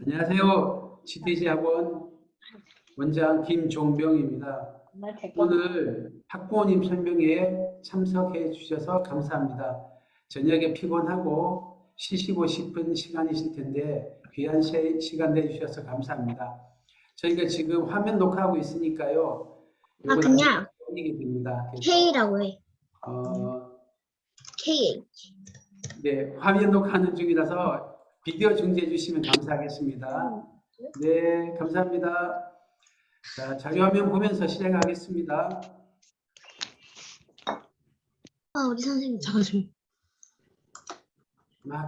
안녕하세요. GTC 학원 원장 김종병입니다. 정말 대박. 오늘 학부모님 설명회에 참석해 주셔서 감사합니다. 저녁에 피곤하고 쉬시고 싶은 시간이실 텐데 귀한 시간 내주셔서 감사합니다. 저희가 지금 화면 녹화하고 있으니까요. 아, 그냥 올리게 됩니다. K라고 해. K. 네, 화면 녹화하는 중이라서 비디오 중지해 주시면 감사하겠습니다. 네, 감사합니다. 자, 자료화면 보면서 시작하겠습니다. 우리 선생님 잠시만.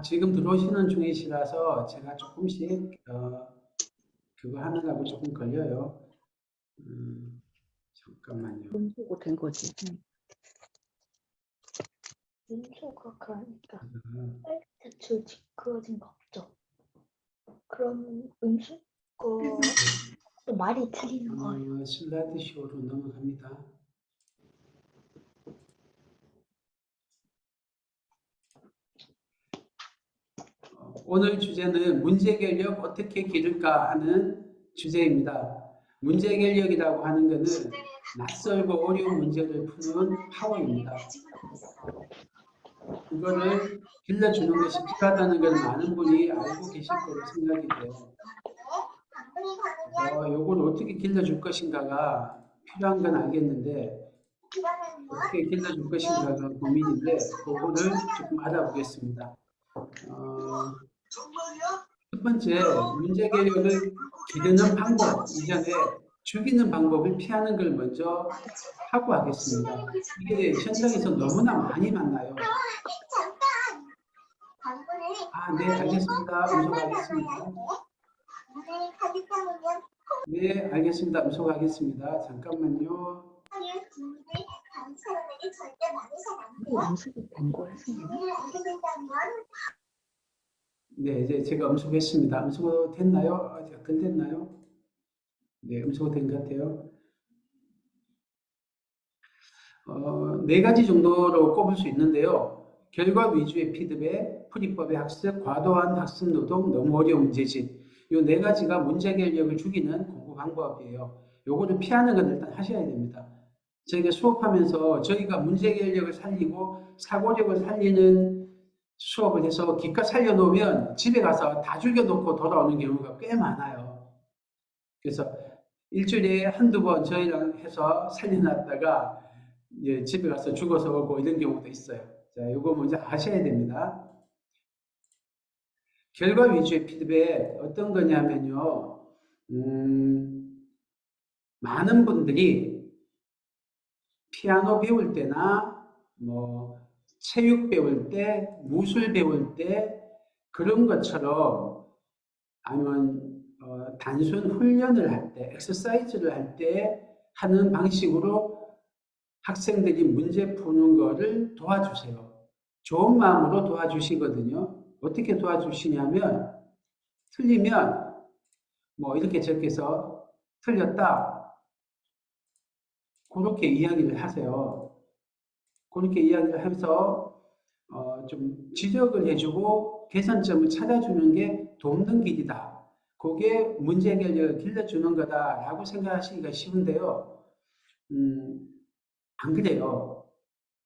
지금 들어오시는 중이시라서 제가 조금씩 그거 하느라고 조금 걸려요. 잠깐만요. 음소거 된 거지. 음소가 그러니까 대출 그어진 거 없죠. 그럼 음소거 또 말이 틀리는 거예요. 슬라이드 쇼로 넘어갑니다. 오늘 주제는 문제결력 어떻게 기를까 하는 주제입니다. 문제결력이라고 하는 것은 낯설고 어려운 문제를 푸는 파워입니다. 그거를 길러주는 것이 필요하다는 걸 많은 분이 알고 계실 거로 생각이 돼요. 요걸 어떻게 길러줄 것인가가 필요한 건 알겠는데 어떻게 길러줄 것인가가 고민인데 그거를 조금 알아보겠습니다. 첫 번째, 문제결력을 기르는 방법 이전에 죽이는 방법을 피하는 걸 먼저 하고 하겠습니다. 이게 현장에서 너무나 많이 만나요. 네, 알겠습니다. 음소거하겠습니다. 네, 알겠습니다. 음소거하겠습니다. 잠깐만요. 음소거 된 거야, 선생님? 네, 이제 제가 음소거했습니다. 음소거 됐나요? 끝됐나요? 네, 음소거 된 것 같아요. 네 가지 정도로 꼽을 수 있는데요. 결과 위주의 피드백, 풀이법의 학습, 과도한 학습 노동, 너무 어려운 문제집. 이 네 가지가 문제결력을 죽이는 공부 방법이에요. 요거를 피하는 건 일단 하셔야 됩니다. 저희가 수업하면서 저희가 문제결력을 살리고 사고력을 살리는 수업을 해서 기껏 살려놓으면 집에 가서 다 죽여놓고 돌아오는 경우가 꽤 많아요. 그래서 일주일에 한두 번 저희랑 해서 살려놨다가 집에 가서 죽어서 오고 이런 경우도 있어요. 자, 이거 먼저 아셔야 됩니다. 결과 위주의 피드백 어떤 거냐면요. 많은 분들이 피아노 배울 때나 체육 배울 때, 무술 배울 때 그런 것처럼 아니면 단순 훈련을 할 때, 엑서사이즈를 할 때 하는 방식으로 학생들이 문제 푸는 거를 도와주세요. 좋은 마음으로 도와주시거든요. 어떻게 도와주시냐면 틀리면 이렇게 저렇게 해서 틀렸다. 그렇게 이야기를 하세요. 그렇게 이야기를 하면서 좀 지적을 해주고 개선점을 찾아주는 게 돕는 길이다. 그게 문제 해결력을 길러주는 거다라고 생각하시기가 쉬운데요. 안 그래요.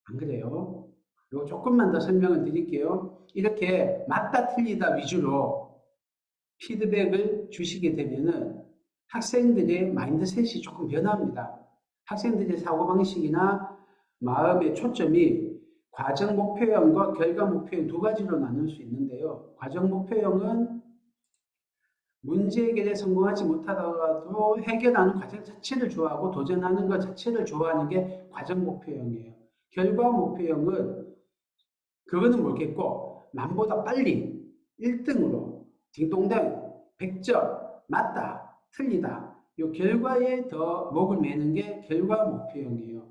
안 그래요. 이거 조금만 더 설명을 드릴게요. 이렇게 맞다 틀리다 위주로 피드백을 주시게 되면은 학생들의 마인드셋이 조금 변합니다. 학생들의 사고방식이나 마음의 초점이 과정 목표형과 결과 목표형 두 가지로 나눌 수 있는데요. 과정 목표형은 문제 해결에 성공하지 못하더라도 해결하는 과정 자체를 좋아하고 도전하는 것 자체를 좋아하는 게 과정 목표형이에요. 결과 목표형은 그거는 모르겠고 남보다 빨리 1등으로 딩동댕 100점 맞다 틀리다 이 결과에 더 목을 매는 게 결과 목표형이에요.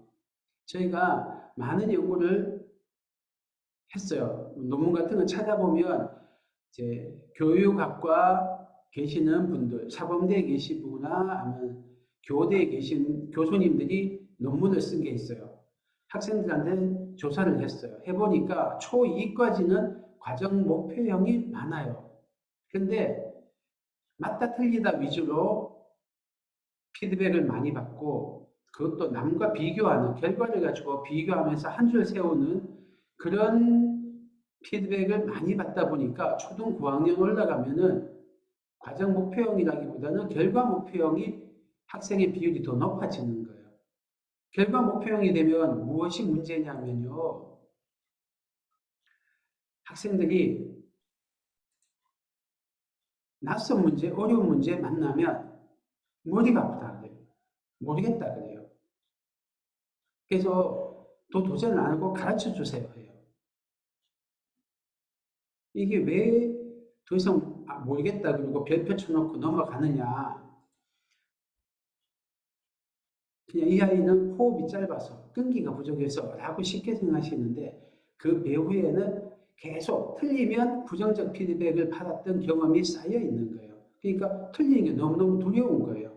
저희가 많은 연구를 했어요. 논문 같은 거 찾아보면 이제 교육학과 계시는 분들, 사범대에 계시거나 아니면 교대에 계신 교수님들이 논문을 쓴 게 있어요. 학생들한테 조사를 했어요. 해보니까 초2까지는 과정 목표형이 많아요. 근데 맞다 틀리다 위주로 피드백을 많이 받고 그것도 남과 비교하는 결과를 가지고 비교하면서 한 줄 세우는 그런 피드백을 많이 받다 보니까 초등 고학년 올라가면은 과정 목표형이라기보다는 결과 목표형이 학생의 비율이 더 높아지는 거예요. 결과 목표형이 되면 무엇이 문제냐면요. 학생들이 낯선 문제, 어려운 문제 만나면 머리가 아프다 그래요. 모르겠다 그래요. 그래서 또 도전을 안 하고 가르쳐 주세요 해요. 이게 왜 더 이상 모르겠다 그러고 별표 쳐놓고 넘어가느냐. 그냥 이 아이는 호흡이 짧아서 끈기가 부족해서 라고 쉽게 생각하시는데 그 배후에는 계속 틀리면 부정적 피드백을 받았던 경험이 쌓여 있는 거예요. 그러니까 틀리는 게 너무너무 두려운 거예요.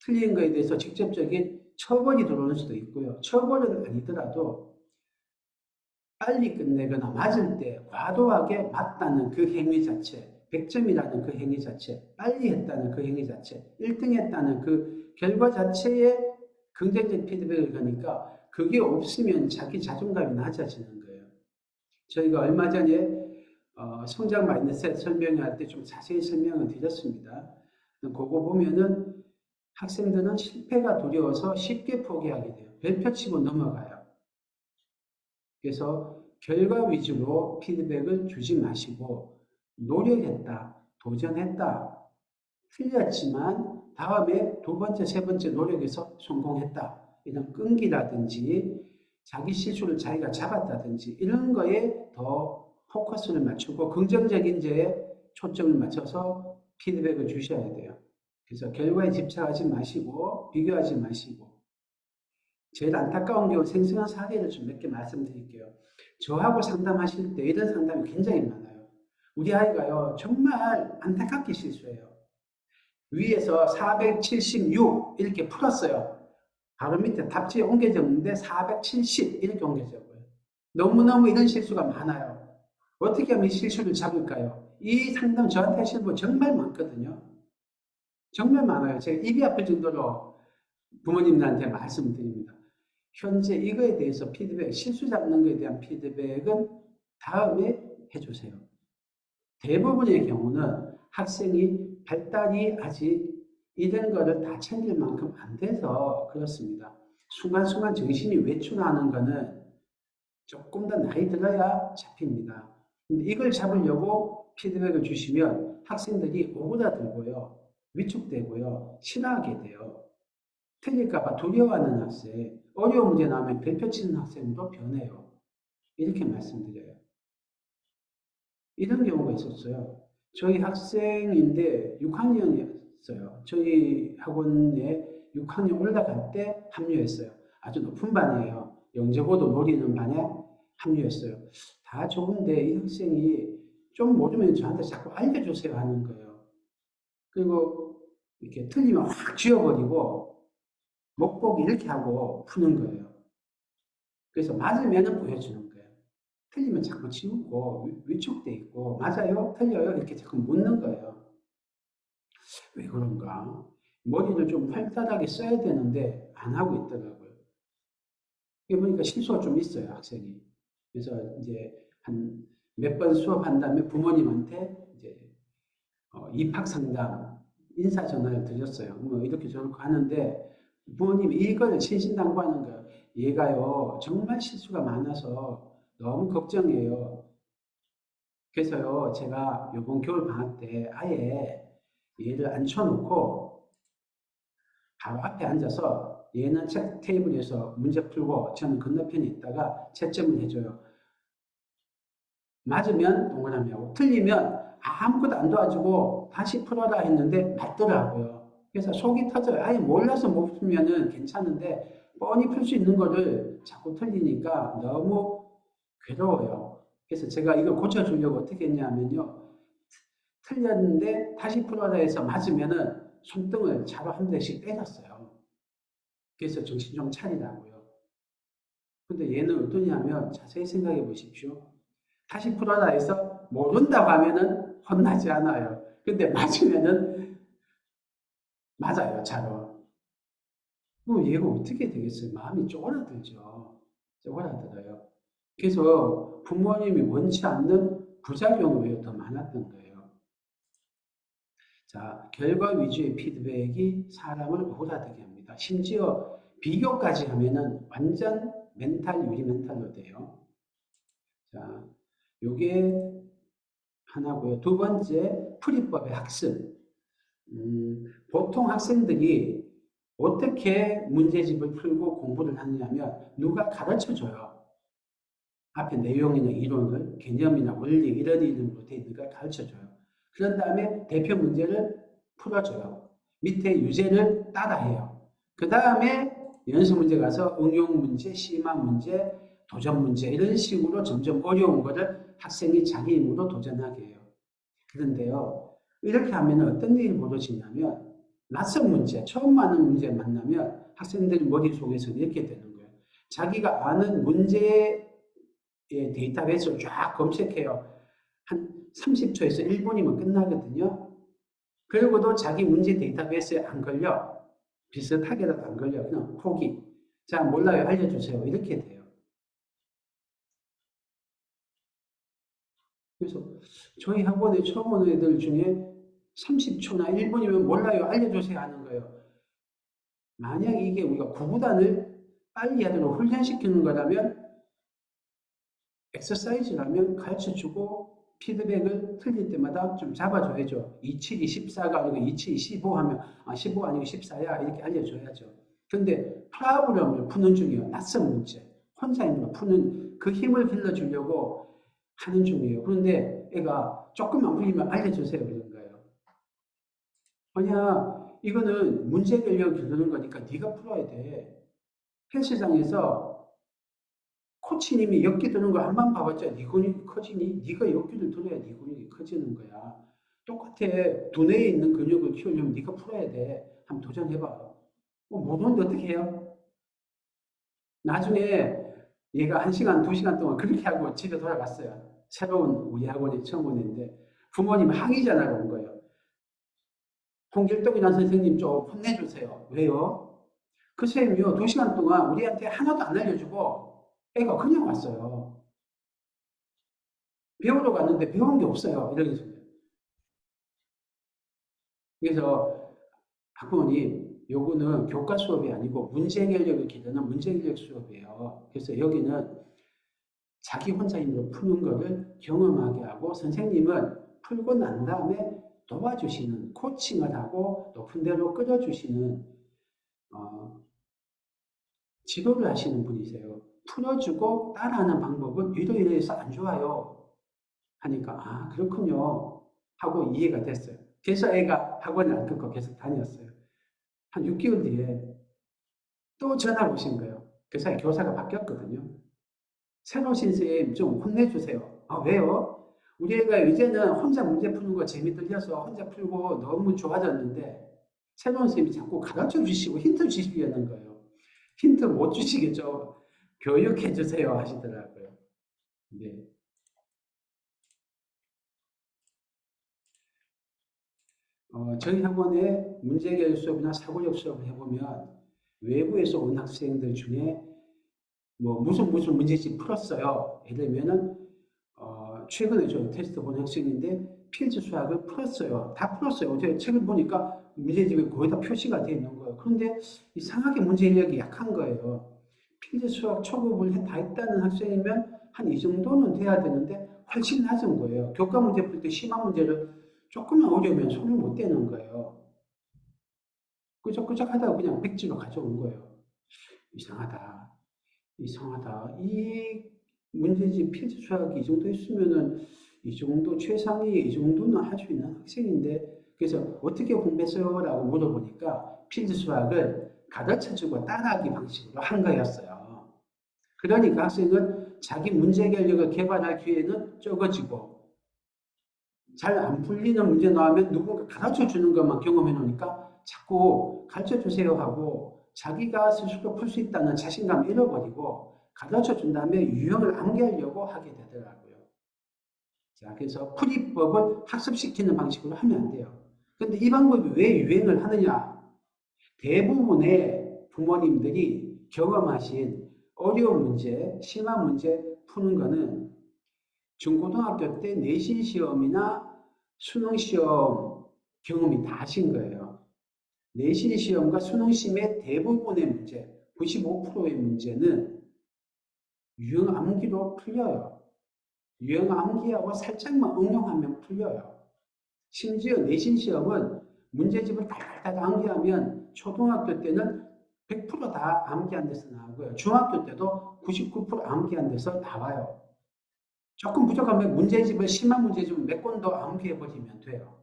틀린 거에 대해서 직접적인 처벌이 들어오는 수도 있고요. 처벌은 아니더라도 빨리 끝내거나 맞을 때 과도하게 맞다는 그 행위 자체, 100점이라는 그 행위 자체, 빨리 했다는 그 행위 자체, 1등 했다는 그 결과 자체에 긍정적 피드백을 가니까 그게 없으면 자기 자존감이 낮아지는 거예요. 저희가 얼마 전에 성장 마인드셋 설명할 때 좀 자세히 설명을 드렸습니다. 그거 보면은 학생들은 실패가 두려워서 쉽게 포기하게 돼요. 별표 치고 넘어가요. 그래서 결과 위주로 피드백을 주지 마시고 노력했다, 도전했다, 틀렸지만 다음에 두 번째, 세 번째 노력에서 성공했다. 이런 끈기라든지 자기 실수를 자기가 잡았다든지 이런 거에 더 포커스를 맞추고 긍정적인 데에 초점을 맞춰서 피드백을 주셔야 돼요. 그래서 결과에 집착하지 마시고 비교하지 마시고 제일 안타까운 경우 생생한 사례를 좀 몇 개 말씀드릴게요. 저하고 상담하실 때 이런 상담이 굉장히 많아요. 우리 아이가요 정말 안타깝게 실수해요. 위에서 476 이렇게 풀었어요. 바로 밑에 답지에 옮겨졌는데 470 이렇게 옮겨졌고요. 너무너무 이런 실수가 많아요. 어떻게 하면 이 실수를 잡을까요? 이 상담 저한테 하시는 분 정말 많거든요. 정말 많아요. 제가 입이 아플 정도로 부모님들한테 말씀드립니다. 현재 이거에 대해서 피드백, 실수 잡는 것에 대한 피드백은 다음에 해주세요. 대부분의 경우는 학생이 발달이 아직 이런 거를 다 챙길 만큼 안 돼서 그렇습니다. 순간순간 정신이 외출하는 거는 조금 더 나이 들어야 잡힙니다. 근데 이걸 잡으려고 피드백을 주시면 학생들이 오그라들고요. 위축되고요. 싫어하게 돼요. 틀릴까봐 두려워하는 학생, 어려운 문제 나오면 별표 치는 학생도 변해요. 이렇게 말씀드려요. 이런 경우가 있었어요. 저희 학생인데 6학년이었어요. 저희 학원에 6학년 올라갈 때 합류했어요. 아주 높은 반이에요. 영재고도 노리는 반에 합류했어요. 다 좋은데 이 학생이 좀 모르면 저한테 자꾸 알려주세요 하는 거예요. 그리고 이렇게 틀리면 확 쥐어버리고 목보기 이렇게 하고 푸는 거예요. 그래서 맞으면 보여주는 거예요. 틀리면 자꾸 지우고 위축돼 있고 맞아요? 틀려요? 이렇게 자꾸 묻는 거예요. 왜 그런가? 머리를 좀 활달하게 써야 되는데 안 하고 있더라고요. 이게 보니까 실수가 좀 있어요, 학생이. 그래서 이제 한 몇 번 수업한 다음에 부모님한테 이제 입학 상담 인사 전화를 드렸어요. 뭐 이렇게 저렇게 하는데 부모님이 이걸 신신당부하는 거예요. 얘가요 정말 실수가 많아서 너무 걱정이에요. 그래서요 제가 이번 겨울 방학 때 아예 얘를 앉혀놓고 바로 앞에 앉아서 얘는 책 테이블에서 문제 풀고 저는 건너편에 있다가 채점을 해줘요. 맞으면 동그라미 하고 틀리면 아무것도 안 도와주고 다시 풀어라 했는데 맞더라고요. 그래서 속이 터져요. 아예 몰라서 못 풀면은 괜찮은데 뻔히 풀 수 있는 거를 자꾸 틀리니까 너무 괴로워요. 그래서 제가 이걸 고쳐주려고 어떻게 했냐면요. 틀렸는데 다시 풀어라 해서 맞으면은 손등을 차로 한 대씩 때렸어요. 그래서 정신 좀 차리라고요. 근데 얘는 어떠냐면 자세히 생각해 보십시오. 다시 풀어라 해서 모른다고 하면은 혼나지 않아요. 근데 맞으면은 맞아요, 차로. 그럼 얘가 어떻게 되겠어요? 마음이 쪼그라들죠. 쪼그라들어요. 그래서 부모님이 원치 않는 부작용이 더 많았던 거예요. 자, 결과 위주의 피드백이 사람을 억울하게 합니다. 심지어 비교까지 하면은 완전 멘탈, 유리 멘탈로 돼요. 자, 요게 하나고요. 두 번째, 풀이법의 학습. 보통 학생들이 어떻게 문제집을 풀고 공부를 하느냐면 누가 가르쳐 줘요. 앞에 내용이나 이론을, 개념이나 원리 이런 이름으로 되어 있는 걸 가르쳐 줘요. 그런 다음에 대표 문제를 풀어줘요. 밑에 유제를 따라해요. 그 다음에 연습 문제 가서 응용 문제, 심화 문제, 도전 문제 이런 식으로 점점 어려운 거를 학생이 자기 힘으로 도전하게 해요. 그런데요, 이렇게 하면 어떤 일이 벌어지냐면 낯선 문제, 처음 하는 문제 만나면 학생들 머릿속에서는 이렇게 되는 거예요. 자기가 아는 문제의 데이터베이스를 쫙 검색해요. 한 30초에서 1분이면 끝나거든요. 그리고도 자기 문제 데이터베이스에 안 걸려. 비슷하게라도 안 걸려. 그냥 포기. 자, 몰라요. 알려주세요. 이렇게 돼요. 그래서 저희 학원에 처음 오는 애들 중에 30초나 1분이면 몰라요. 알려주세요 하는 거예요. 만약 이게 우리가 구구단을 빨리 하도록 훈련시키는 거라면 엑서사이즈라면 가르쳐주고 피드백을 틀릴 때마다 좀 잡아줘야죠. 27이 14가 아니고 27이 15 하면 15 아니고 14야 이렇게 알려줘야죠. 근데 프로블럼을 푸는 중이에요. 낯선 문제. 혼자 있는 거 푸는 그 힘을 길러주려고 하는 중이에요. 그런데 애가 조금만 풀리면 알려주세요 그런 거예요. 아니야 이거는 문제 결력을 기르는 거니까 네가 풀어야 돼. 헬스장에서 코치님이 역기 드는 거 한 번 봐봤자 네 근육이 커지니? 네가 역기를 들어야 네 근육이 커지는 거야. 똑같아. 두뇌에 있는 근육을 키우려면 네가 풀어야 돼. 한번 도전해봐. 모르는데 어떻게 해요? 나중에 얘가 1시간, 2시간 동안 그렇게 하고 집에 돌아갔어요. 새로운 우리 학원에 처음 오는데 부모님 항의 전화가 온 거예요. 홍길동이라는 선생님 좀 혼내주세요. 왜요? 그 선생님이요. 2시간 동안 우리한테 하나도 안 알려주고 애가 그냥 왔어요. 배우러 갔는데 배운 게 없어요. 이러면서. 그래서 학부모님, 요거는 교과 수업이 아니고 문제 해결력을 기르는 문제 해결력 수업이에요. 그래서 여기는 자기 혼자 힘으로 푸는 거를 경험하게 하고 선생님은 풀고 난 다음에 도와주시는 코칭을 하고 높은 데로 끌어주시는 지도를 하시는 분이세요. 풀어주고 따라하는 방법은 이러이러해서 안 좋아요. 하니까 아 그렇군요 하고 이해가 됐어요. 그래서 애가 학원을 안 끊고 계속 다녔어요. 한 6개월 뒤에 또 전화가 오신 거예요. 그 사이 교사가 바뀌었거든요. 새로 오신 선생님 좀 혼내주세요. 아 왜요? 우리 애가 이제는 혼자 문제 푸는 거 재미 들려서 혼자 풀고 너무 좋아졌는데 새로운 선생님이 자꾸 가르쳐 주시고 힌트 주시려는 거예요. 힌트 못 주시겠죠? 교육해 주세요 하시더라고요. 네. 저희 학원에 문제해결 수업이나 사고력 수업을 해보면 외부에서 온 학생들 중에 뭐 무슨 문제집 풀었어요. 예를 들면은 최근에 저 테스트 본 학생인데 필지 수학을 풀었어요. 다 풀었어요. 어제 책을 보니까 문제집에 거의 다 표시가 되어 있는 거예요. 그런데 이상하게 문제력이 약한 거예요. 필지 수학 초급을 다 했다는 학생이면 한 이 정도는 돼야 되는데 훨씬 낮은 거예요. 교과 문제 풀 때 심화 문제를 조금만 어려우면 손을 못 대는 거예요. 끄적끄적 하다가 그냥 백지로 가져온 거예요. 이상하다. 이상하다. 이 문제집 필지 수학이 이 정도 했으면은 이 정도 최상위 이 정도는 할 수 있는 학생인데 그래서 어떻게 공부했어요? 라고 물어보니까 필지 수학을 가르쳐주고 따라하기 방식으로 한 거였어요. 그러니까 학생은 자기 문제 해결력을 개발할 기회는 적어지고 잘 안 풀리는 문제 나오면 누군가 가르쳐 주는 것만 경험해 놓으니까 자꾸 가르쳐 주세요 하고 자기가 스스로 풀 수 있다는 자신감을 잃어버리고 가르쳐 준 다음에 유형을 암기하려고 하게 되더라고요. 자, 그래서 풀이법을 학습시키는 방식으로 하면 안 돼요. 근데 이 방법이 왜 유행을 하느냐? 대부분의 부모님들이 경험하신 어려운 문제, 심한 문제 푸는 거는 중고등학교 때 내신 시험이나 수능 시험 경험이 다 하신 거예요. 내신 시험과 수능 시험의 대부분의 문제, 95%의 문제는 유형 암기로 풀려요. 유형 암기하고 살짝만 응용하면 풀려요. 심지어 내신 시험은 문제집을 달달달 암기하면 초등학교 때는 100%다 암기한 데서 나오고요. 중학교 때도 99% 암기한 데서 나와요. 조금 부족하면 문제집을 심한 문제집을 몇 권 더 암기해 버리면 돼요.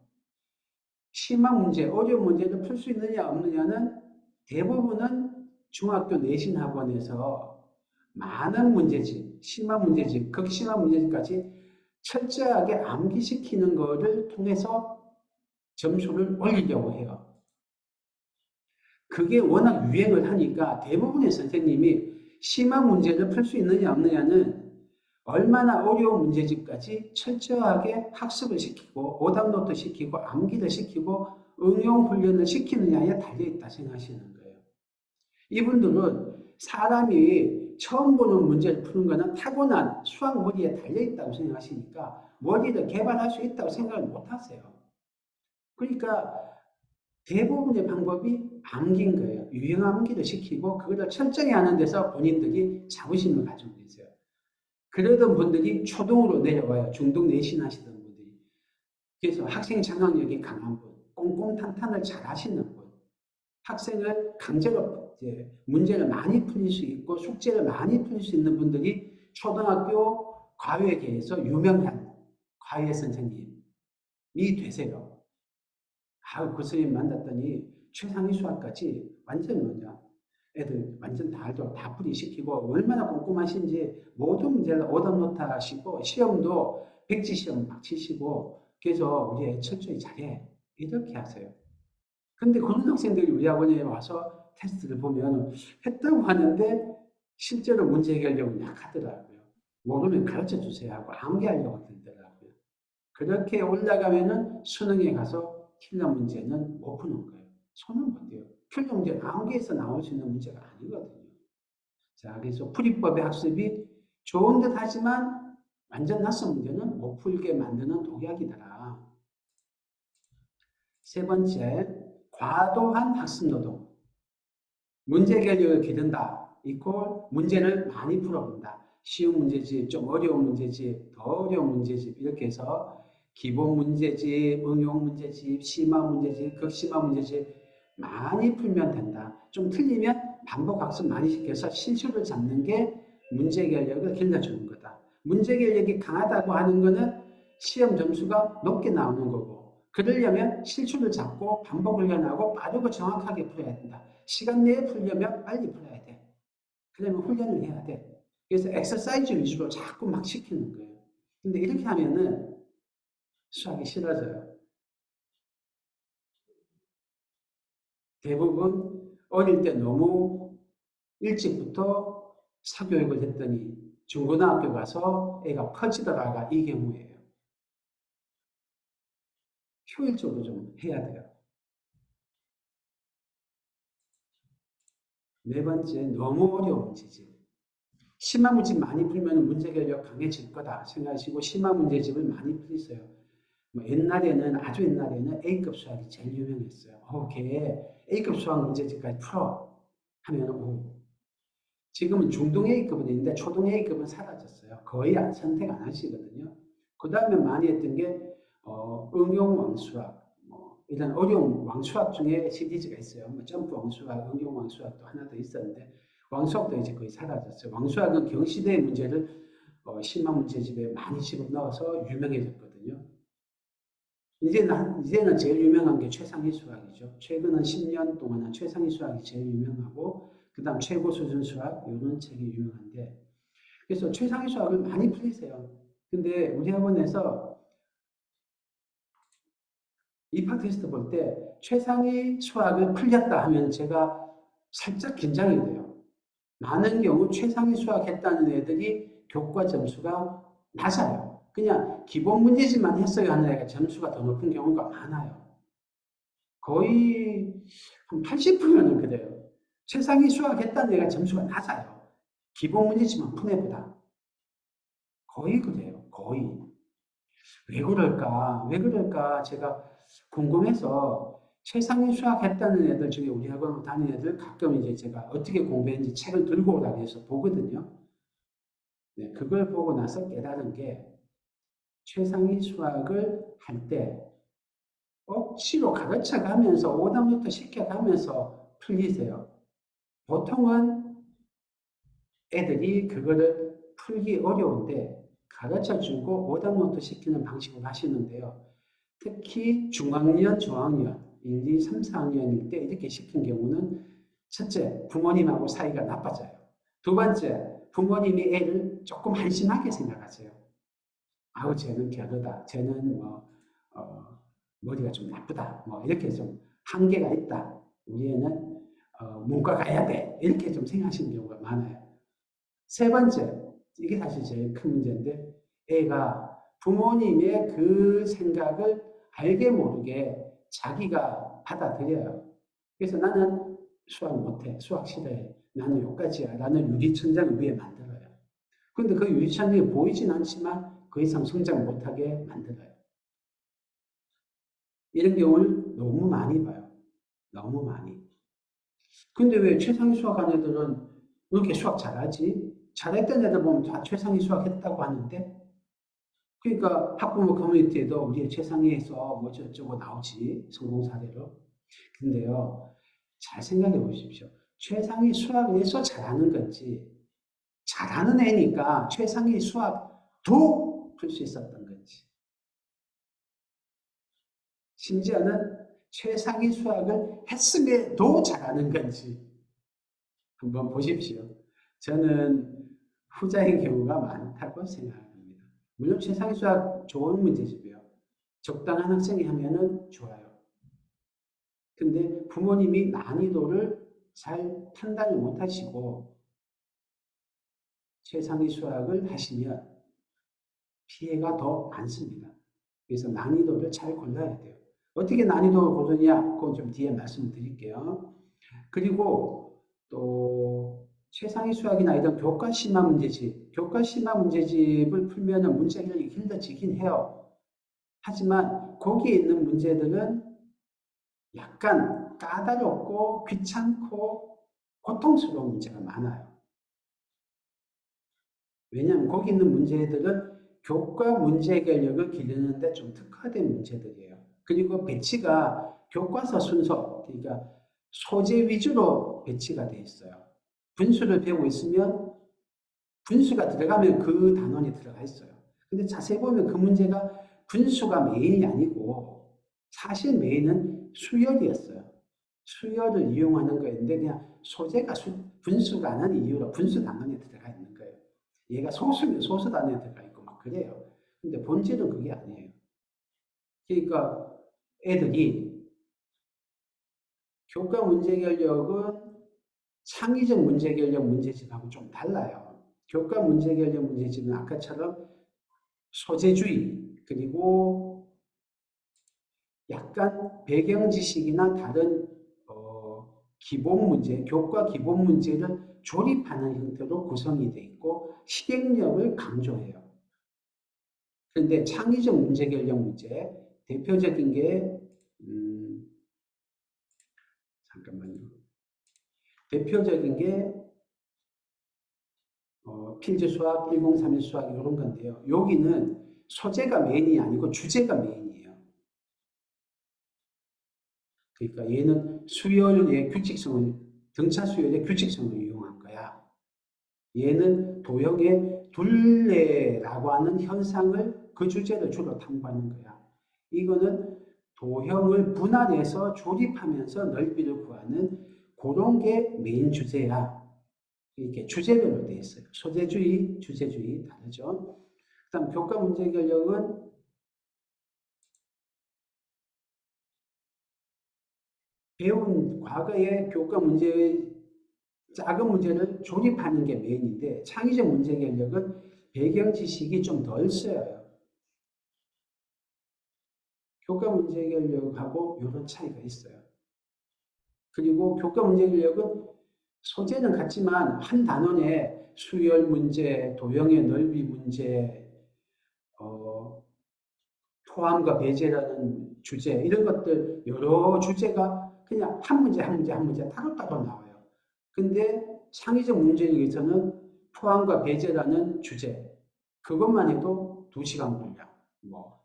심한 문제, 어려운 문제를 풀 수 있느냐 없느냐는 대부분은 중학교 내신 학원에서 많은 문제집, 심한 문제집, 극심한 문제집까지 철저하게 암기시키는 것을 통해서 점수를 올리려고 해요. 그게 워낙 유행을 하니까 대부분의 선생님이 심한 문제를 풀 수 있느냐 없느냐는 얼마나 어려운 문제집까지 철저하게 학습을 시키고 오답노트 시키고 암기를 시키고 응용 훈련을 시키느냐에 달려있다 생각하시는 거예요. 이분들은 사람이 처음 보는 문제를 푸는 것은 타고난 수학 머리에 달려있다고 생각하시니까 머리를 개발할 수 있다고 생각을 못 하세요. 그러니까 대부분의 방법이 암기인 거예요. 유형 암기를 시키고 그거를 철저히 하는 데서 본인들이 자부심을 가지고 계세요. 그러던 분들이 초등으로 내려와요. 중등 내신 하시던 분들이. 그래서 학생 장악력이 강한 분, 꼼꼼탄탄을 잘 하시는 분, 학생을 강제로 이제 문제를 많이 풀릴 수 있고 숙제를 많이 풀릴 수 있는 분들이 초등학교 과외계에서 유명한 과외 선생님이 되세요. 그 선생님 만났더니 최상위 수학까지 완전 뭐냐 애들 완전 다 알죠. 다 풀이시키고 얼마나 꼼꼼하신지 모든 문제를 오답노트 하시고 시험도 백지 시험 막 치시고 그래서 우리 애 철저히 잘해 이렇게 하세요. 근데 그런 학생들이 우리 학원에 와서 테스트를 보면 했다고 하는데 실제로 문제 해결력은 약하더라고요. 모르면 가르쳐 주세요 하고 암기하려고 들더라고요. 그렇게 올라가면은 수능에 가서 킬러 문제는 못 푸는 거예요. 손은 못 떼요. 킬러 문제는 암기에서 나올 수 있는 문제가 아니거든요. 자, 그래서 풀이법의 학습이 좋은 듯 하지만 완전 낯선 문제는 못 풀게 만드는 독약이더라. 세 번째, 과도한 학습 노동. 문제 해결력을 기른다. 이꼴 문제를 많이 풀어본다. 쉬운 문제집, 좀 어려운 문제집, 더 어려운 문제집 이렇게 해서 기본 문제집, 응용 문제집, 심화 문제집, 극심화 문제집 많이 풀면 된다. 좀 틀리면 반복 학습 많이 시켜서 실수를 잡는 게 문제 해결력을 길러주는 거다. 문제 해결력이 강하다고 하는 거는 시험 점수가 높게 나오는 거고 그러려면 실수를 잡고 반복 훈련하고 빠르고 정확하게 풀어야 된다. 시간 내에 풀려면 빨리 풀어야 돼. 그러면 훈련을 해야 돼. 그래서 엑서사이즈 위주로 자꾸 막 시키는 거예요. 근데 이렇게 하면은 수학이 싫어져요. 대부분 어릴 때 너무 일찍부터 사교육을 했더니 중고등학교 가서 애가 커지더라가 이 경우예요. 효율적으로 좀 해야 돼요. 네 번째, 너무 어려운 문제집. 심한 문제집 많이 풀면 문제 해결력 강해질 거다 생각하시고 심한 문제집을 많이 풀으세요. 옛날에는 아주 옛날에는 A급 수학이 제일 유명했어요. 걔 A급 수학 문제집까지 풀어 하면 지금은 중등 A급은 있는데 초등 A급은 사라졌어요. 거의 선택 안 하시거든요. 그 다음에 많이 했던 게 응용 왕수학 이런 어려운 왕수학 중에 시리즈가 있어요. 점프 왕수학, 응용 왕수학도 하나 더 있었는데 왕수학도 이제 거의 사라졌어요. 왕수학은 경시대의 문제를 심한 문제집에 많이 집어넣어서 유명해졌거든요. 이제는 제일 유명한 게 최상위 수학이죠. 최근 10년 동안은 최상위 수학이 제일 유명하고 그 다음 최고 수준 수학 이런 책이 유명한데 그래서 최상위 수학을 많이 풀리세요. 근데 우리 학원에서 입학 테스트 볼 때 최상위 수학을 풀렸다 하면 제가 살짝 긴장이 돼요. 많은 경우 최상위 수학 했다는 애들이 교과 점수가 낮아요. 그냥 기본 문제집만 했어야 하는 애가 점수가 더 높은 경우가 많아요. 거의 한 80%는 그래요. 최상위 수학했다는 애가 점수가 낮아요. 기본 문제집만 푼 애보다. 거의 그래요. 거의. 왜 그럴까? 왜 그럴까? 제가 궁금해서 최상위 수학했다는 애들 중에 우리 학원 다니는 애들 가끔 이제 제가 어떻게 공부했는지 책을 들고 오라고 해서 보거든요. 네, 그걸 보고 나서 깨달은 게 최상위 수학을 할 때 억지로 가르쳐 가면서 오답노트 시켜가면서 풀리세요. 보통은 애들이 그거를 풀기 어려운데 가르쳐주고 오답노트 시키는 방식으로 하시는데요. 특히 중학년, 저학년, 1, 2, 3, 4학년일 때 이렇게 시킨 경우는 첫째, 부모님하고 사이가 나빠져요. 두 번째, 부모님이 애를 조금 한심하게 생각하세요. 아우, 쟤는 게으르다. 쟤는 머리가 좀 나쁘다. 이렇게 좀 한계가 있다. 우리 애는 문과 가야 돼. 이렇게 좀 생각하시는 경우가 많아요. 세 번째, 이게 사실 제일 큰 문제인데, 애가 부모님의 그 생각을 알게 모르게 자기가 받아들여요. 그래서 나는 수학 못해. 수학 싫어해. 나는 여기까지야. 라는 유리천장을 위에 만들어요. 근데 그 유리천장이 보이진 않지만 그 이상 성장 못하게 만들어요. 이런 경우를 너무 많이 봐요. 너무 많이. 근데 왜 최상위 수학한 애들은 왜 이렇게 수학 잘하지? 잘했던 애들 보면 다 최상위 수학 했다고 하는데, 그러니까 학부모 커뮤니티에도 우리 최상위에서 뭐 저쩌고 나오지, 성공 사례로. 근데요, 잘 생각해 보십시오. 최상위 수학에서 잘하는 건지, 잘하는 애니까 최상위 수학도 풀 수 있었던 건지, 심지어는 최상위 수학을 했음에도 잘하는 건지, 한번 보십시오. 저는 후자의 경우가 많다고 생각합니다. 물론 최상위 수학 좋은 문제집이요. 적당한 학생이 하면은 좋아요. 근데 부모님이 난이도를 잘 판단을 못 하시고 최상위 수학을 하시면 피해가 더 많습니다. 그래서 난이도를 잘 골라야 돼요. 어떻게 난이도를 고르냐? 그건 좀 뒤에 말씀드릴게요. 그리고 또 최상위 수학이나 이런 교과심화 문제집, 교과심화 문제집을 풀면 문제를 길러지긴 해요. 하지만 거기에 있는 문제들은 약간 까다롭고 귀찮고 고통스러운 문제가 많아요. 왜냐하면 거기 있는 문제들은 교과 문제 해결력을 기르는데 좀 특화된 문제들이에요. 그리고 배치가 교과서 순서, 그러니까 소재 위주로 배치가 돼 있어요. 분수를 배우고 있으면 분수가 들어가면 그 단원이 들어가 있어요. 근데 자세히 보면 그 문제가 분수가 메인이 아니고 사실 메인은 수열이었어요. 수열을 이용하는 거였는데 그냥 소재가 분수가 아닌 이유로 분수 단원이 들어가 있는 거예요. 얘가 소수면 소수 단원이 들어가 있고 막 그래요. 근데 본질은 그게 아니에요. 그러니까 애들이 교과 문제 해결력은 창의적 문제 해결력 문제집하고 좀 달라요. 교과 문제 해결력 문제집은 아까처럼 소재주의 그리고 약간 배경 지식이나 다른 기본 문제, 교과 기본 문제를 조립하는 형태로 구성이 되어 있고 실행력을 강조해요. 그런데 창의적 문제 해결력 문제, 대표적인 게 잠깐만요. 대표적인 게 필드 수학, 1031 수학 이런 건데요. 여기는 소재가 메인이 아니고 주제가 메인이에요. 그러니까 얘는 수열의 규칙성을, 등차 수열의 규칙성을 이용한 거야. 얘는 도형의 둘레라고 하는 현상을 그 주제를 주로 탐구하는 거야. 이거는 도형을 분할해서 조립하면서 넓이를 구하는 그런 게 메인 주제야. 이렇게 주제별로 되어 있어요. 소재주의, 주제주의 다르죠. 그다음 교과 문제 해결력은 배운 과거의 교과 문제의 작은 문제를 조립하는 게 메인인데 창의적 문제 해결력은 배경 지식이 좀 덜 쓰여요. 교과 문제 해결력하고 이런 차이가 있어요. 그리고 교과 문제 해결력은 소재는 같지만 한 단원에 수열 문제, 도형의 넓이 문제, 포함과 배제라는 주제 이런 것들 여러 주제가 그냥 한 문제 한 문제 한 문제 따로따로 나와요. 근데 창의적 문제력에서는 포함과 배제라는 주제 그것만 해도 2시간 분량, 뭐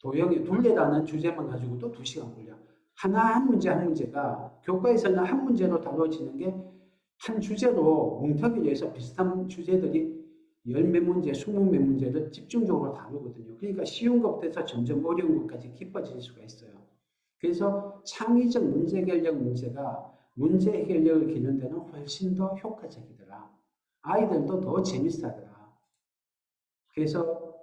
도형의 둘레라는 주제만 가지고도 2시간 분량. 하나 한 문제 한 문제가 교과에서는 한 문제로 다뤄지는 게 한 주제로 뭉터기로 해서 비슷한 주제들이 열 몇 문제, 20몇 문제를 집중적으로 다루거든요. 그러니까 쉬운 것부터 점점 어려운 것까지 깊어질 수가 있어요. 그래서 창의적 문제 해결력 문제가 문제 해결력을 기르는 데는 훨씬 더 효과적이더라. 아이들도 더 재밌어하더라. 그래서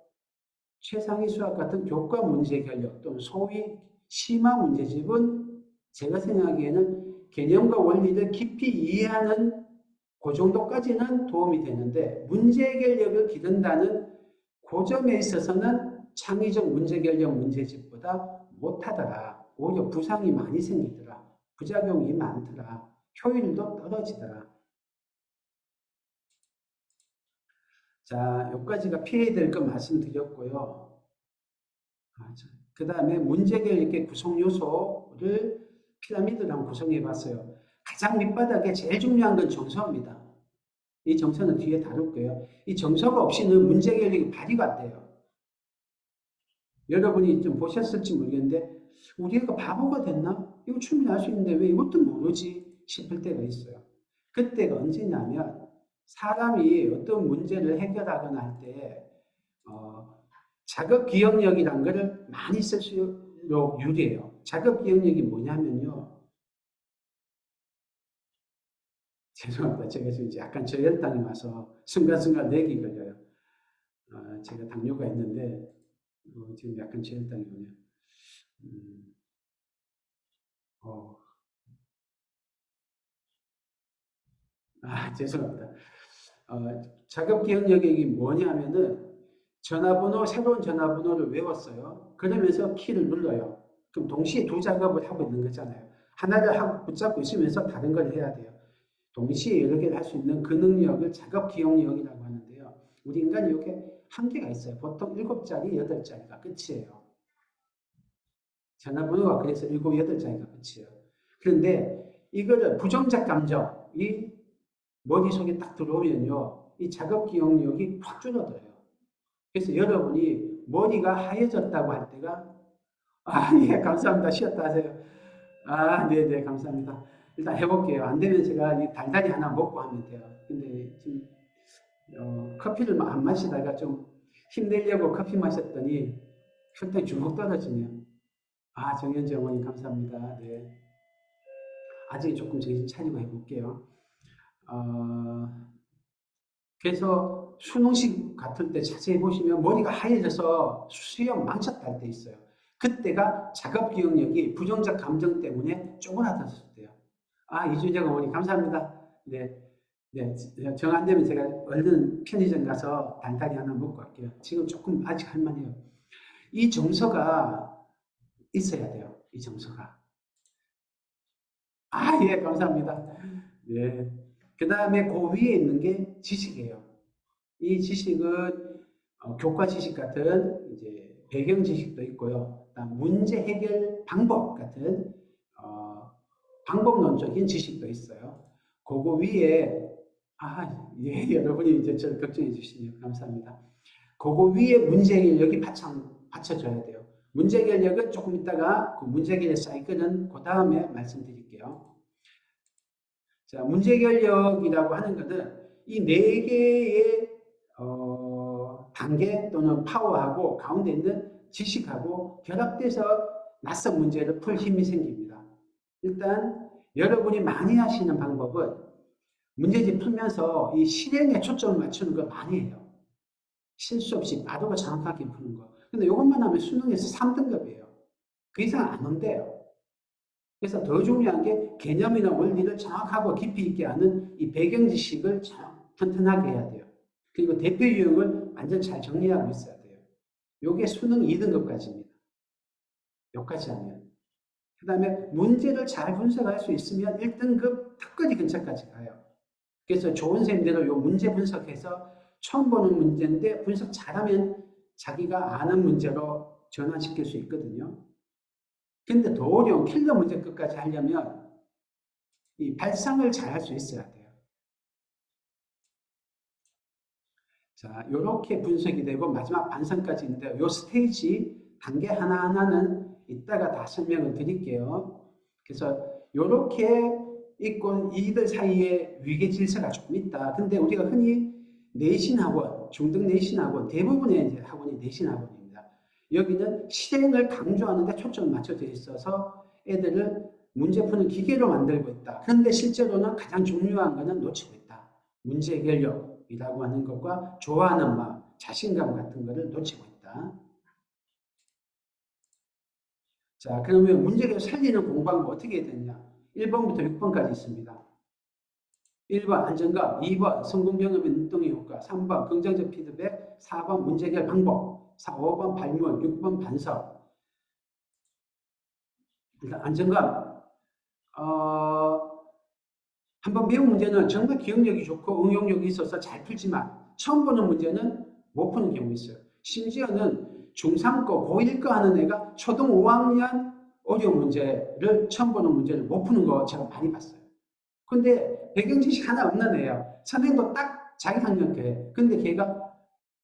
최상위 수학 같은 교과 문제 해결력 또는 소위 심화 문제집은 제가 생각하기에는 개념과 원리를 깊이 이해하는 그 정도까지는 도움이 되는데 문제 해결력을 기른다는 그 점에 있어서는 창의적 문제 해결력 문제집보다 못하더라. 오히려 부상이 많이 생기더라. 부작용이 많더라. 효율도 떨어지더라. 자, 여기까지가 피해야 될 것 말씀드렸고요. 그 다음에 문제 해결력의 구성 요소를 피라미드를 한번 구성해 봤어요. 가장 밑바닥에 제일 중요한 건 정서입니다. 이 정서는 뒤에 다룰 거예요. 이 정서가 없이는 문제 해결력이 발휘가 안 돼요. 여러분이 좀 보셨을지 모르겠는데 우리 애가 바보가 됐나? 이거 충분히 할 수 있는데 왜 이것도 모르지? 싶을 때가 있어요. 그때가 언제냐면 사람이 어떤 문제를 해결하거나 할 때 자극 기억력이란 거를 많이 쓸수록 유리해요. 자극 기억력이 뭐냐면요. 죄송합니다. 제가 지금 약간 저혈당이 와서 순간순간 렉이 걸려요. 제가 당뇨가 있는데 지금 약간 저혈당이 오네요. 죄송합니다. 자급 기억력이 뭐냐면은 새로운 전화번호를 외웠어요. 그러면서 키를 눌러요. 그럼 동시에 두 작업을 하고 있는 거잖아요. 하나를 하고 붙잡고 있으면서 다른 걸 해야 돼요. 동시에 여러 개를 할 수 있는 그 능력을 자급 기억력이라고 하는데요. 우리 인간이 이게 한계가 있어요. 보통 7자리, 8자리가 끝이에요. 전화번호가 그래서 7, 8자리가 끝이에요. 그런데 이거를 부정적 감정, 이 머릿속에 딱 들어오면요. 이 작업 기억력이 확 줄어들어요. 그래서 여러분이 머리가 하얘졌다고 할 때가 예, 감사합니다. 쉬었다 하세요. 네네, 감사합니다. 일단 해볼게요. 안 되면 제가 이 달달이 하나 먹고 하면 돼요. 근데 지금 커피를 안 마시다가 좀 힘내려고 커피 마셨더니 혈당이 주먹 떨어지네요. 정현지 어머니 감사합니다. 네. 아직 조금 정신 차리고 해볼게요. 그래서 수능식 같은 때 자세히 보시면 머리가 하얘져서 수염 망쳤다 할 때 있어요. 그때가 작업 기억력이 부정적 감정 때문에 쪼그라들었을 때요. 이준정 어머니 감사합니다. 네. 네, 정 안 되면 제가 얼른 편의점 가서 단다리 하나 먹고 갈게요. 지금 조금 아직 할만해요. 이 정서가 있어야 돼요. 이 정서가. 예, 감사합니다. 네. 그 다음에 그 위에 있는 게 지식이에요. 이 지식은 교과 지식 같은 이제 배경 지식도 있고요. 그다음 문제 해결 방법 같은 방법론적인 지식도 있어요. 그거 위에 예, 여러분이 이제 저를 걱정해 주시네요. 감사합니다. 그거 위에 문제 해결력이 받쳐줘야 돼요. 문제 해결력은 조금 이따가 그 문제 해결 사이클은 그 다음에 말씀드릴게요. 자, 문제 해결력이라고 하는 것은 이 네 개의 단계 또는 파워하고 가운데 있는 지식하고 결합돼서 낯선 문제를 풀 힘이 생깁니다. 일단 여러분이 많이 하시는 방법은 문제집 풀면서 이 실행에 초점을 맞추는 거 많이 해요. 실수 없이 바로가 정확하게 푸는 거. 근데 이것만 하면 수능에서 3등급이에요. 그 이상 안 온대요. 그래서 더 중요한 게 개념이나 원리를 정확하고 깊이 있게 하는 이 배경 지식을 튼튼하게 해야 돼요. 그리고 대표 유형을 완전 잘 정리하고 있어야 돼요. 요게 수능 2등급까지입니다. 여기까지 하면. 그 다음에 문제를 잘 분석할 수 있으면 1등급 특권이 근처까지 가요. 그래서 좋은 쌤들은 이 문제 분석해서 처음 보는 문제인데 분석 잘하면 자기가 아는 문제로 전환시킬 수 있거든요. 근데 더 어려운 킬러 문제 끝까지 하려면 이 발상을 잘 할 수 있어야 돼요. 자, 이렇게 분석이 되고 마지막 반성까지 있는데 이 스테이지 단계 하나하나는 이따가 다 설명을 드릴게요. 그래서 이렇게 있고 이들 사이에 위계 질서가 조금 있다. 근데 우리가 흔히 내신 학원, 중등 내신 학원, 대부분의 이제 학원이 내신 학원입니다. 여기는 실행을 강조하는데 초점을 맞춰져 있어서 애들을 문제 푸는 기계로 만들고 있다. 그런데 실제로는 가장 중요한 것은 놓치고 있다. 문제 해결력이라고 하는 것과 좋아하는 마음, 자신감 같은 것을 놓치고 있다. 자, 그러면 문제를 살리는 공부하면 어떻게 해야 되느냐? 1번부터 6번까지 있습니다. 1번 안정감, 2번 성공 경험의 눈덩이 효과, 3번 긍정적 피드백, 4번 문제 해결 방법, 5번 발문, 6번 반석. 일단 안정감. 한번 배운 문제는 정말 기억력이 좋고 응용력이 있어서 잘 풀지만 처음 보는 문제는 못 푸는 경우 있어요. 심지어는 중3 거, 고1 거 하는 애가 초등 5학년 어려운 문제를 처음 보는 문제를 못 푸는 거 제가 많이 봤어요. 근데 배경 지식 하나 없는 애예요. 선생님도 딱 자기 학년 때. 근데 걔가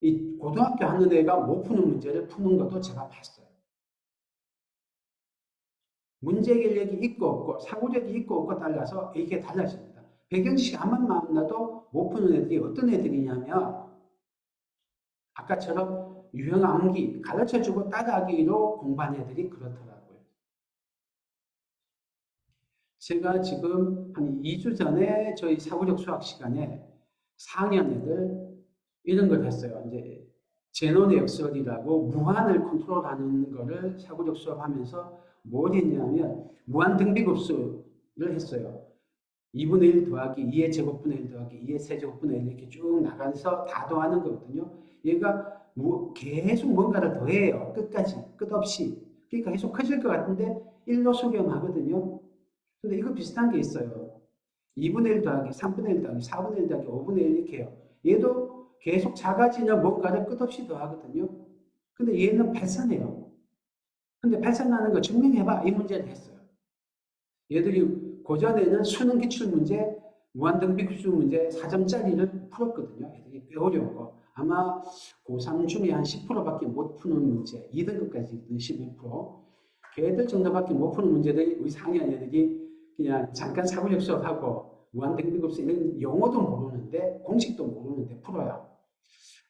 이 고등학교 하는 애가 못 푸는 문제를 푸는 것도 제가 봤어요. 문제 해결력이 있고 없고 사고력이 있고 없고 달라서 이게 달라집니다. 배경 지식 한번 만나도 못 푸는 애들이 어떤 애들이냐면 아까처럼 유형 암기 가르쳐주고 따라하기로 공부한 애들이 그렇더라고요. 제가 지금 한 2주 전에 저희 사고력 수학 시간에 4학년 애들 이런 걸 했어요. 이제 제논의 역설이라고 무한을 컨트롤하는 거를 사고력 수업하면서 뭘 했냐면 무한 등비급수를 했어요. 2분의 1 더하기 2의 제곱분의 1 더하기 2의 세제곱분의 1 이렇게 쭉 나가서 다 더하는 거거든요. 얘가 계속 뭔가를 더해요. 끝까지 끝없이. 그러니까 계속 커질 것 같은데 1로 수렴하거든요. 근데 이거 비슷한 게 있어요. 2분의 1 더하기 3분의 1 더하기 4분의 1 더하기 5분의 1 이렇게 해요. 얘도 계속 작아지는 뭔가를 끝없이 더하거든요. 근데 얘는 발산해요. 근데 발산하는 거 증명해봐. 이 문제를 했어요. 얘들이 고전에는 수능 기출문제, 무한등비급수 문제 4점짜리를 풀었거든요. 애들이 꽤 어려운 거. 아마 고3 중에 한 10%밖에 못 푸는 문제, 2등급까지 11%. 걔들 정도밖에 못 푸는 문제들이 우리 4학년 애들이 그냥 잠깐 사고력 수업하고 무한등비급수 이런 용어도 모르는데 공식도 모르는데 풀어요.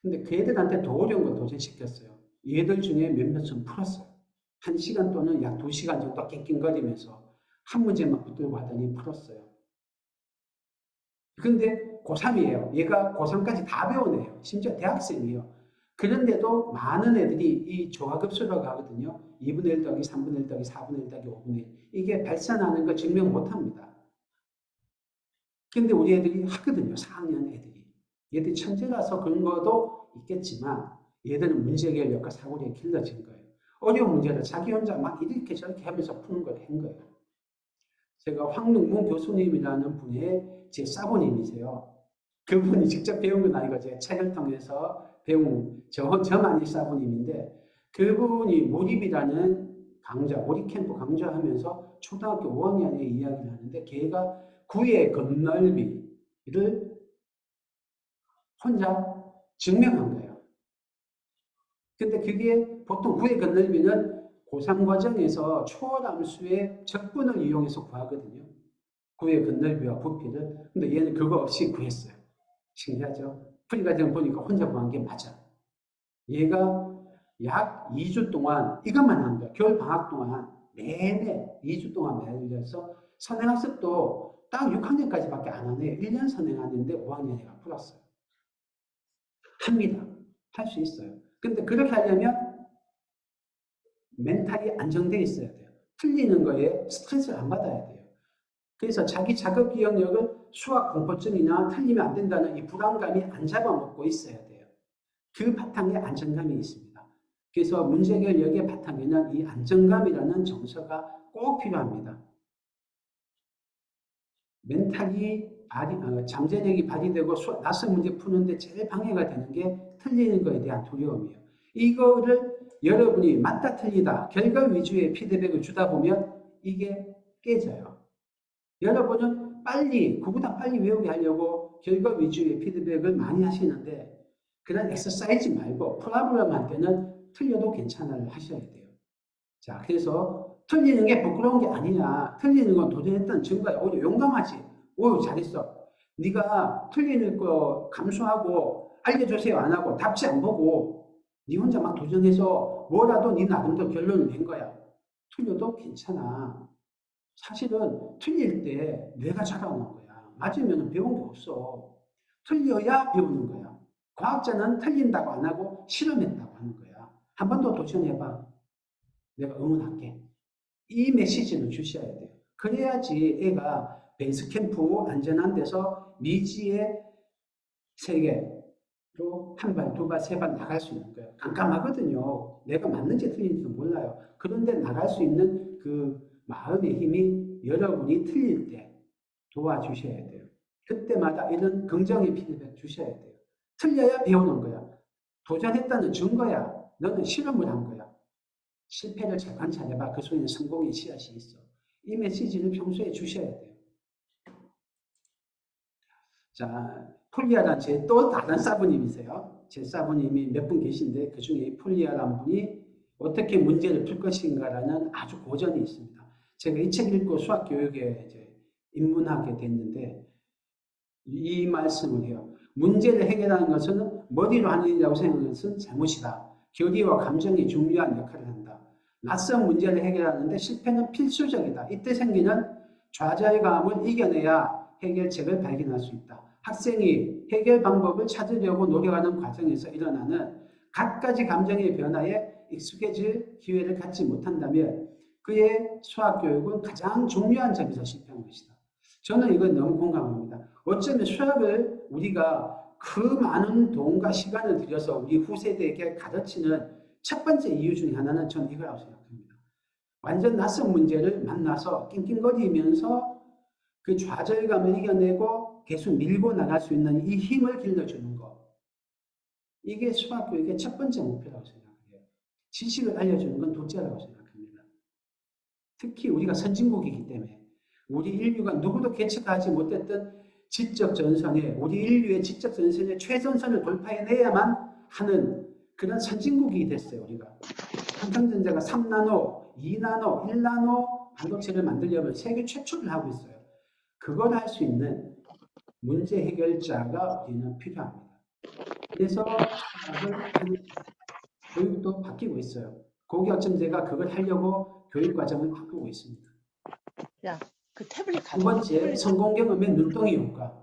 근데 걔들한테 더 어려운 거 도전시켰어요. 얘들 중에 몇몇은 풀었어요. 1시간 또는 약 2시간 정도 낑낑거리면서 한 문제만 붙들고 하더니 풀었어요. 근데 고3이에요. 얘가 고3까지 다 배운 애예요. 심지어 대학생이에요. 그런데도 많은 애들이 이 조화급수라고 하거든요. 2분의 1 더하기 3분의 1 더하기 4분의 1 더하기 5분의 1. 이게 발산하는 거 증명 못합니다. 근데 우리 애들이 하거든요. 4학년 애들이. 얘들이 천재라서 그런 것도 있겠지만 얘들은 문제 해결력과 사고력이 길러진 거예요. 어려운 문제를 자기 혼자 막 이렇게 저렇게 하면서 푸는 걸 한 거예요. 제가 황능문 교수님이라는 분의 제 사부님이세요. 그분이 직접 배운 건 아니고 제 책을 통해서 배운 저만의 사부님인데 그분이 몰입이라는 강좌, 몰입 캠프 강좌하면서 초등학교 5학년에 이야기를 하는데 걔가 구의 건널비를 혼자 증명한 거예요. 근데 그게 보통 구의 건널비는 고3 과정에서 초월함수의 적분을 이용해서 구하거든요. 구의 건널비와 부피를. 근데 얘는 그거 없이 구했어요. 신기하죠? 풀이 과정 보니까 혼자 구한 게 맞아. 얘가 약 2주 동안 이것만 한 거야. 겨울 방학 동안 매일 2주 동안 매일해서 선행학습도 딱 6학년까지밖에 안 하네. 1년 선행하는데 5학년이가 풀었어요. 합니다. 할 수 있어요. 근데 그렇게 하려면 멘탈이 안정되어 있어야 돼요. 틀리는 거에 스트레스를 안 받아야 돼요. 그래서 자기 자극 기억력을 수학 공포증이나 틀리면 안 된다는 이 불안감이 안 잡아먹고 있어야 돼요. 그 바탕에 안정감이 있습니다. 그래서 문제 해결력의 바탕에는 이 안정감이라는 정서가 꼭 필요합니다. 멘탈이 잠재력이 발휘되고 낯선 문제 푸는데 제일 방해가 되는 게 틀리는 거에 대한 두려움이에요. 이거를 여러분이 맞다 틀리다 결과 위주의 피드백을 주다 보면 이게 깨져요. 여러분은 빨리 그보다 빨리 외우게 하려고 결과 위주의 피드백을 많이 하시는데 그런 엑서사이즈 말고 프로블럼한테는 틀려도 괜찮아를 하셔야 돼요. 자, 그래서 틀리는 게 부끄러운 게 아니야. 틀리는 건 도전했다는 증거야. 오히려 용감하지. 오, 잘했어. 네가 틀리는 거 감수하고 알려주세요 안 하고 답지 안 보고 네 혼자 막 도전해서 뭐라도 네 나름대로 결론을 낸 거야. 틀려도 괜찮아. 사실은 틀릴 때 뇌가 자라는 거야. 맞으면 배운 게 없어. 틀려야 배우는 거야. 과학자는 틀린다고 안 하고 실험했다고 하는 거야. 한 번 더 도전해봐. 내가 응원할게. 이 메시지는 주셔야 돼요. 그래야지 애가 베이스캠프 안전한 데서 미지의 세계로 한 발, 두 발, 세 발 나갈 수 있는 거예요. 깜깜하거든요. 내가 맞는지 틀린지도 몰라요. 그런데 나갈 수 있는 그 마음의 힘이 여러분이 틀릴 때 도와주셔야 돼요. 그때마다 이런 긍정의 피드백 주셔야 돼요. 틀려야 배우는 거야. 도전했다는 증거야. 너는 실험을 한 거야. 실패를 잘 관찰해봐. 그 속에는 성공의 씨앗이 있어. 이 메시지를 평소에 주셔야 돼요. 자, 폴리아란 제 또 다른 사부님이세요. 제 사부님이 몇 분 계신데 그 중에 이 폴리아란 분이 어떻게 문제를 풀 것인가라는 아주 고전이 있습니다. 제가 이 책 읽고 수학 교육에 이제 입문하게 됐는데 이 말씀을 해요. 문제를 해결하는 것은 머리로 하는 일이라고 생각하는 것은 잘못이다. 교리와 감정이 중요한 역할을 한다. 낯선 문제를 해결하는데 실패는 필수적이다. 이때 생기는 좌절감을 이겨내야 해결책을 발견할 수 있다. 학생이 해결 방법을 찾으려고 노력하는 과정에서 일어나는 갖가지 감정의 변화에 익숙해질 기회를 갖지 못한다면 그의 수학교육은 가장 중요한 점에서 실패한 것이다. 저는 이건 너무 공감합니다. 어쩌면 수학을 우리가 그 많은 돈과 시간을 들여서 우리 후세대에게 가르치는 첫 번째 이유 중에 하나는 저는 이거라고 생각합니다. 완전 낯선 문제를 만나서 낑낑거리면서 그 좌절감을 이겨내고 계속 밀고 나갈 수 있는 이 힘을 길러주는 것. 이게 수학교육의 첫 번째 목표라고 생각해요. 지식을 알려주는 건 둘째라고 생각합니다. 특히 우리가 선진국이기 때문에 우리 인류가 누구도 개척하지 못했던 지적 전선에 우리 인류의 지적 전선의 최전선을 돌파해내야만 하는 그런 선진국이 됐어요. 우리가 삼성전자가 3나노, 2나노, 1나노 반도체를 만들려면 세계 최초를 하고 있어요. 그걸 할 수 있는 문제 해결자가 우리는 필요합니다. 그래서 교육도 바뀌고 있어요. 거기 어쩜 제가 그걸 하려고 교육 과정을 바꾸고 있습니다. 야, 그 태블릿 두 번째, 성공 경험의 눈덩이 효과.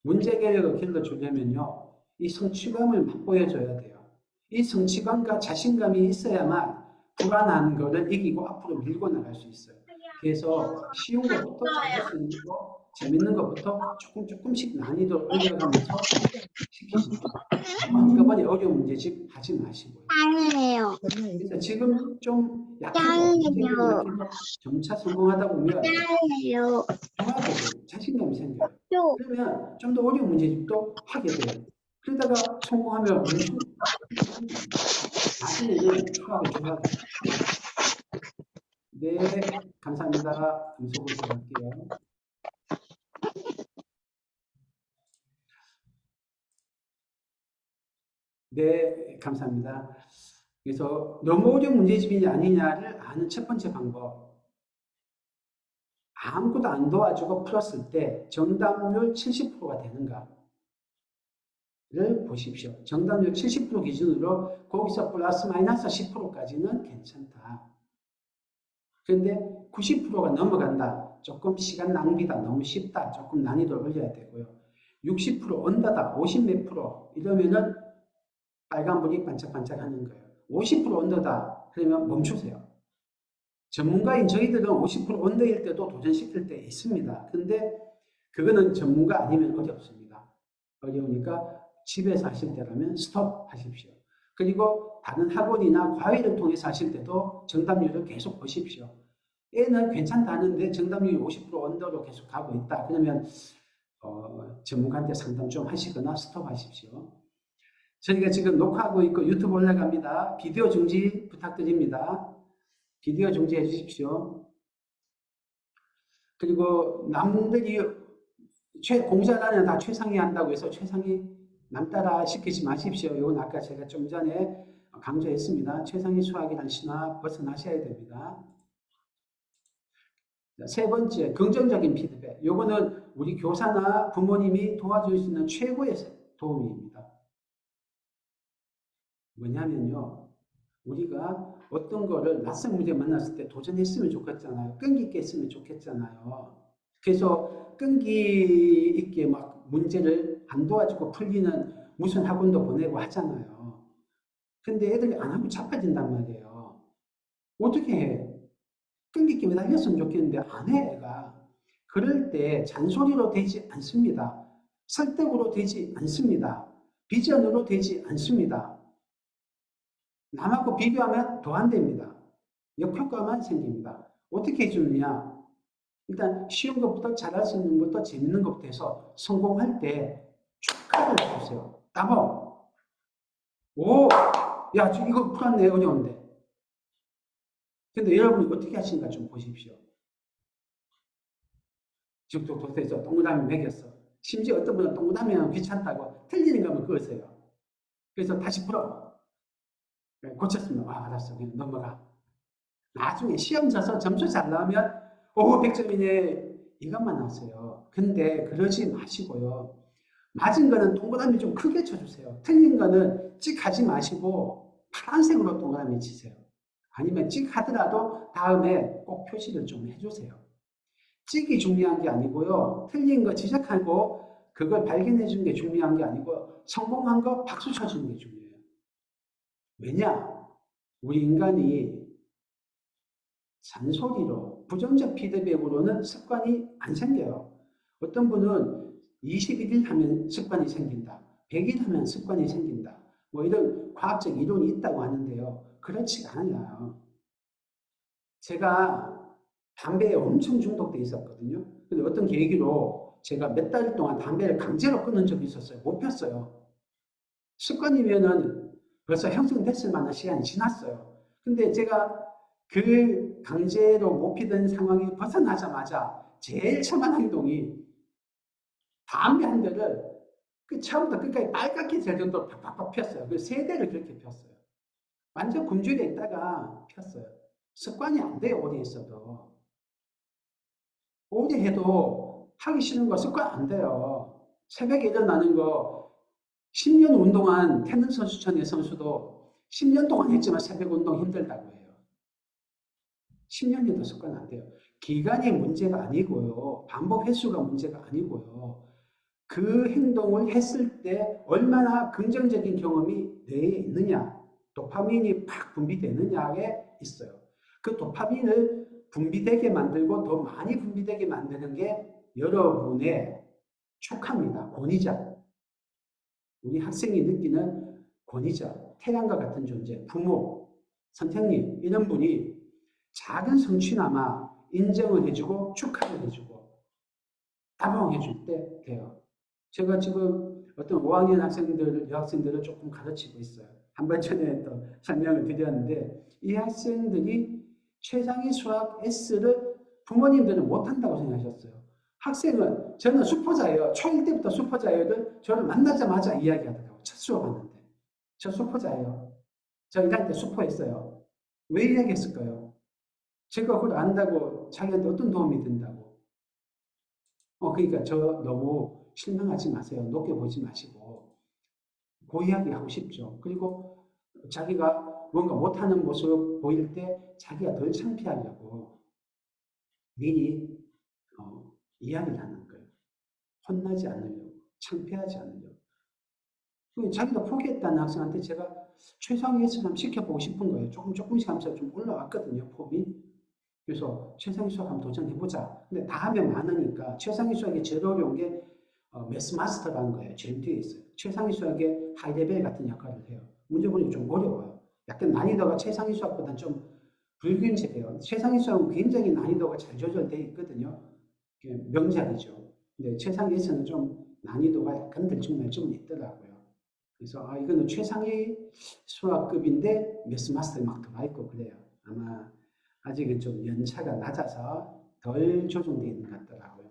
문제 해결력을 길러주려면요, 이 성취감을 맛보여줘야 돼요. 이 성취감과 자신감이 있어야만 불안한 거를 이기고 앞으로 밀고 나갈 수 있어요. 그래서 쉬운 것부터 잘할 수 있는 거, 재밌는 것부터 조금씩 난이도를 올려가면서 시키십니다. 한꺼번에 어려운 문제집 하지 마시고요. 아니에요. 그래서 지금 좀 약해서 점차 성공하다 보면 아니에요. 좋아지고 자신감이 생겨요. 그러면 좀 더 어려운 문제집도 하게 돼요. 그러다가 성공하면 엄청 나중에는 수학을 좋아하게 돼요. 네, 감사합니다. 음소거 시작할게요. 네, 감사합니다. 그래서 너무 어려운 문제집이냐 아니냐를 아는 첫 번째 방법. 아무것도 안 도와주고 풀었을 때 정답률 70%가 되는가를 보십시오. 정답률 70% 기준으로 거기서 플러스 마이너스 10%까지는 괜찮다. 그런데 90%가 넘어간다. 조금 시간 낭비다. 너무 쉽다. 조금 난이도를 올려야 되고요. 60% 언더다. 50 몇 프로 이러면은 빨간불이 반짝반짝 하는 거예요. 50% 언더다. 그러면 멈추세요. 전문가인 저희들은 50% 언더일 때도 도전시킬 때 있습니다. 근데 그거는 전문가 아니면 어렵습니다. 어려우니까 집에서 하실 때라면 스톱 하십시오. 그리고 다른 학원이나 과외를 통해서 하실 때도 정답률을 계속 보십시오. A는 괜찮다는데 정답률이 50% 언더로 계속 가고 있다. 그러면 전문가한테 상담 좀 하시거나 스톱하십시오. 저희가 지금 녹화하고 있고 유튜브 올라갑니다. 비디오 중지 부탁드립니다. 비디오 중지해 주십시오. 그리고 남들이 공자단은 다 최상위 한다고 해서 최상위 남 따라 시키지 마십시오. 이건 아까 제가 좀 전에 강조했습니다. 최상위 수학이란 신화 벗어나셔야 됩니다. 세 번째, 긍정적인 피드백. 이거는 우리 교사나 부모님이 도와줄 수 있는 최고의 도움입니다. 뭐냐면요, 우리가 어떤 거를 낯선 문제 만났을 때 도전했으면 좋겠잖아요. 끈기 있게 했으면 좋겠잖아요. 그래서 끈기 있게 막 문제를 안 도와주고 풀리는 무슨 학원도 보내고 하잖아요. 근데 애들이 안 하면 자빠진단 말이에요. 어떻게 해? 끈기 있게 매달렸으면 좋겠는데 안 해, 애가. 그럴 때 잔소리로 되지 않습니다. 설득으로 되지 않습니다. 비전으로 되지 않습니다. 남하고 비교하면 더 안 됩니다. 역효과만 생깁니다. 어떻게 해주느냐? 일단 쉬운 것부터 잘할 수 있는 것부터 재밌는 것부터 해서 성공할 때 축하를 해주세요. 따봉! 오! 야, 이거 풀었네, 어려운데. 근데 여러분이 어떻게 하시는가 좀 보십시오. 쭉쭉쭉 해서 동그라미 매겼어. 심지어 어떤 분은 동그라미는 귀찮다고 틀리는 거면 그으세요. 그래서 다시 풀어. 고쳤으면 알았어. 그냥 넘어가. 나중에 시험 쳐서 점수 잘 나오면 오 100점이네 이것만 하세요. 근데 그러지 마시고요. 맞은 거는 동그라미 좀 크게 쳐주세요. 틀린 거는 찍 하지 마시고 파란색으로 동그라미 치세요. 아니면 찍 하더라도 다음에 꼭 표시를 좀 해주세요. 찍이 중요한 게 아니고요. 틀린 거 지적하고 그걸 발견해 주는 게 중요한 게 아니고 성공한 거 박수 쳐주는 게 중요해요. 왜냐? 우리 인간이 잔소리로 부정적 피드백으로는 습관이 안 생겨요. 어떤 분은 21일 하면 습관이 생긴다. 100일 하면 습관이 생긴다. 뭐 이런 과학적 이론이 있다고 하는데요. 그렇지 않아요. 제가 담배에 엄청 중독돼 있었거든요. 근데 어떤 계기로 제가 몇 달 동안 담배를 강제로 끊은 적이 있었어요. 못 폈어요. 습관이면은 벌써 형성됐을 만한 시간이 지났어요. 근데 제가 그 강제로 못 피던 상황이 벗어나자마자 제일 처음한 행동이 담배 한 대를 그 처음부터 끝까지 빨갛게 될 정도로 팍팍팍 폈어요. 그 세 대를 그렇게 폈어요. 완전 굶주려 있다가 폈어요. 습관이 안 돼요, 오래 있어도. 오래 해도 하기 싫은 거 습관 안 돼요. 새벽에 일어나는 거 10년 운동한 테니스 선수촌의 선수도 10년 동안 했지만 새벽 운동 힘들다고 해요. 10년 해도 습관 안 돼요. 기간이 문제가 아니고요. 반복 횟수가 문제가 아니고요. 그 행동을 했을 때 얼마나 긍정적인 경험이 뇌에 있느냐, 도파민이 팍 분비되느냐에 있어요. 그 도파민을 분비되게 만들고 더 많이 분비되게 만드는 게 여러분의 축하입니다. 권위자. 우리 학생이 느끼는 권위자, 태양과 같은 존재, 부모, 선생님 이런 분이 작은 성취나마 인정을 해주고 축하를 해주고 따봉해줄 때 돼요. 제가 지금 어떤 5학년 여학생들을 조금 가르치고 있어요. 한 번 전에 또 설명을 드렸는데 이 학생들이 최상위 수학 S를 부모님들은 못한다고 생각하셨어요. 학생은 저는 수포자예요. 초1 때부터 수포자예요. 저를 만나자마자 이야기하더라고요. 첫 수업하는데. 저 수포자예요. 저 1학년 때 수포했어요. 왜 이야기했을까요? 제가 그걸 안다고 자기한테 어떤 도움이 된다고. 그러니까 저 너무 실망하지 마세요. 높게 보지 마시고. 그 이야기 하고 싶죠. 그리고 자기가 뭔가 못하는 모습 보일 때 자기가 덜 창피하려고 미리 이야기를 하는 거예요. 혼나지 않으려고, 창피하지 않으려고. 자기가 포기했다는 학생한테 제가 최상위 수업 한번 시켜보고 싶은 거예요. 조금씩 하면서 좀 올라왔거든요, 폼이. 그래서 최상위 수학 한번 도전해보자. 근데 다 하면 많으니까 최상위 수학이 제일 어려운 게 매스 마스터라는 거예요. 제일 뒤에 있어요. 최상위 수학의 하이레벨 같은 역할을 해요. 문제 보니까 좀 어려워요. 약간 난이도가 최상위 수학보다는 좀 불균질해요. 최상위 수학은 굉장히 난이도가 잘 조절되어 있거든요. 명작이죠. 근데 최상위에서는 좀 난이도가 약간 들쭉날쭉은 있더라고요. 그래서 이거는 최상위 수학급인데 매스마스터에 막 들어와 있고 그래요. 아마 아직은 좀 연차가 낮아서 덜 조정되어 있는 것 같더라고요.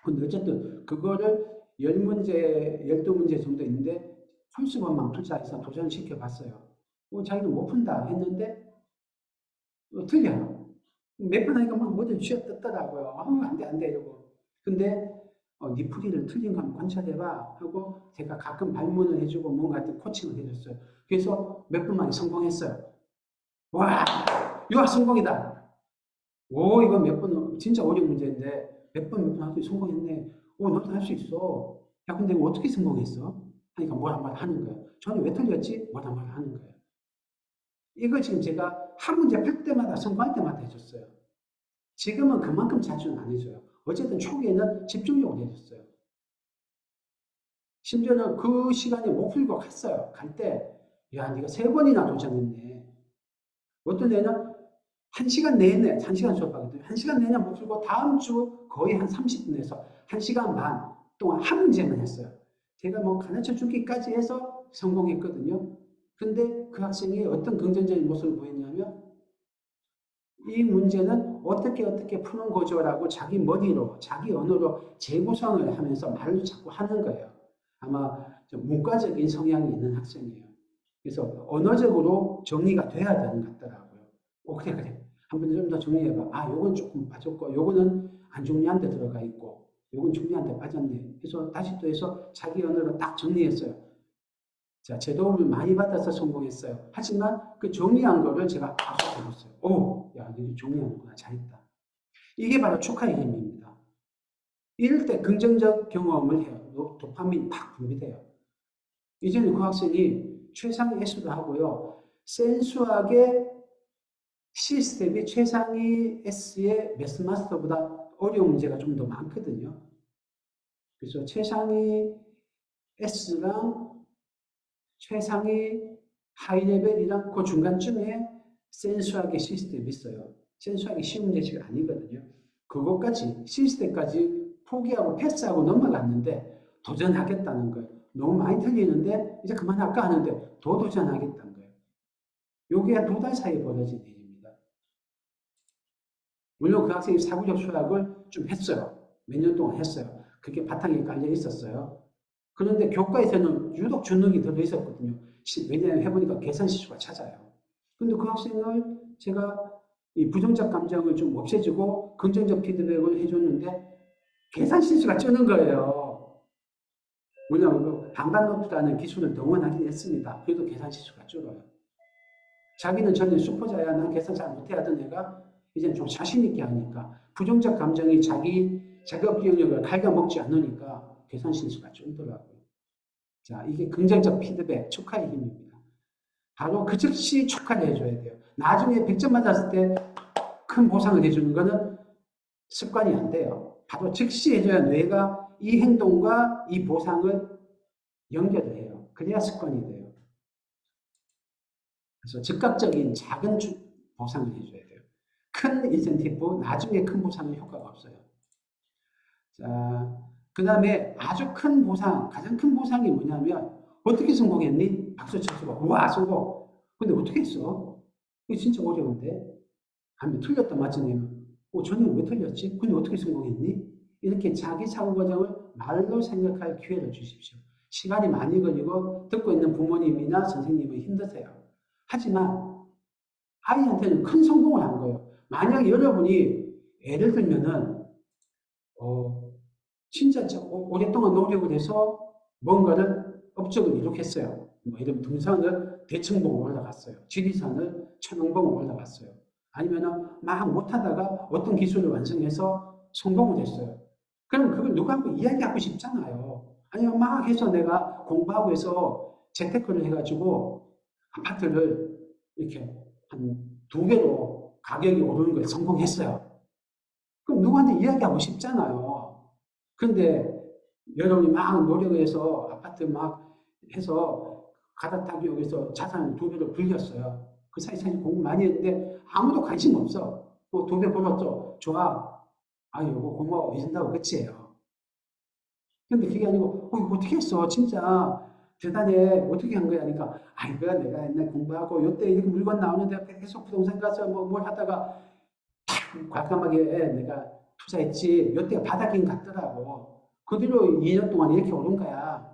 근데 어쨌든 그거를 10문제, 12문제 정도 있는데 30번만 풀자해서 도전시켜 봤어요. 자기는 못 푼다 했는데 틀려요. 몇 번 하니까 막 머리를 쥐어뜯더라고요. 안 돼, 안 돼, 이러고. 근데 네 풀이를 틀린 거 한번 관찰해봐 하고 제가 가끔 발문을 해주고 뭔가 코칭을 해줬어요. 그래서 몇 번 만에 성공했어요. 와, 유아 성공이다. 오, 이거 몇 번, 진짜 어려운 문제인데 몇 번 하고 성공했네. 너도 할 수 있어. 야, 근데 어떻게 성공했어? 하니까 뭘 한 번 하는 거예요. 저는 왜 틀렸지? 뭘 한 번 하는 거예요. 이거 지금 제가 한 문제 풀 때마다 성공할 때마다 해줬어요. 지금은 그만큼 자주는 안 해줘요. 어쨌든 초기에는 집중력으로 해줬어요. 심지어는 그 시간에 못 풀고 갔어요. 갈 때, 야, 네가 3번이나 도전했네. 어떤 애는 1시간 내내, 1시간 수업하거든요. 1시간 내내 못 풀고 다음 주 거의 한 30분에서 1시간 반 동안 한 문제만 했어요. 제가 뭐 가르쳐 주기까지 해서 성공했거든요. 근데 그 학생이 어떤 긍정적인 모습을 보였냐면 이 문제는 어떻게 푸는 거죠라고 자기 머리로, 자기 언어로 재구성을 하면서 말을 자꾸 하는 거예요. 아마 좀 문과적인 성향이 있는 학생이에요. 그래서 언어적으로 정리가 돼야 되는 것 같더라고요. 그래. 한번 좀 더 정리해봐. 요건 조금 빠졌고, 요거는 안 정리한 데 들어가 있고, 요건 정리한 데 빠졌네. 그래서 다시 또 해서 자기 언어로 딱 정리했어요. 자, 제 도움을 많이 받아서 성공했어요. 하지만 그 정리한 거를 제가 박수 쳐줬어요. 야, 너희 정리하는구나. 잘했다. 이게 바로 축하의 힘입니다. 이럴 때 긍정적 경험을 해요. 도파민이 팍 분비돼요. 이제는 그 학생이 최상위 S도 하고요. 센수학의 시스템이 최상위 S의 매스마스터보다 어려운 문제가 좀 더 많거든요. 그래서 최상위 S랑 최상위 하이레벨이랑 그 중간쯤에 센수학의 시스템이 있어요. 센수학이 쉬운 문제가 아니거든요. 그것까지 시스템까지 포기하고 패스하고 넘어갔는데 도전하겠다는 거예요. 너무 많이 틀리는데 이제 그만할까 하는데 더 도전하겠다는 거예요. 요게 2달 사이에 벌어진 일입니다. 물론 그 학생이 사고적 수학을 좀 했어요. 몇 년 동안 했어요. 그게 바탕에 깔려 있었어요. 그런데 교과에서는 유독 주눅이 들어있었거든요. 왜냐하면 해보니까 계산시수가 찾아요. 근데 그 학생을 제가 이 부정적 감정을 좀 없애주고 긍정적 피드백을 해줬는데 계산시수가 쩌는 거예요. 물론 그 반반노트라는 기술을 동원하긴 했습니다. 그래도 계산시수가 줄어요. 자기는 전에 슈퍼자야, 난 계산 잘 못해 하던 애가 이제는 좀 자신있게 하니까 부정적 감정이 자기 자격 기억력을 갉아먹지 않으니까 계산 실수가 줄더라고요. 자, 이게 긍정적 피드백, 축하의 힘입니다. 바로 그 즉시 축하를 해줘야 돼요. 나중에 100점 맞았을 때 큰 보상을 해주는 거는 습관이 안 돼요. 바로 즉시 해줘야 뇌가 이 행동과 이 보상을 연결을 해요. 그래야 습관이 돼요. 그래서 즉각적인 작은 보상을 해줘야 돼요. 큰 인센티브, 나중에 큰 보상은 효과가 없어요. 자, 그 다음에 아주 큰 보상, 가장 큰 보상이 뭐냐면 어떻게 성공했니? 박수 쳐주고 우와 성공. 근데 어떻게 했어? 이거 진짜 어려운데 하면 틀렸다 맞지 내면 저는 왜 틀렸지? 근데 어떻게 성공했니? 이렇게 자기 사고 과정을 말로 생각할 기회를 주십시오. 시간이 많이 걸리고 듣고 있는 부모님이나 선생님은 힘드세요. 하지만 아이한테는 큰 성공을 한 거예요. 만약에 여러분이 예를 들면은 진짜 오랫동안 노력을 해서 뭔가를 업적을 이룩했어요. 이런 등산을 대청봉을 올라갔어요. 지리산을 천왕봉을 올라갔어요. 아니면 막 못하다가 어떤 기술을 완성해서 성공을 했어요. 그럼 그걸 누구하고 이야기하고 싶잖아요. 아니면 막 해서 내가 공부하고 해서 재테크를 해가지고 아파트를 이렇게 한 2배로 가격이 오르는 걸 성공했어요. 그럼 누구한테 이야기하고 싶잖아요. 근데 여러분이 막 노력을 해서 아파트 막 해서 갈아타기 위해서 자산을 2배로 불렸어요. 그 사이 사실 공부 많이 했는데 아무도 관심 없어. 뭐 2배 벌었죠. 좋아. 아, 요거 고마워. 이런다고 끝이에요. 근데 그게 아니고, 이거 어떻게 했어? 진짜 대단해. 어떻게 한 거야? 그러니까, 이거 내가 옛날 공부하고, 요때 이렇게 물건 나오는데 계속 부동산 가서 뭘 하다가 탁 과감하게 내가 투자했지. 요때가 바닥인 것 같더라고. 그 뒤로 2년 동안 이렇게 오른 거야.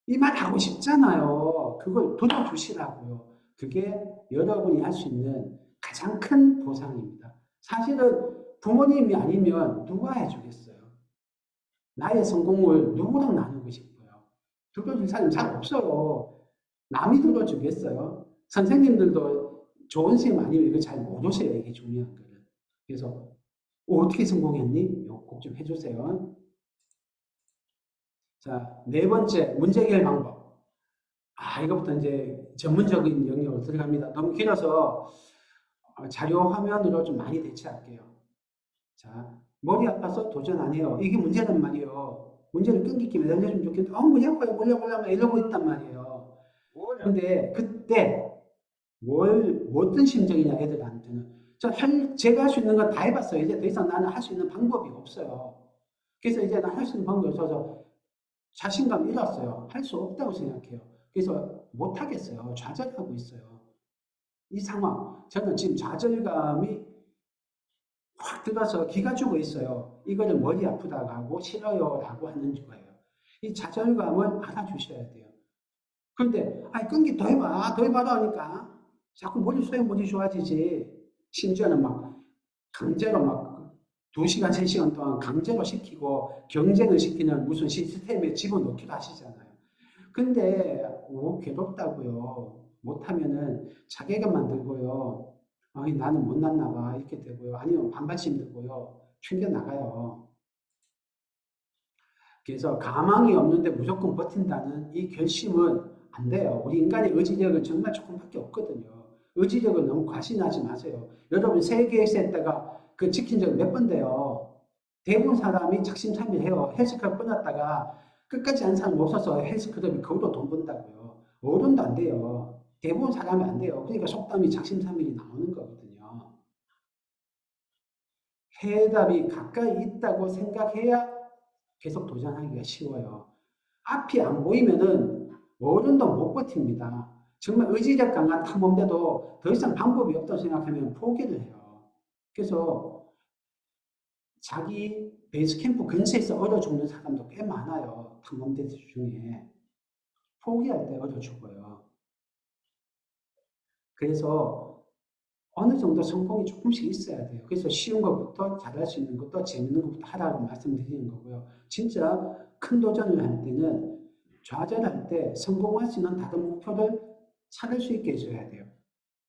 이 말 하고 싶잖아요. 그걸 들어주시라고요. 그게 여러분이 할 수 있는 가장 큰 보상입니다. 사실은 부모님이 아니면 누가 해주겠어요? 나의 성공을 누구랑 나누고 싶어요? 들어줄 사람이 잘 없어요. 남이 들어주겠어요? 선생님들도 좋은 선생님 아니면 이거 잘 모르세요. 이게 중요한 거를. 그래서 어떻게 성공했니? 꼭 좀 해주세요. 자, 4번째, 문제 해결 방법. 이거부터 이제 전문적인 영역으로 들어갑니다. 너무 길어서 자료 화면으로 좀 많이 대체할게요. 자, 머리 아파서 도전 안 해요. 이게 문제란 말이에요. 문제를 끈기 있게 매달려주면 좋겠는데, 머리 아파요. 몰라. 이러고 있단 말이에요. 근데 그때 어떤 심정이냐, 애들한테는. 제가 할 수 있는 건 다 해봤어요. 이제 더 이상 나는 할 수 있는 방법이 없어요. 그래서 이제 난 할 수 있는 방법이 없어서 자신감 잃었어요. 할 수 없다고 생각해요. 그래서 못하겠어요. 좌절하고 있어요. 이 상황. 저는 지금 좌절감이 확 들어서 기가 죽어 있어요. 이거를 머리 아프다고 하고 싫어요 라고 하는 거예요. 이 좌절감을 알아주셔야 돼요. 그런데 끈기 더 해봐라 하니까 자꾸 머리 좋아지지. 심지어는 막 강제로 막 2시간, 3시간 동안 강제로 시키고 경쟁을 시키는 무슨 시스템에 집어넣기도 하시잖아요. 근데 괴롭다고요. 못하면은 자괴감만 들고요. 나는 못났나 봐 이렇게 되고요. 아니면 반발심 들고요. 튕겨나가요. 그래서 가망이 없는데 무조건 버틴다는 이 결심은 안 돼요. 우리 인간의 의지력은 정말 조금밖에 없거든요. 의지력을 너무 과신하지 마세요. 여러분 세계에서 했다가 그 지킨 적 몇 번 돼요. 대부분 사람이 작심삼일해요. 헬스클럽 끊었다가 끝까지 한 사람 없어서 헬스클럽이 거기로 돈 번다고요. 어른도 안 돼요. 대부분 사람이 안 돼요. 그러니까 속담이 작심삼일이 나오는 거거든요. 해답이 가까이 있다고 생각해야 계속 도전하기가 쉬워요. 앞이 안 보이면은 어른도 못 버팁니다. 정말 의지력 강한 탐험대도 더 이상 방법이 없다고 생각하면 포기를 해요. 그래서 자기 베이스 캠프 근처에서 얼어 죽는 사람도 꽤 많아요. 탐험대 중에. 포기할 때 얼어 죽어요. 그래서 어느 정도 성공이 조금씩 있어야 돼요. 그래서 쉬운 것부터 잘할 수 있는 것도 재밌는 것부터 하라고 말씀드리는 거고요. 진짜 큰 도전을 할 때는 좌절할 때 성공할 수 있는 다른 목표를 찾을 수 있게 해줘야 돼요.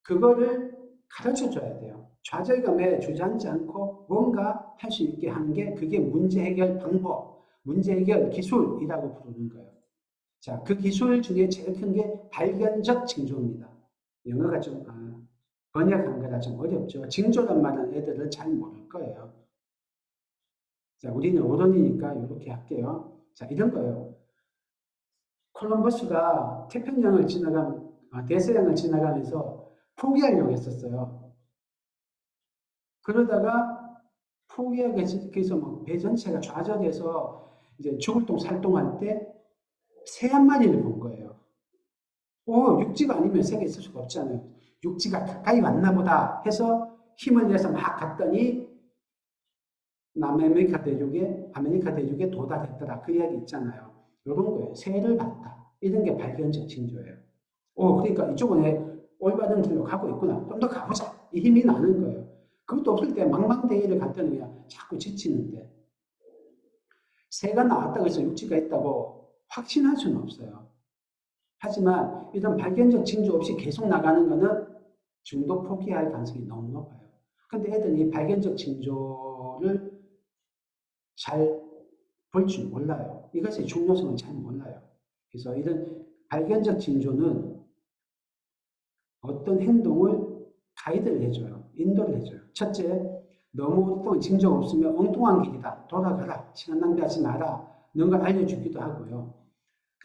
그거를 가르쳐 줘야 돼요. 좌절감에 주저앉지 않고 뭔가 할 수 있게 하는 게 그게 문제 해결 방법, 문제 해결 기술이라고 부르는 거예요. 자, 그 기술 중에 제일 큰 게 발견적 징조입니다. 영어가 좀 번역한 거라 좀 어렵죠. 징조란 말은 애들은 잘 모를 거예요. 자, 우리는 어른이니까 이렇게 할게요. 자, 이런 거예요. 콜럼버스가 태평양을 대서양을 지나가면서 포기하려고 했었어요. 그러다가 포기하게 해서 배 전체가 좌절해서 이제 죽을 똥 살똥할 때 새 한 마리를 본 거예요. 육지가 아니면 세계에 있을 수가 없잖아요. 육지가 가까이 왔나 보다 해서 힘을 내서 막 갔더니 남아메리카 대륙에 도달했더라. 그 이야기 있잖아요. 이런 거예요. 새를 봤다. 이런 게 발견적 징조예요. 그러니까 이쪽은 올바른 길로 가고 있구나. 좀 더 가보자. 이 힘이 나는 거예요. 그것도 없을 때 망망대해를 갔더니 그냥 자꾸 지치는데. 새가 나왔다고 해서 육지가 있다고 확신할 수는 없어요. 하지만 이런 발견적 징조 없이 계속 나가는 거는 중도 포기할 가능성이 너무 높아요. 근데 애들이 발견적 징조를 잘 볼 줄 몰라요. 이것의 중요성을 잘 몰라요. 그래서 이런 발견적 징조는 어떤 행동을 가이드를 해줘요. 인도를 해줘요. 첫째, 너무 오랫동안 징조가 없으면 엉뚱한 길이다. 돌아가라. 시간 낭비하지 마라. 이런 걸 알려주기도 하고요.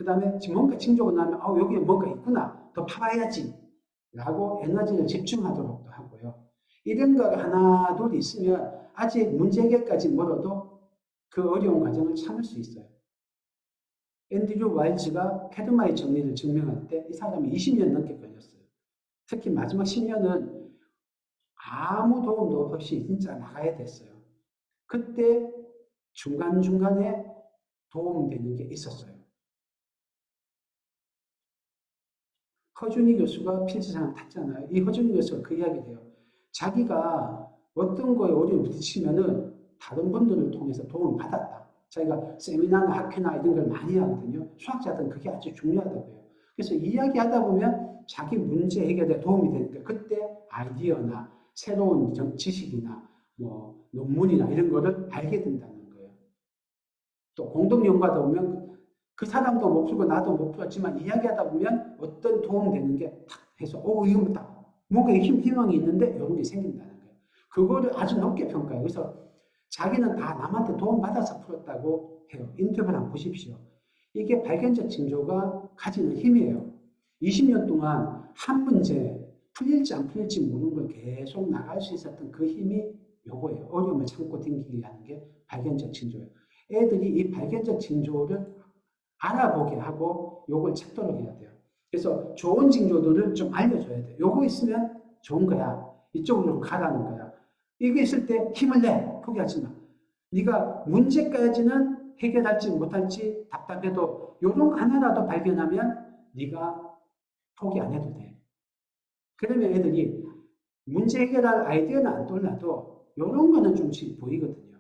그 다음에 뭔가 징조가 나면 여기에 뭔가 있구나. 더 파봐야지. 라고 에너지를 집중하도록도 하고요. 이런 거 하나 둘 있으면 아직 문제 해결까지 멀어도 그 어려운 과정을 참을 수 있어요. 앤드류 와일즈가 페르마의 정리를 증명할 때 이 사람이 20년 넘게 걸렸어요. 특히 마지막 10년은 아무 도움도 없이 진짜 나가야 됐어요. 그때 중간중간에 도움되는 게 있었어요. 허준이 교수가 필즈상을 탔잖아요. 이 허준이 교수가 그 이야기를 해요. 자기가 어떤 거에 어려움을 부딪히면은 다른 분들을 통해서 도움을 받았다. 자기가 세미나나 학회나 이런 걸 많이 하거든요. 수학자들은 그게 아주 중요하다고 해요. 그래서 이야기하다 보면 자기 문제 해결에 도움이 되니까 그때 아이디어나 새로운 지식이나 뭐 논문이나 이런 거를 알게 된다는 거예요. 또 공동 연구하다 보면 그 사람도 못 풀고 나도 못 풀었지만 이야기하다 보면 어떤 도움되는 게 탁 해서 이거 딱 뭔가 희망이 있는데 이런 게 생긴다는 거예요. 그거를 아주 높게 평가해요. 그래서 자기는 다 남한테 도움받아서 풀었다고 해요. 인터뷰를 한번 보십시오. 이게 발견적 징조가 가지는 힘이에요. 20년 동안 한 문제 풀릴지 안 풀릴지 모르는 걸 계속 나갈 수 있었던 그 힘이 요거예요. 어려움을 참고 댕기게 하는 게 발견적 징조예요. 애들이 이 발견적 징조를 알아보게 하고 요걸 찾도록 해야 돼요. 그래서 좋은 징조들을 좀 알려줘야 돼요. 요거 있으면 좋은 거야. 이쪽으로 가라는 거야. 이게 있을 때 힘을 내. 포기하지 마. 네가 문제까지는 해결할지 못할지 답답해도 요런 거 하나라도 발견하면 네가 포기 안 해도 돼. 그러면 애들이 문제 해결할 아이디어는 안 떠올라도 요런 거는 좀씩 보이거든요.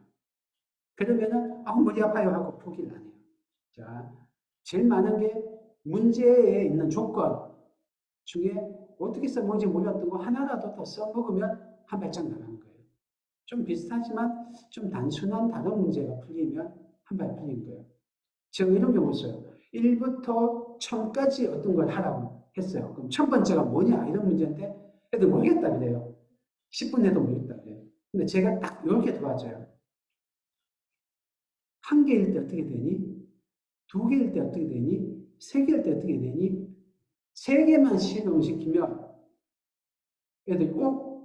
그러면은 머리 아파요 하고 포기를 안 해요. 자, 제일 많은 게 문제에 있는 조건 중에 어떻게 써먹는지 몰랐던 거 하나라도 더 써먹으면 한 발짝 나가는 거예요. 좀 비슷하지만 좀 단순한 다른 문제가 풀리면 한 발 풀린 거예요. 제가 이런 경우 있어요. 1부터 1000까지 어떤 걸 하라고 했어요. 그럼 1000번째가 뭐냐 이런 문제인데 애들 모르겠다 그래요. 10분 해도 모르겠다 그래요. 근데 제가 딱 이렇게 도와줘요. 한 개일 때 어떻게 되니? 두 개일 때 어떻게 되니? 세 개일 때 어떻게 되니? 세 개만 시험을 시키면 애들이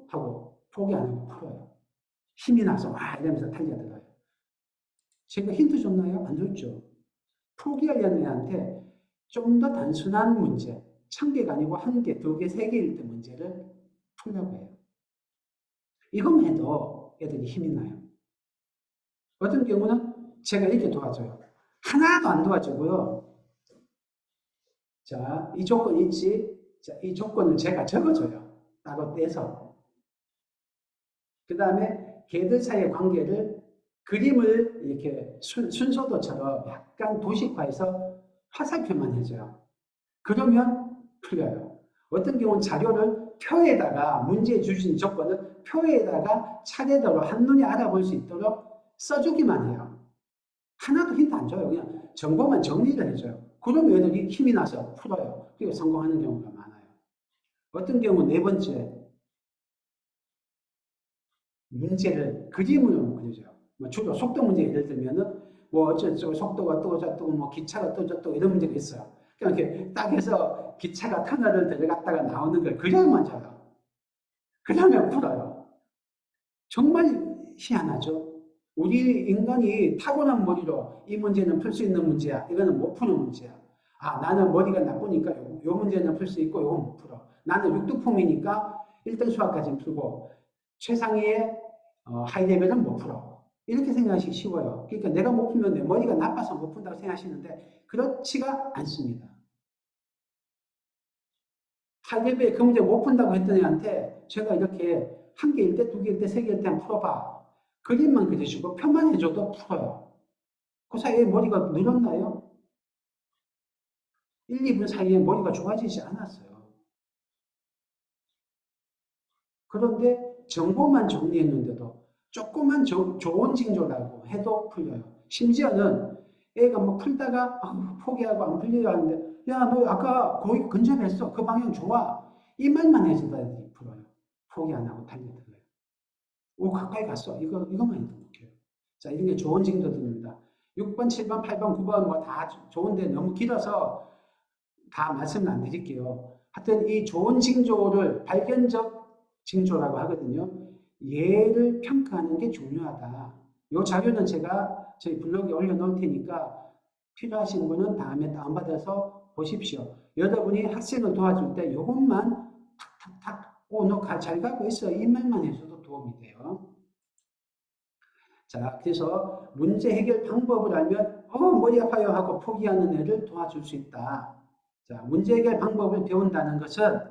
하고 포기 안 하고 풀어요. 힘이 나서 와 이러면서 달려들어요. 제가 힌트 줬나요? 안 줬죠. 포기하려는 애한테 좀 더 단순한 문제, 1000개가 아니고 1개, 2개, 3개일 때 문제를 풀려고 해요. 이것만 해도 애들이 힘이 나요. 어떤 경우는 제가 이렇게 도와줘요. 하나도 안 도와주고요. 자, 이 조건 있지? 자, 이 조건을 제가 적어줘요. 따로 떼서. 그 다음에 걔들 사이의 관계를 그림을 이렇게 순서도처럼 약간 도식화해서 화살표만 해줘요. 그러면 풀려요. 어떤 경우는 자료를 표에다가 문제 주신 조건을 표에다가 차례대로 한눈에 알아볼 수 있도록 써주기만 해요. 하나도 힌트 안 줘요. 그냥 정보만 정리를 해줘요. 그러면 애들이 힘이 나서 풀어요. 그리고 성공하는 경우가 많아요. 어떤 경우는 네 번째 문제를 그림으로 그려줘요. 뭐 주로 속도 문제 예를 들면은 뭐 어쩌고 속도가 떨어졌고 뭐 기차가 떨어졌고 이런 문제가 있어요. 그냥 이렇게 딱 해서 기차가 터널을 들어갔다가 나오는 걸 그려만 줘요. 그러면 풀어요. 정말 희한하죠. 우리 인간이 타고난 머리로 이 문제는 풀 수 있는 문제야. 이거는 못 푸는 문제야. 나는 머리가 나쁘니까 요 문제는 풀 수 있고 요건 못 풀어. 나는 육두품이니까 1등 수학까지는 풀고 최상위의 하이 레벨은 못 풀어. 이렇게 생각하시기 쉬워요. 그러니까 내가 못 풀면 내 머리가 나빠서 못 푼다고 생각하시는데 그렇지가 않습니다. 하이 레벨 그 문제 못 푼다고 했던 애한테 제가 이렇게 한 개일 때, 두 개일 때, 세 개일 때 한번 풀어봐. 그림만 그려주고 표만 해줘도 풀어요. 그 사이에 머리가 늘었나요? 1, 2분 사이에 머리가 좋아지지 않았어요. 그런데 정보만 정리했는데도 조금만 좋은 징조라고 해도 풀려요. 심지어는 애가 뭐 풀다가 포기하고 안 풀리려 하는데 야, 너 아까 거기 근접했어. 그 방향 좋아. 이 말만 해줘도 애들이 풀어요. 포기 안 하고 달려들어요. 가까이 갔어. 이것만 해도 못해요. 자, 이런 게 좋은 징조들입니다. 6번, 7번, 8번, 9번 뭐 다 좋은데 너무 길어서 다 말씀을 안 드릴게요. 하여튼 이 좋은 징조를 발견적 징조라고 하거든요. 얘를 평가하는 게 중요하다. 이 자료는 제가 저희 블로그에 올려놓을 테니까 필요하신 분은 다음에 다운받아서 보십시오. 여러분이 학생을 도와줄 때 이것만 탁탁탁 너 잘 가고 있어 이 말만 해줘도 도움이 돼요. 자, 그래서 문제 해결 방법을 알면 머리 아파요 하고 포기하는 애를 도와줄 수 있다. 자, 문제 해결 방법을 배운다는 것은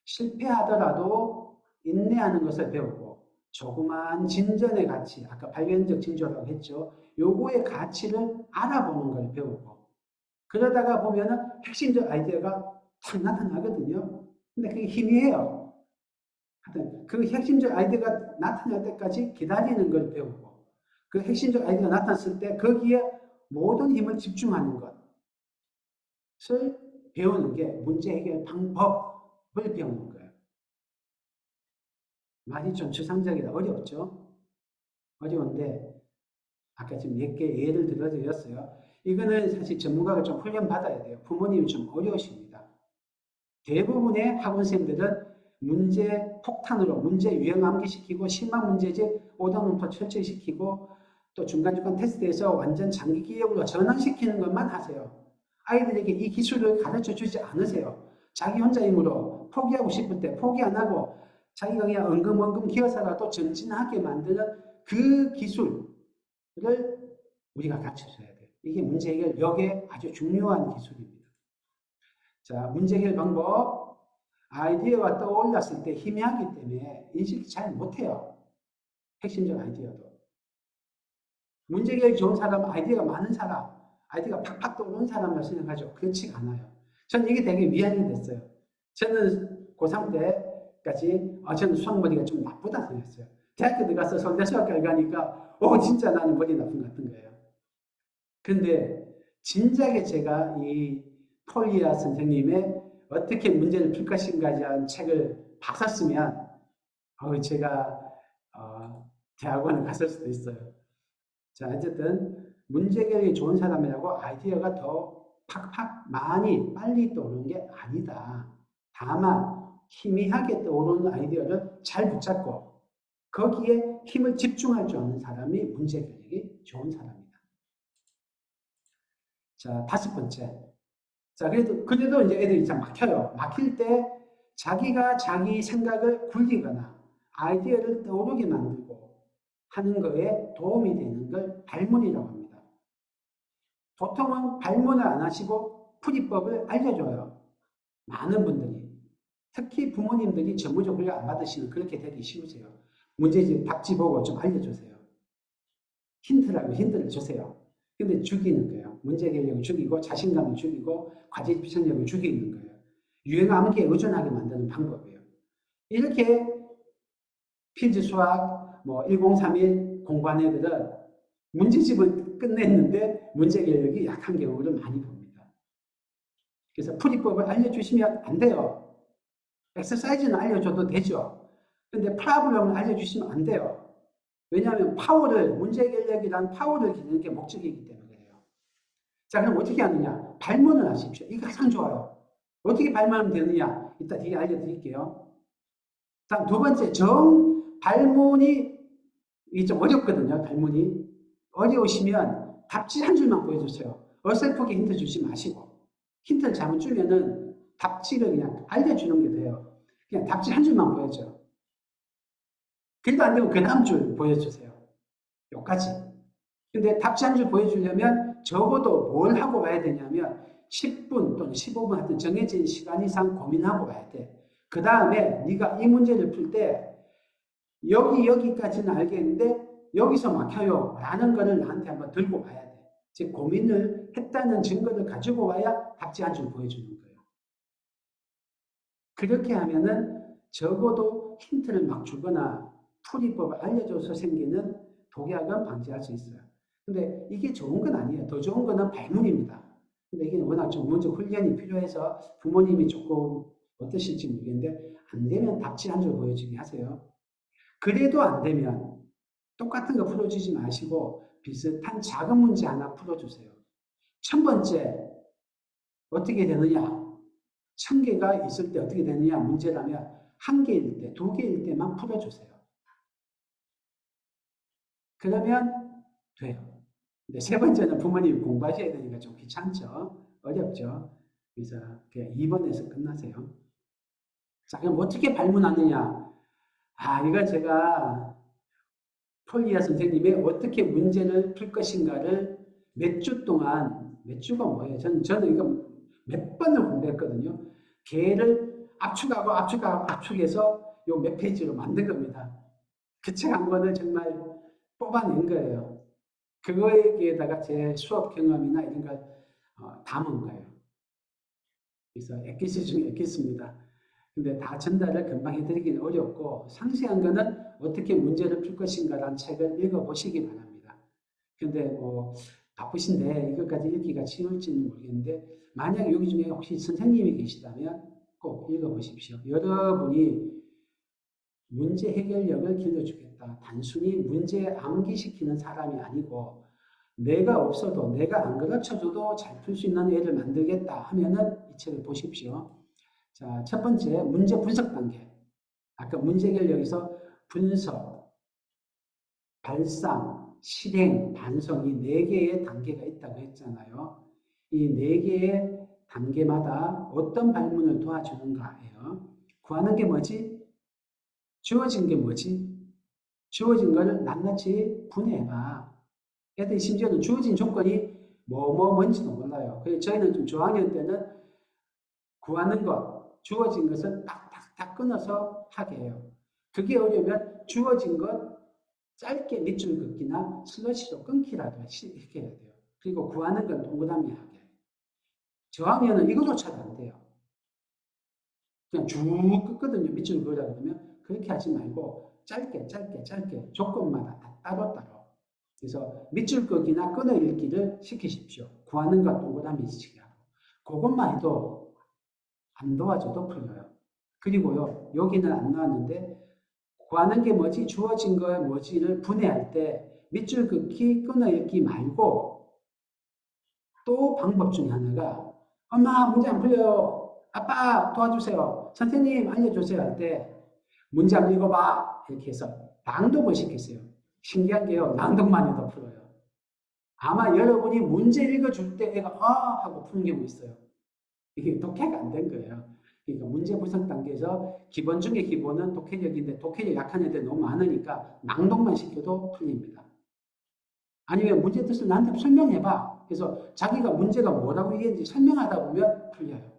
실패하더라도 인내하는 것을 배우고 조그만 진전의 가치, 아까 발견적 징조라고 했죠. 요거의 가치를 알아보는 걸 배우고 그러다가 보면은 핵심적 아이디어가 탁 나타나거든요. 근데 그게 희미해요. 하여튼 그 핵심적 아이디어가 나타날 때까지 기다리는 걸 배우고 그 핵심적 아이디어가 나타났을 때 거기에 모든 힘을 집중하는 것을 배우는 게 문제 해결 방법을 배우는 거예요. 말이 좀 추상적이라 어렵죠? 어려운데 아까 지금 몇 개 예를 들어드렸어요. 이거는 사실 전문가가 좀 훈련 받아야 돼요. 부모님이 좀 어려우십니다. 대부분의 학원생들은 문제 폭탄으로 문제 유형 암기시키고 심화 문제집 오답노트 철저히 시키고 또 중간중간 테스트에서 완전 장기 기억으로 전환시키는 것만 하세요. 아이들에게 이 기술을 가르쳐 주지 않으세요. 자기 혼자 힘으로 포기하고 싶을 때 포기 안 하고 자기가 그냥 엉금엉금 기어서라도 전진하게 만드는 그 기술을 우리가 가르쳐줘야 돼요. 이게 문제 해결력의 아주 중요한 기술입니다. 자, 문제 해결 방법. 아이디어가 떠올랐을 때 희미하기 때문에 인식 잘 못해요. 핵심적 아이디어도. 문제 해결이 좋은 사람, 아이디어가 많은 사람, 아이디어가 팍팍 떠오르는 사람을 생각하죠. 그렇지 않아요. 저는 이게 되게 위안이 됐어요. 저는 고3 때까지 저는 수학머리가 좀 나쁘다 생각했어요. 대학교 들어가서 서울대수학과에 가니까 진짜 나는 머리 나쁜 것 같은 거예요. 근데 진작에 제가 이 폴리아 선생님의 어떻게 문제를 풀 것인가에 대한 책을 봤었으면 제가 대학원을 갔을 수도 있어요. 자, 어쨌든 문제 해결이 좋은 사람이라고 아이디어가 더 팍팍 많이 빨리 떠오르는 게 아니다. 다만 희미하게 떠오르는 아이디어를 잘 붙잡고 거기에 힘을 집중할 줄 아는 사람이 문제 해결력이 좋은 사람입니다. 자, 5번째. 자, 그래도 이제 애들이 참 막혀요. 막힐 때 자기가 자기 생각을 굴리거나 아이디어를 떠오르게 만들고 하는 거에 도움이 되는 걸 발문이라고 합니다. 보통은 발문을 안 하시고 풀이법을 알려줘요. 많은 분들이. 특히 부모님들이 전문적 훈련 안 받으시면 그렇게 되기 쉬우세요. 문제집, 답지 보고 좀 알려주세요. 힌트를 주세요. 근데 죽이는 거예요. 문제 해결력을 죽이고 자신감을 죽이고 과제 집중력을 죽이는 거예요. 유행 암기에 의존하게 만드는 방법이에요. 이렇게 필지 수학 1031 공부한 애들은 문제집은 끝냈는데 문제 해결력이 약한 경우를 많이 봅니다. 그래서 풀이법을 알려주시면 안 돼요. 엑서사이즈는 알려줘도 되죠. 근데 프로블럼을 알려주시면 안 돼요. 왜냐하면 문제 해결력이란 파워를 기르는 게 목적이기 때문에 그래요. 자, 그럼 어떻게 하느냐? 발문을 하십시오. 이거 가장 좋아요. 어떻게 발문하면 되느냐? 이따 뒤에 알려드릴게요. 다음 2번째, 발문이 이게 좀 어렵거든요. 발문이. 어려우시면 답지 한 줄만 보여주세요. 어설프게 힌트 주지 마시고. 힌트를 잘못 주면은 답지를 그냥 알려주는 게 돼요. 그냥 답지 한 줄만 보여줘요. 그래도 안 되고 그 다음 줄 보여주세요. 여기까지. 근데 답지 한 줄 보여주려면 적어도 뭘 하고 와야 되냐면 10분 또는 15분 하여튼 정해진 시간 이상 고민하고 와야 돼. 그 다음에 네가 이 문제를 풀 때 여기까지는 알겠는데 여기서 막혀요 라는 거를 나한테 한번 들고 와야 돼. 즉 고민을 했다는 증거를 가지고 와야 답지 한 줄 보여주는 거예요. 그렇게 하면은 적어도 힌트를 막 주거나 풀이법을 알려줘서 생기는 독약은 방지할 수 있어요. 근데 이게 좋은 건 아니에요. 더 좋은 거는 발문입니다. 근데 이게 워낙 좀 먼저 훈련이 필요해서 부모님이 조금 어떠실지 모르겠는데 안 되면 답지 한 줄 보여주게 하세요. 그래도 안 되면 똑같은 거 풀어주지 마시고 비슷한 작은 문제 하나 풀어주세요. 첫 번째, 어떻게 되느냐? 1000개가 있을 때 어떻게 되느냐? 문제라면 1개일 때, 2개일 때만 풀어주세요. 그러면 돼요. 근데 세 번째는 부모님 공부하셔야 되니까 좀 귀찮죠? 어렵죠? 그래서 그냥 2번에서 끝나세요. 자, 그럼 어떻게 발문하느냐? 이거 제가 폴리아 선생님의 어떻게 문제를 풀 것인가를 몇 주 동안, 몇 주가 뭐예요? 저는 이거 몇 번을 공부했거든요. 개를 압축해서 요 몇 페이지로 만든 겁니다. 그 책 한 권을 정말 뽑아낸 거예요. 그거에다가 제 수업 경험이나 이런 걸 담은 거예요. 그래서 엑기스 중에 엑기스입니다. 근데 다 전달을 금방 해드리기는 어렵고 상세한 거는 어떻게 문제를 풀 것인가라는 책을 읽어보시기 바랍니다. 근데 뭐 바쁘신데 이것까지 읽기가 쉬울지는 모르겠는데 만약에 여기 중에 혹시 선생님이 계시다면 꼭 읽어보십시오. 여러분이 문제 해결력을 길러주겠다. 단순히 문제 암기시키는 사람이 아니고 내가 없어도 내가 안 가르쳐줘도 잘 풀 수 있는 애를 만들겠다 하면은 이 책을 보십시오. 자, 첫 번째 문제 분석 단계. 아까 문제 해결력에서 분석, 발상, 실행, 반성 이 4개의 단계가 있다고 했잖아요. 이 4개의 단계마다 어떤 발문을 도와주는가예요. 구하는 게 뭐지? 주어진 게 뭐지? 주어진 걸 낱낱이 분해해봐. 애들이 심지어는 주어진 조건이 뭔지도 몰라요. 그래서 저희는 좀 저학년 때는 구하는 것, 주어진 것을 딱딱딱 끊어서 하게 해요. 그게 어려우면 주어진 것 짧게 밑줄 긋기나 슬러시로 끊기라도 이렇게 해야 돼요. 그리고 구하는 건 동그라미 하게. 저학년은 이거조차도 안 돼요. 그냥 쭉 긋거든요. 밑줄 그으라 그러면 그렇게 하지 말고 짧게 조건마다 다 따로따로. 그래서 밑줄 긋기나 끊어 읽기를 시키십시오. 구하는 것 동그라미 시키게 하고. 그것만 해도 안 도와줘도 풀려요. 그리고요, 여기는 안 나왔는데 구하는 게 뭐지? 주어진 거 뭐지를 분해할 때 밑줄 긋기, 끊어 읽기 말고 또 방법 중에 하나가 엄마 문제 안 풀려요. 아빠 도와주세요. 선생님 알려주세요 할 때 문제 한번 읽어봐. 이렇게 해서 낭독을 시켰어요. 신기한 게요. 낭독만 해도 풀어요. 아마 여러분이 문제 읽어줄 때 애가 하고 푸는 경우 있어요. 이게 독해가 안 된 거예요. 그러니까 문제 분석 단계에서 기본 중에 기본은 독해력인데 독해력 약한 애들 너무 많으니까 낭독만 시켜도 풀립니다. 아니면 문제 뜻을 나한테 설명해봐. 그래서 자기가 문제가 뭐라고 얘기했는지 설명하다 보면 풀려요.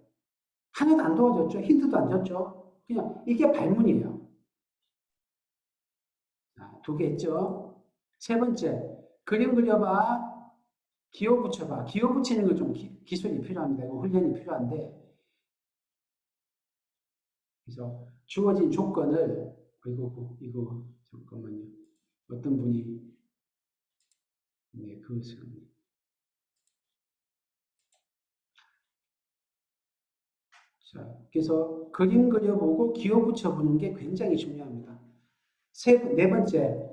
하나도 안 도와줬죠. 힌트도 안 줬죠. 그냥 이게 발문이에요. 자, 2개 했죠. 세 번째, 그림 그려봐. 기호 붙여봐. 기호 붙이는 건 좀 기술이 필요합니다. 이거 훈련이 필요한데 그래서 주어진 조건을 이거 잠깐만요. 어떤 분이 그것을 자, 그래서 그림 그려보고 기호 붙여보는 게 굉장히 중요합니다. 네 번째,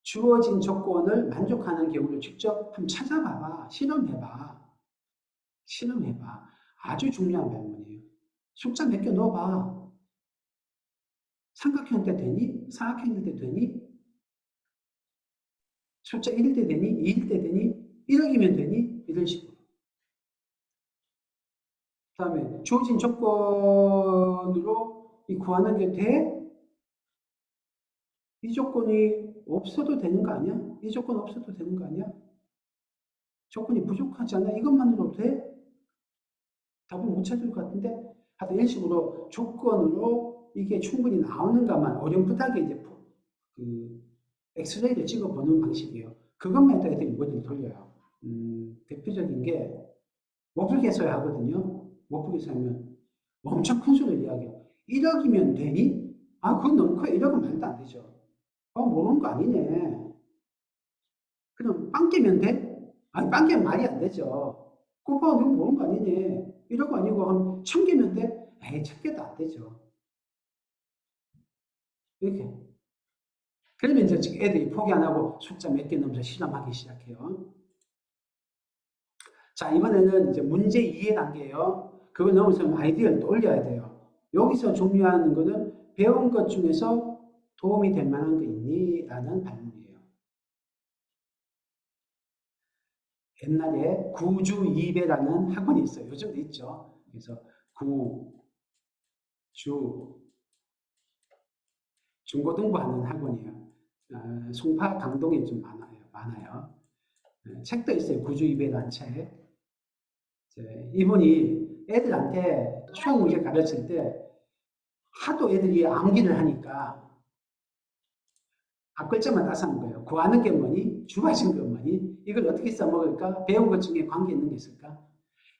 주어진 조건을 만족하는 경우를 직접 한번 찾아봐봐. 실험해봐. 아주 중요한 발문이에요. 숫자 몇 개 넣어봐. 삼각형 때 되니? 사각형일 때 되니? 숫자 1일 때 되니? 2일 때 되니? 1억이면 되니? 이런 식으로. 그 다음에 주어진 조건으로 구하는 게 돼? 이 조건이 없어도 되는 거 아니야? 이 조건 없어도 되는 거 아니야? 조건이 부족하지 않아? 이것만으로도 돼? 답을 못 찾을 것 같은데? 하여튼 이런 식으로 조건으로 이게 충분히 나오는가만 어렴풋하게 이제 엑스레이를 찍어보는 방식이에요. 그것만 해도 애들이 머리를 돌려요. 대표적인 게 목풀개수야 하거든요. 목풀개수 하면 엄청 큰 소리를 이야기해요. 1억이면 되니? 그건 너무 커요. 1억은 말도 안 되죠. 모르는 거 아니네. 그럼 빵 깨면 돼? 빵 깨면 말이 안 되죠. 꼬빠 너 모르는 거 아니네. 1억 아니고 한 1000개면 돼? 1000개도 안 되죠. 이렇게. 그러면 이제 애들이 포기 안 하고 숫자 몇 개 넘어서 실험하기 시작해요. 자, 이번에는 이제 문제 이해 단계예요. 그걸 넘어서면 아이디어를 또 올려야 돼요. 여기서 중요한 거는 배운 것 중에서 도움이 될 만한 거 있니? 라는 반문이에요. 옛날에 구주이배라는 학원이 있어요. 요즘도 있죠. 그래서 구주 중고등부 하는 학원이에요. 송파 강동에 좀 많아요. 책도 있어요. 구주이배라는 책. 이분이 애들한테 수학 문제 가르칠 때 하도 애들이 암기를 하니까 앞글자만 따서하는 거예요. 구하는 게 뭐니? 주어진 게 뭐니? 이걸 어떻게 써먹을까? 배운 것 중에 관계 있는 게 있을까?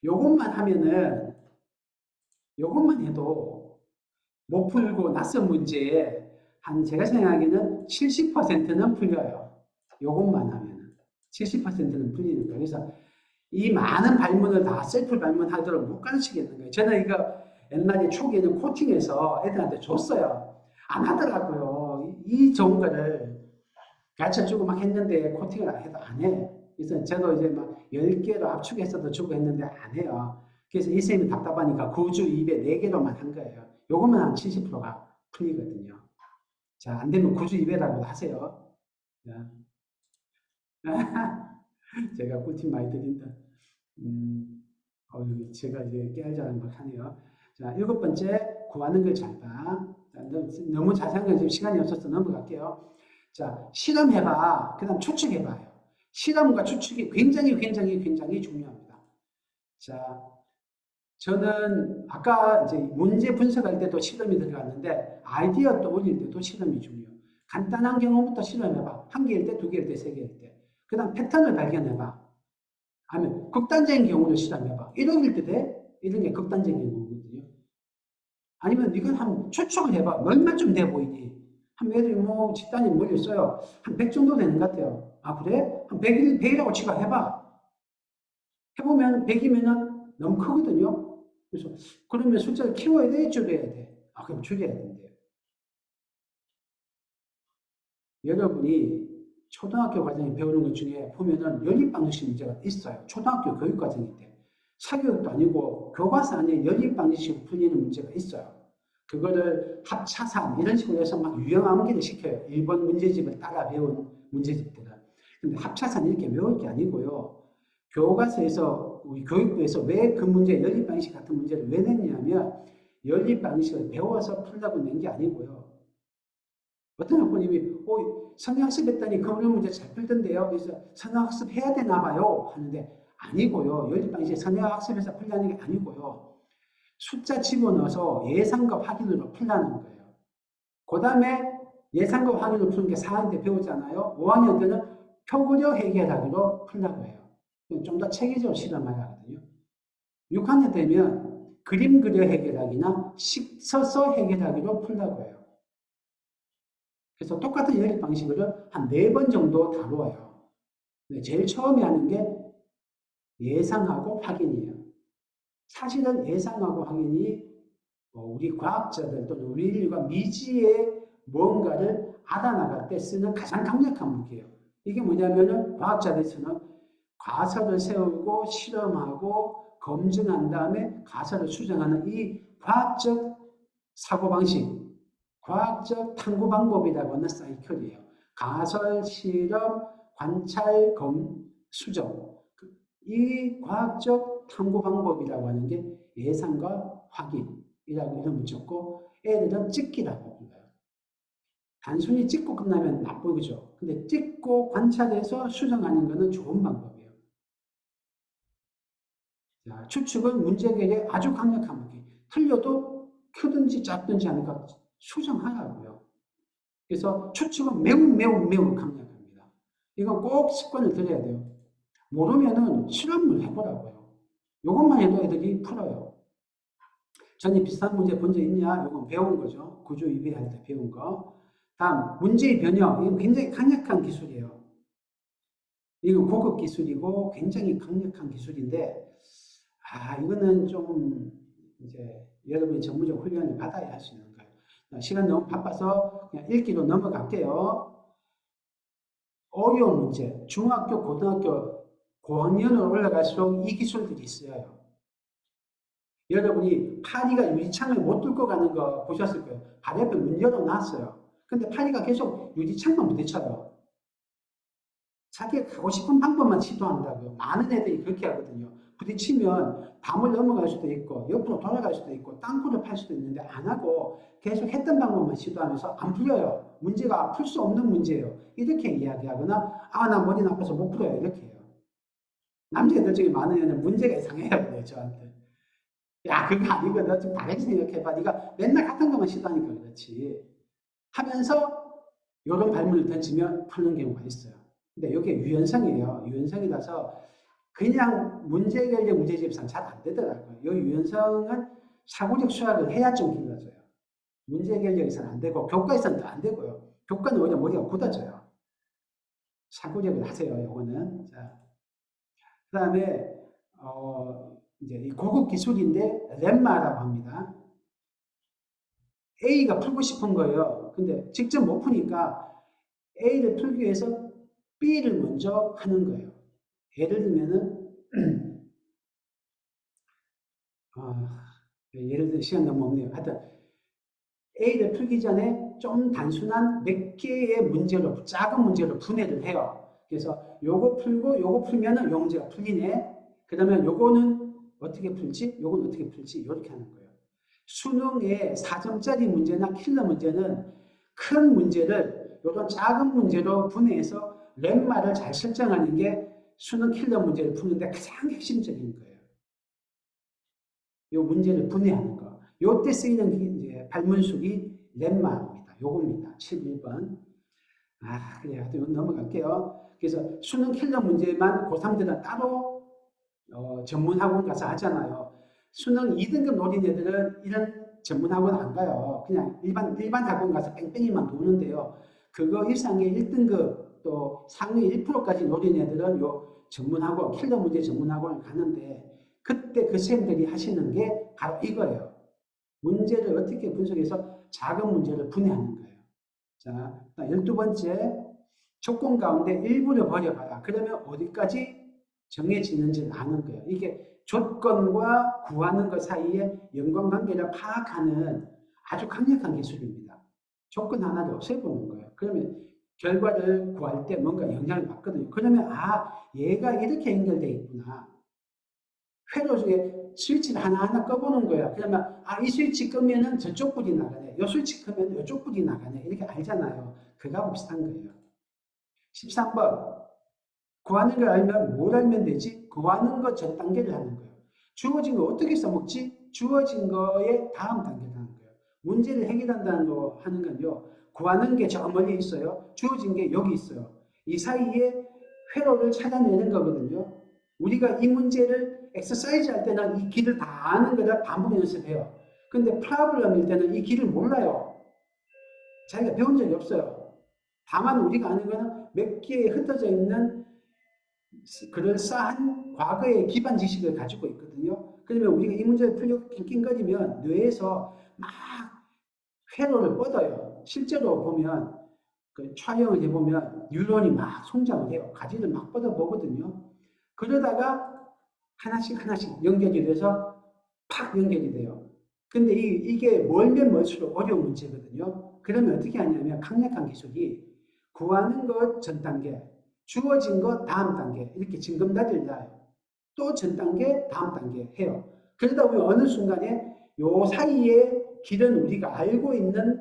요것만 하면은, 요것만 해도 못 풀고 낯선 문제에 제가 생각하기에는 70%는 풀려요. 요것만 하면은. 70%는 풀리는 거예요. 그래서 이 많은 발문을 다 셀프 발문하도록 못 가르치겠는 거예요. 저는 이거 옛날에 초기에는 코팅해서 애들한테 줬어요. 안 하더라고요. 이 좋은 거를 가르쳐주고 막 했는데 코팅을 해도 안 해. 그래서 저도 이제 막 10개로 압축해서도 주고 했는데 안 해요. 그래서 이 쌤이 답답하니까 9주 2배 4개로만 한 거예요. 요거만 한 70%가 풀리거든요. 자, 안 되면 9주 2배라고 하세요. 제가 꿀팁 많이 드린다. 제가 이제 깨알자는 걸 하네요. 자, 7번째, 구하는 걸 잘 봐. 자, 너무 자세한 건 지금 시간이 없어서 넘어갈게요. 자, 실험해봐. 그 다음 추측해봐요. 실험과 추측이 굉장히 중요합니다. 자, 저는 아까 이제 문제 분석할 때도 실험이 들어갔는데 아이디어 또 올릴 때도 실험이 중요해요. 간단한 경우부터 실험해봐. 1개일 때, 2개일 때, 3개일 때. 그 다음 패턴을 발견해봐. 아니면 극단적인 경우를 실험해봐. 1억일 때 돼? 이런 게 극단적인 경우거든요. 아니면 이걸 한번 추측을 해봐. 얼마 좀 돼 보이니? 한 애들이 뭐 집단이 몰렸어요. 한 100 정도 되는 것 같아요. 아 그래? 한 100이라고 치고 해봐. 해보면 100이면은 너무 크거든요. 그래서 그러면 숫자를 키워야 돼? 줄여야 돼? 아 그럼 줄여야 된대요. 여러분이 초등학교 과정에 배우는 것 중에 보면은 연립방정식 문제가 있어요. 초등학교 교육과정인데 사교육도 아니고 교과서 안에 연립방정식으로 풀리는 문제가 있어요. 그거를 합차산 이런 식으로 해서 막 유형 암기를 시켜요. 일본 문제집을 따라 배운 문제집들은. 근데 합차산 이렇게 외울 게 아니고요. 교과서에서 우리 교육부에서 왜 그 문제 연립방정식 같은 문제를 왜 냈냐면 연립방정식을 배워서 풀라고 낸 게 아니고요. 어떤 학부님이 선행학습 했더니 그 어려운 문제 잘 풀던데요. 그래서 선행학습 해야 되나 봐요. 하는데 아니고요. 연립방정식 선행학습에서 풀려는 게 아니고요. 숫자 집어넣어서 예상과 확인으로 풀라는 거예요. 그 다음에 예상과 확인으로 푸는 게 4학년 때 배우잖아요. 5학년 때는 표그려 해결하기로 풀라고 해요. 좀 더 체계적으로 실험하거든요. 6학년 되면 그림 그려 해결하기나 식 써서 해결하기로 풀라고 해요. 그래서 똑같은 연립 방식을 한 4번 정도 다루어요. 제일 처음에 하는 게 예상하고 확인이에요. 사실은 예상하고 확인이 우리 과학자들 또는 우리 인류가 미지의 뭔가를 알아나갈 때 쓰는 가장 강력한 무기예요. 이게 뭐냐면은 과학자들에서는 가설을 세우고 실험하고 검증한 다음에 가설을 수정하는 이 과학적 사고방식, 과학적 탐구 방법이라고 하는 사이클이에요. 가설, 실험, 관찰, 수정. 이 과학적 탐구 방법이라고 하는 게 예상과 확인이라고 이름 붙였고 애들은 찍기라고 불러요. 단순히 찍고 끝나면 나쁘죠. 근데 찍고 관찰해서 수정하는 것은 좋은 방법이에요. 자, 추측은 문제 해결에 아주 강력한 무기. 틀려도 크든지 작든지 하니까 수정하라고요. 그래서 추측은 매우 강력합니다. 이건 꼭 습관을 들여야 돼요. 모르면은 실험을 해보라고요. 이것만 해도 애들이 풀어요. 전에 비슷한 문제 본 적 있냐? 이건 배운 거죠. 구조 이해할 때 배운 거. 다음, 문제의 변형. 이건 굉장히 강력한 기술이에요. 이건 고급 기술이고 굉장히 강력한 기술인데, 이거는 좀 이제 여러분이 전문적 훈련을 받아야 할 수 있는 거예요. 시간 너무 바빠서 그냥 읽기로 넘어갈게요. 어려운 문제, 중학교, 고등학교, 고학년으로 올라갈수록 이 기술들이 있어요. 여러분이 파리가 유리창을 못 뚫고 가는 거 보셨을 거예요. 바로 옆에 문 열어놨어요. 근데 파리가 계속 유리창만 부딪혀요. 자기가 가고 싶은 방법만 시도한다고요. 많은 애들이 그렇게 하거든요. 부딪히면 담을 넘어갈 수도 있고 옆으로 돌아갈 수도 있고 땅굴을 팔 수도 있는데 안 하고 계속 했던 방법만 시도하면서 안 풀려요. 문제가 풀 수 없는 문제예요. 이렇게 이야기하거나 아, 나 머리 나빠서 못 풀어요. 이렇게 해요. 남자애들 중에 많은 애는 문제가 이상해요. 그래요, 저한테. 야, 그거 아니고 너 좀 다르게 생각해봐. 네가 맨날 같은 것만 시도하니까 그렇지. 하면서 이런 발문을 던지면 푸는 경우가 있어요. 근데 이게 유연성이에요. 유연성이라서 그냥 문제결력 문제집상 잘 안 되더라고요. 이 유연성은 사고적 수학을 해야 좀 길러져요. 문제결력에서는 안 되고 교과에서는 더 안 되고요. 교과는 오히려 머리가 굳어져요. 사고력을 하세요. 요거는. 자, 그다음에 이제 이 고급 기술인데 렘마라고 합니다. A가 풀고 싶은 거예요. 근데 직접 못 푸니까 A를 풀기 위해서 B를 먼저 하는 거예요. 예를 들면은 예를 들어 시간 너무 없네요. 하여튼 A를 풀기 전에 좀 단순한 몇 개의 문제로 작은 문제로 분해를 해요. 그래서 요거 풀고 요거 풀면은 요 문제가 풀리네. 그러면 요거는 어떻게 풀지? 요건 어떻게 풀지? 이렇게 하는 거예요. 수능에 4점짜리 문제나 킬러 문제는 큰 문제를 요런 작은 문제로 분해해서 렘마를 잘 설정하는 게 수능 킬러 문제를 푸는데 가장 핵심적인 거예요. 요 문제를 분해하는 거. 요때 쓰이는 이제 발문술이 렘마입니다. 요겁니다. 11번. 아, 그래요. 또 넘어갈게요. 그래서 수능 킬러 문제만 고3들은 따로 전문 학원 가서 하잖아요. 수능 2등급 노린 애들은 이런 전문 학원 안 가요. 그냥 일반 학원 가서 뺑뺑이만 도는데요. 그거 이상의 1등급 또 상위 1%까지 노린 애들은 요 전문 학원, 킬러 문제 전문 학원을 가는데 그때 그 선생님들이 하시는 게 바로 이거예요. 문제를 어떻게 분석해서 작은 문제를 분해하는 거예요. 자, 12번째, 조건 가운데 일부를 버려봐라. 그러면 어디까지 정해지는지를 아는 거예요. 이게 조건과 구하는 것 사이에 연관관계를 파악하는 아주 강력한 기술입니다. 조건 하나를 없애보는 거예요. 그러면 결과를 구할 때 뭔가 영향을 받거든요. 그러면 아, 얘가 이렇게 연결되어 있구나. 회로 중에 스위치를 하나하나 꺼보는 거야. 그러면 아, 이 스위치 끄면은 저쪽 불이 나가네. 이 스위치 끄면 이쪽 불이 나가네. 이렇게 알잖아요. 그거하고 비슷한 거예요. 13번. 구하는 걸 알면 뭘 알면 되지? 구하는 것 전 단계를 하는 거예요. 주어진 거 어떻게 써먹지? 주어진 거의 다음 단계를 하는 거예요. 문제를 해결한다는 거 하는 건요. 구하는 게 저 멀리 있어요. 주어진 게 여기 있어요. 이 사이에 회로를 찾아내는 거거든요. 우리가 이 문제를 엑서사이즈 할 때는 이 길을 다 아는 거를 반복 연습해요. 근데 프로블럼일 때는 이 길을 몰라요. 자기가 배운 적이 없어요. 다만 우리가 아는 거는 몇 개에 흩어져 있는 그럴싸한 과거의 기반 지식을 가지고 있거든요. 그러면 우리가 이 문제를 풀려고 낑낑거리면 뇌에서 막 회로를 뻗어요. 실제로 보면 그 촬영을 해보면 뉴런이 막 성장을 해요. 가지를 막 뻗어보거든요. 그러다가 하나씩 연결이 돼서 팍 연결이 돼요. 근데 이게 멀면 멀수록 어려운 문제거든요. 그러면 어떻게 하냐면 강력한 기술이 구하는 것 전 단계, 주어진 것 다음 단계 이렇게 징검다리를 놔요. 또 전 단계, 다음 단계 해요. 그러다 보면 어느 순간에 요 사이에 길은 우리가 알고 있는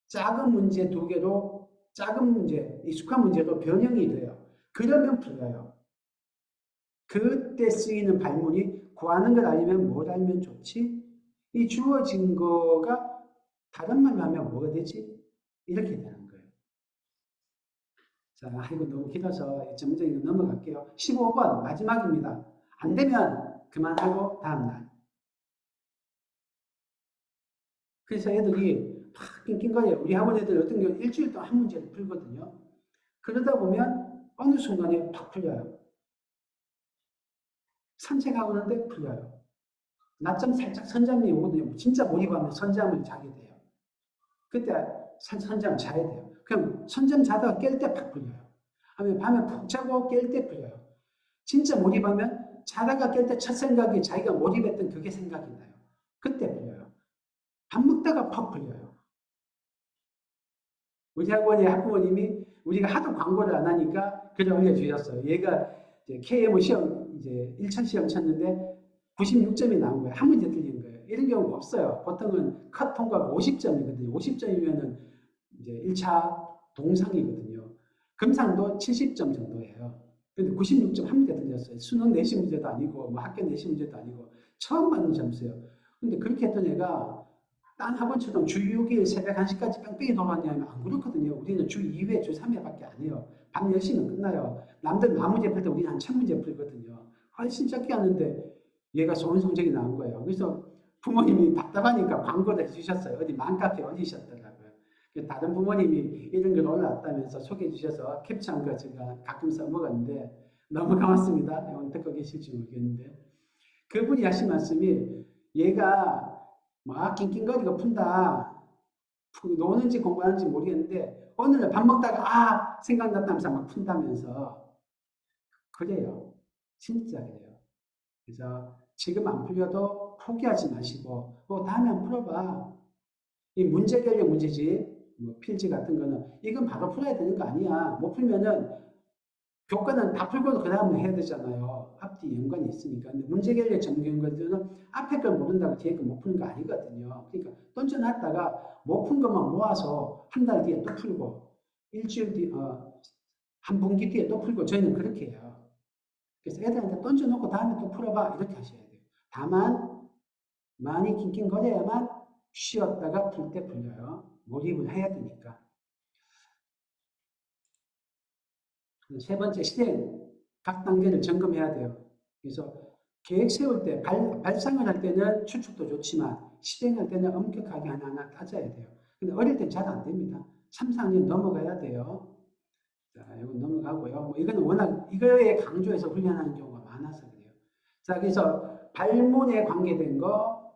작은 문제 두 개로 작은 문제, 익숙한 문제로 변형이 돼요. 그러면 풀려요. 그때 쓰이는 발문이 구하는 걸 알면 뭘 알면 좋지? 이 주어진 거가 다른 말로 하면 뭐가 되지? 이렇게 되는 거예요. 자, 이거 너무 길어서 점점 넘어갈게요. 15번 마지막입니다. 안 되면 그만하고 다음날. 그래서 애들이 막 낑낑거려요. 우리 학원 애들 어떤 경우 일주일 동안 한 문제를 풀거든요. 그러다 보면 어느 순간에 팍 풀려요. 산책하고 있는데 풀려요. 낮잠 살짝 선잠이 오거든요. 진짜 몰입하면 선잠을 자게 돼요. 그때 선잠 자야 돼요. 그럼 선잠 자다가 깰 때 팍 풀려요. 하면 밤에 푹 자고 깰 때 풀려요. 진짜 몰입하면 자다가 깰 때 첫 생각이 자기가 몰입했던 그게 생각이 나요. 그때 풀려요. 밥 먹다가 퍽 풀려요. 우리 학원의 학부모님이 우리가 하도 광고를 안 하니까 글을 올려주셨어요. 얘가 이제 KM 시험, 이제 1차 시험 쳤는데 96점이 나온 거예요. 한 문제 틀린 거예요. 이런 경우가 없어요. 보통은 컷 통과가 50점이거든요. 50점이면은 이제 1차 동상이거든요. 금상도 70점 정도예요. 근데 96점 한 문제 틀렸어요. 수능 내시 문제도 아니고, 뭐 학교 내시 문제도 아니고, 처음 받는 점수예요. 근데 그렇게 했던 애가 딴 학원처럼 주 6일 새벽 1시까지 뺑뺑이 돌아다니면 안 그렇거든요. 우리는 주 2회, 주 3회밖에 안 해요. 밤 10시면 끝나요. 남들 만 문제 풀 때 우리는 한 1000문제 풀거든요. 훨씬 적게 하는데 얘가 좋은 성적이 나온 거예요. 그래서 부모님이 답답하니까 광고를 해주셨어요. 어디 맘카페에 올리셨더라고요. 다른 부모님이 이런 걸 올라왔다면서 소개해 주셔서 캡처한 거 제가 가끔 써먹었는데 너무 고맙습니다. 오늘 듣고 계실지 모르겠는데 그분이 하신 말씀이 얘가 막 낑낑거리고 푼다. 노는지 공부하는지 모르겠는데 어느 날 밥 먹다가 아 생각났다면서 막 푼다면서 그래요. 진짜 그래요. 그래서 지금 안 풀려도 포기하지 마시고 다음에 한번 풀어봐. 이 문제 결력 문제집 뭐 필지 같은 거는 이건 바로 풀어야 되는 거 아니야. 못 풀면은 교과는 다 풀고 그 다음에 해야 되잖아요. 앞뒤 연관이 있으니까. 근데 문제 결력 전문 것들은 앞에 걸 모른다고 뒤에 걸 못 푸는 거 아니거든요. 그러니까 던져놨다가 못 푼 것만 모아서 한 달 뒤에 또 풀고 일주일 뒤, 한 분기 뒤에 또 풀고 저희는 그렇게 해요. 그래서 애들한테 던져놓고 다음에 또 풀어봐 이렇게 하셔야 돼요. 다만 많이 낑낑거려야만 쉬었다가 풀 때 풀려요. 몰입을 해야 되니까. 세 번째, 실행. 각 단계를 점검해야 돼요. 그래서 계획 세울 때, 발상을 할 때는 추측도 좋지만 실행할 때는 엄격하게 하나하나 따져야 돼요. 근데 어릴 땐 잘 안 됩니다. 3, 4학년 넘어가야 돼요. 자, 이건 넘어가고요. 뭐 이거는 워낙 이거에 강조해서 훈련하는 경우가 많아서 그래요. 자, 그래서 발문에 관계된 거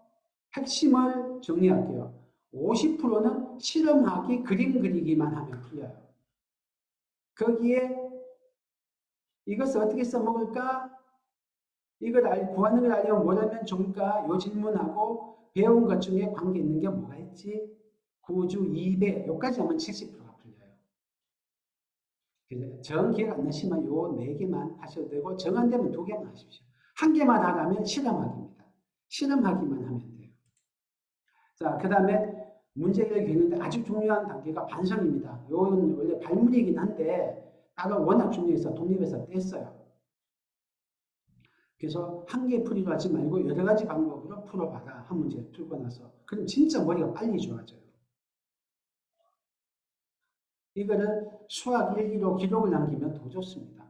핵심을 정리할게요. 50%는 실험하기, 그림 그리기만 하면 풀려요. 거기에 이것을 어떻게 써먹을까? 이걸 구하는 걸 알려면 뭘 하면 좋을까? 요 질문하고 배운 것 중에 관계 있는 게 뭐가 있지? 구주, 2배, 요까지 하면 70%가 풀려요. 정 기억 안 나시면 요 4개만 하셔도 되고 정 안 되면 2개만 하십시오. 한 개만 하라면 실험하기입니다. 실험하기만 하면 돼요. 자, 그 다음에 문제를 겪는데 아주 중요한 단계가 반성입니다. 요건 원래 발문이긴 한데 따로 워낙 중요해서 독립해서 뗐어요. 그래서 한 개 풀이로 하지 말고 여러 가지 방법으로 풀어봐라. 한 문제 풀고 나서. 그럼 진짜 머리가 빨리 좋아져요. 이거를 수학 일기로 기록을 남기면 더 좋습니다.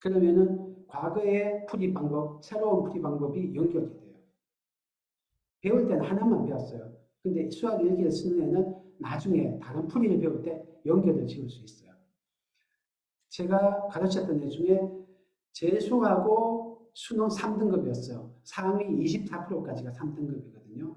그러면은 과거의 풀이 방법, 새로운 풀이 방법이 연결이 돼요. 배울 때는 하나만 배웠어요. 근데 수학 일기를 쓰는 애는 나중에 다른 풀이를 배울 때 연결을 지을 수 있어요. 제가 가르쳤던 애 중에 재수하고 수능 3등급이었어요. 상위 24%까지가 3등급이거든요.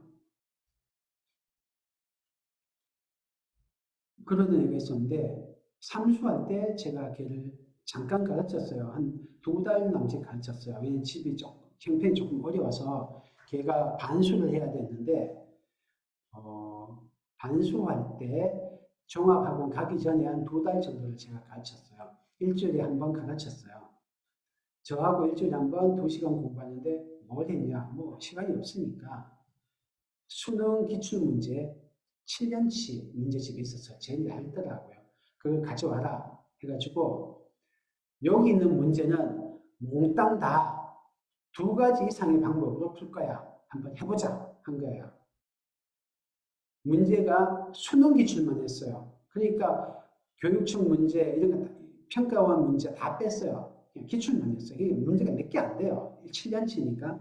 그런 애가 있었는데 삼수할 때 제가 걔를 잠깐 가르쳤어요. 한 2달 남짓 가르쳤어요. 왜냐면 집이 형편이 조금 어려워서 걔가 반수를 해야 됐는데 반수할 때 종합학원 가기 전에 한 2달 정도를 제가 가르쳤어요. 일주일에 한 번 가르쳤어요. 저하고 일주일에 한 번 2시간 공부하는데 뭘 했냐? 뭐 시간이 없으니까 수능 기출문제 7년치 문제집이 있었어요. 제일 얇더라고요. 그걸 가져와라 해가지고 여기 있는 문제는 몽땅 다 2가지 이상의 방법으로 풀 거야. 한번 해보자 한 거예요. 문제가 수능 기출만 했어요. 그러니까 교육청 문제 이런 거 평가원 문제 다 뺐어요. 그냥 기출만 했어요. 이게 문제가 몇 개 안 돼요. 7년치니까.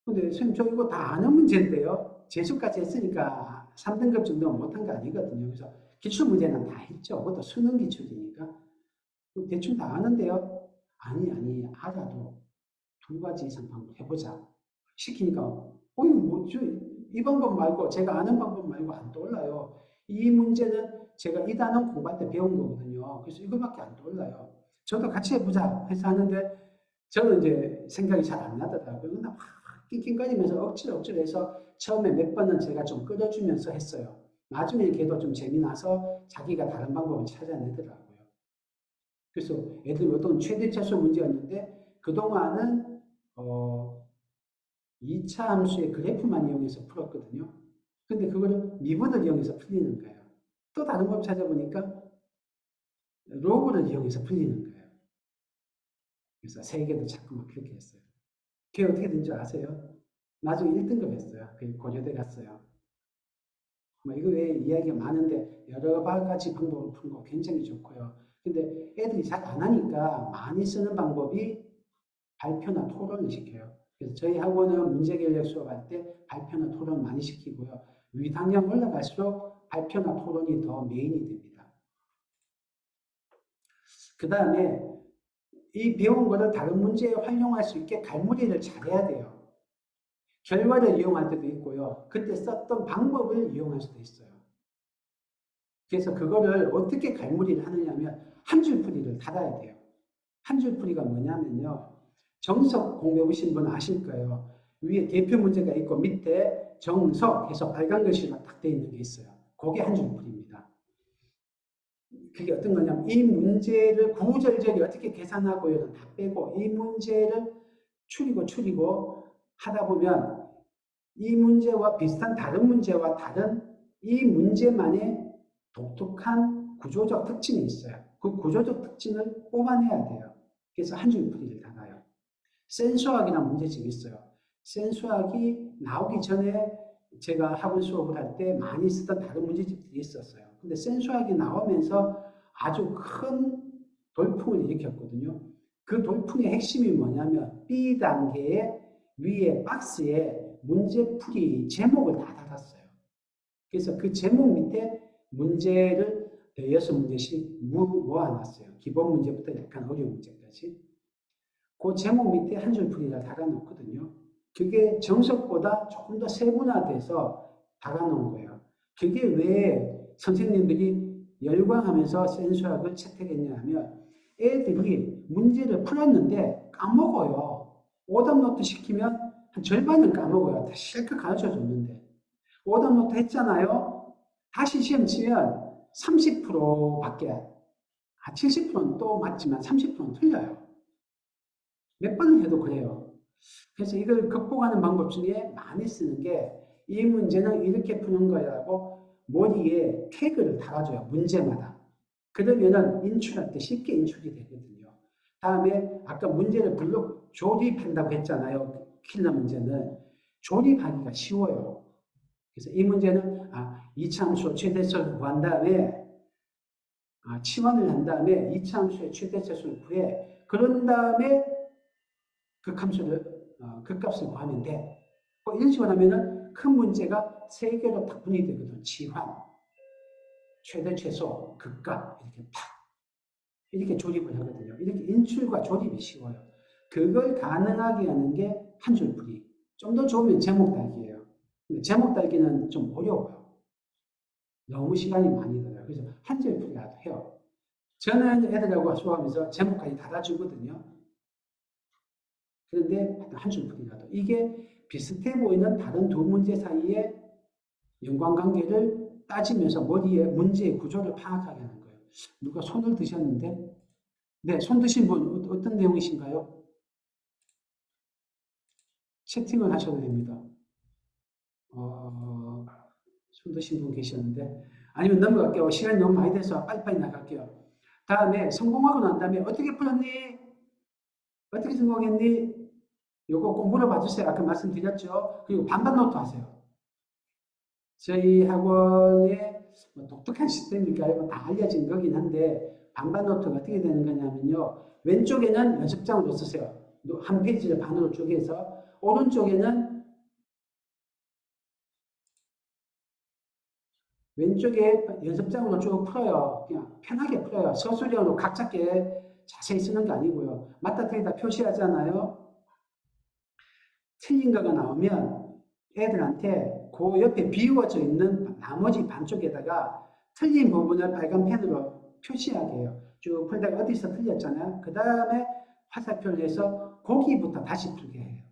근데 선생님 저 이거 다 아는 문제인데요. 재수까지 했으니까 3등급 정도는 못한 거 아니거든요. 그래서 기출문제는 다 했죠. 그것도 수능 기출이니까. 대충 다 아는데요. 아니 알아도 2가지 이상 방법 해보자. 시키니까 뭐 이 방법 말고 제가 아는 방법 말고 안 떠올라요. 이 문제는 제가 이 단원 공부할 때 배운 거거든요. 그래서 이거밖에 안 떠올라요. 저도 같이 해보자 해서 하는데 저는 이제 생각이 잘 안 나더라고요. 근데 막 낑낑거리면서 억지로 해서 처음에 몇 번은 제가 좀 끌어주면서 했어요. 나중에 걔도 좀 재미나서 자기가 다른 방법을 찾아내더라고요. 그래서 애들 어떤 최대차수 문제였는데 그동안은 2차 함수의 그래프만 이용해서 풀었거든요. 근데 그거를 미분을 이용해서 풀리는 거예요. 또 다른 법 찾아보니까 로그를 이용해서 풀리는 거예요. 그래서 세 개도 자꾸 막 그렇게 했어요. 걔 어떻게 된 줄 아세요? 나중에 1등급 했어요. 그 고려대 갔어요. 뭐 이거 외에 이야기가 많은데 여러 가지 방법을 푸는 거 굉장히 좋고요. 근데 애들이 잘 안 하니까 많이 쓰는 방법이 발표나 토론을 시켜요. 그래서 저희 학원은 문제결력 수업할 때 발표나 토론 많이 시키고요. 위단량 올라갈수록 발표나 토론이 더 메인이 됩니다. 그 다음에 이 배운 거를 다른 문제에 활용할 수 있게 갈무리를 잘해야 돼요. 결과를 이용할 때도 있고요. 그때 썼던 방법을 이용할 수도 있어요. 그래서 그거를 어떻게 갈무리를 하느냐면 한 줄풀이를 달아야 돼요. 한 줄풀이가 뭐냐면요. 정석 공부해 보신 분 아실 거예요. 위에 대표 문제가 있고 밑에 정석 해서 빨간 글씨로 딱 되어 있는 게 있어요. 그게 한 줄풀이입니다. 그게 어떤 거냐면 이 문제를 구구절절히 어떻게 계산하고요는 다 빼고 이 문제를 추리고 하다 보면 이 문제와 비슷한 다른 문제와 다른 이 문제만의 독특한 구조적 특징이 있어요. 그 구조적 특징을 뽑아내야 돼요. 그래서 한 줄풀이를 달아요. 센수학이라는 문제집이 있어요. 센수학이 나오기 전에 제가 학원 수업을 할 때 많이 쓰던 다른 문제집들이 있었어요. 근데 센수학이 나오면서 아주 큰 돌풍을 일으켰거든요. 그 돌풍의 핵심이 뭐냐면 B단계의 위에 박스에 문제풀이 제목을 다 달았어요. 그래서 그 제목 밑에 문제를 대여섯 문제씩 모아놨어요. 기본 문제부터 약간 어려운 문제까지. 그 제목 밑에 한 줄 풀이를 달아놓거든요. 그게 정석보다 조금 더 세분화돼서 달아놓은 거예요. 그게 왜 선생님들이 열광하면서 센수학을 채택했냐 하면 애들이 문제를 풀었는데 까먹어요. 오답노트 시키면 한 절반은 까먹어요. 다 실컷 가르쳐 줬는데. 오답노트 했잖아요. 다시 시험 치면 30%밖에, 70%는 또 맞지만 30%는 틀려요. 몇 번을 해도 그래요. 그래서 이걸 극복하는 방법 중에 많이 쓰는 게 이 문제는 이렇게 푸는 거라고 머리에 태그를 달아줘요. 문제마다. 그러면은 인출할 때 쉽게 인출이 되거든요. 다음에 아까 문제를 블록 조립한다고 했잖아요. 킬러 문제는. 조립하기가 쉬워요. 그래서 이 문제는 이차함수 최대차수를 구한 다음에 치환을 한 다음에 이차함수의 최대차수를 구해. 그런 다음에 극값을 구하면 돼. 이런 식으로 하면은 큰 문제가 세 개로 딱 분이 되거든. 치환, 최대, 최소, 극값 이렇게 탁 이렇게 조립을 하거든요. 이렇게 인출과 조립이 쉬워요. 그걸 가능하게 하는 게 한 줄풀이. 좀 더 좋으면 제목 달기예요. 근데 제목 달기는 좀 어려워요. 너무 시간이 많이 들어요. 그래서 한 줄풀이라도 해요. 저는 애들하고 수업하면서 제목까지 달아주거든요. 그런데 한 줄풀이라도 이게 비슷해 보이는 다른 두 문제 사이에 연관관계를 따지면서 머리에 문제의 구조를 파악하게 하는 거예요. 누가 손을 드셨는데? 네, 손 드신 분 어떤 내용이신가요? 채팅을 하셔도 됩니다. 손 드신 분 계셨는데 아니면 넘어갈게요. 시간이 너무 많이 돼서 빨리빨리 나갈게요. 다음에 성공하고 난 다음에 어떻게 풀었니? 어떻게 성공했니? 요거 꼭 물어봐 주세요. 아까 말씀드렸죠. 그리고 반반 노트 하세요. 저희 학원의 독특한 시스템일까요? 다 알려진 거긴 한데 반반 노트가 어떻게 되는 거냐면요. 왼쪽에는 연습장으로 쓰세요. 한 페이지를 반으로 쪼개서 오른쪽에는 왼쪽에 연습장으로 쭉 풀어요. 그냥 편하게 풀어요. 서술형으로 각 잡게 자세히 쓰는 게 아니고요. 맞다 틀리다 표시하잖아요. 틀린 거가 나오면 애들한테 그 옆에 비워져 있는 나머지 반쪽에다가 틀린 부분을 빨간 펜으로 표시하게 해요. 쭉 풀다가 어디서 틀렸잖아요. 그 다음에 화살표를 내서 거기부터 다시 풀게 해요.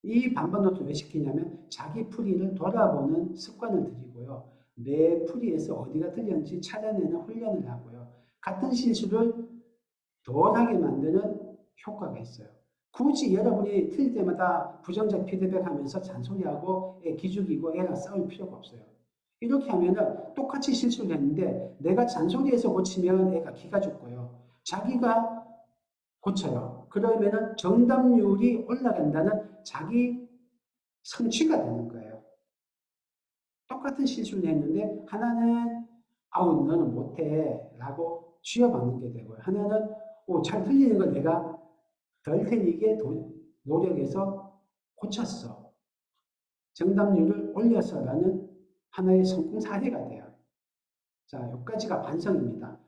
이 반번 노트를 왜 시키냐면 자기 풀이를 돌아보는 습관을 들이고요. 내 풀이에서 어디가 틀렸는지 찾아내는 훈련을 하고요. 같은 실수를 덜하게 만드는 효과가 있어요. 굳이 여러분이 틀릴 때마다 부정적 피드백하면서 잔소리하고 기죽이고 애랑 싸울 필요가 없어요. 이렇게 하면은 똑같이 실수를 했는데 내가 잔소리해서 고치면 애가 기가 죽고요. 자기가 고쳐요. 그러면은 정답률이 올라간다는 자기 성취가 되는 거예요. 똑같은 실수를 했는데 하나는 아우 너는 못해 라고 쥐어박는 게 되고요. 하나는 잘 틀리는 걸 내가 덜 틀리게 노력해서 고쳤어. 정답률을 올려서 라는 하나의 성공 사례가 돼요. 자, 여기까지가 반성입니다.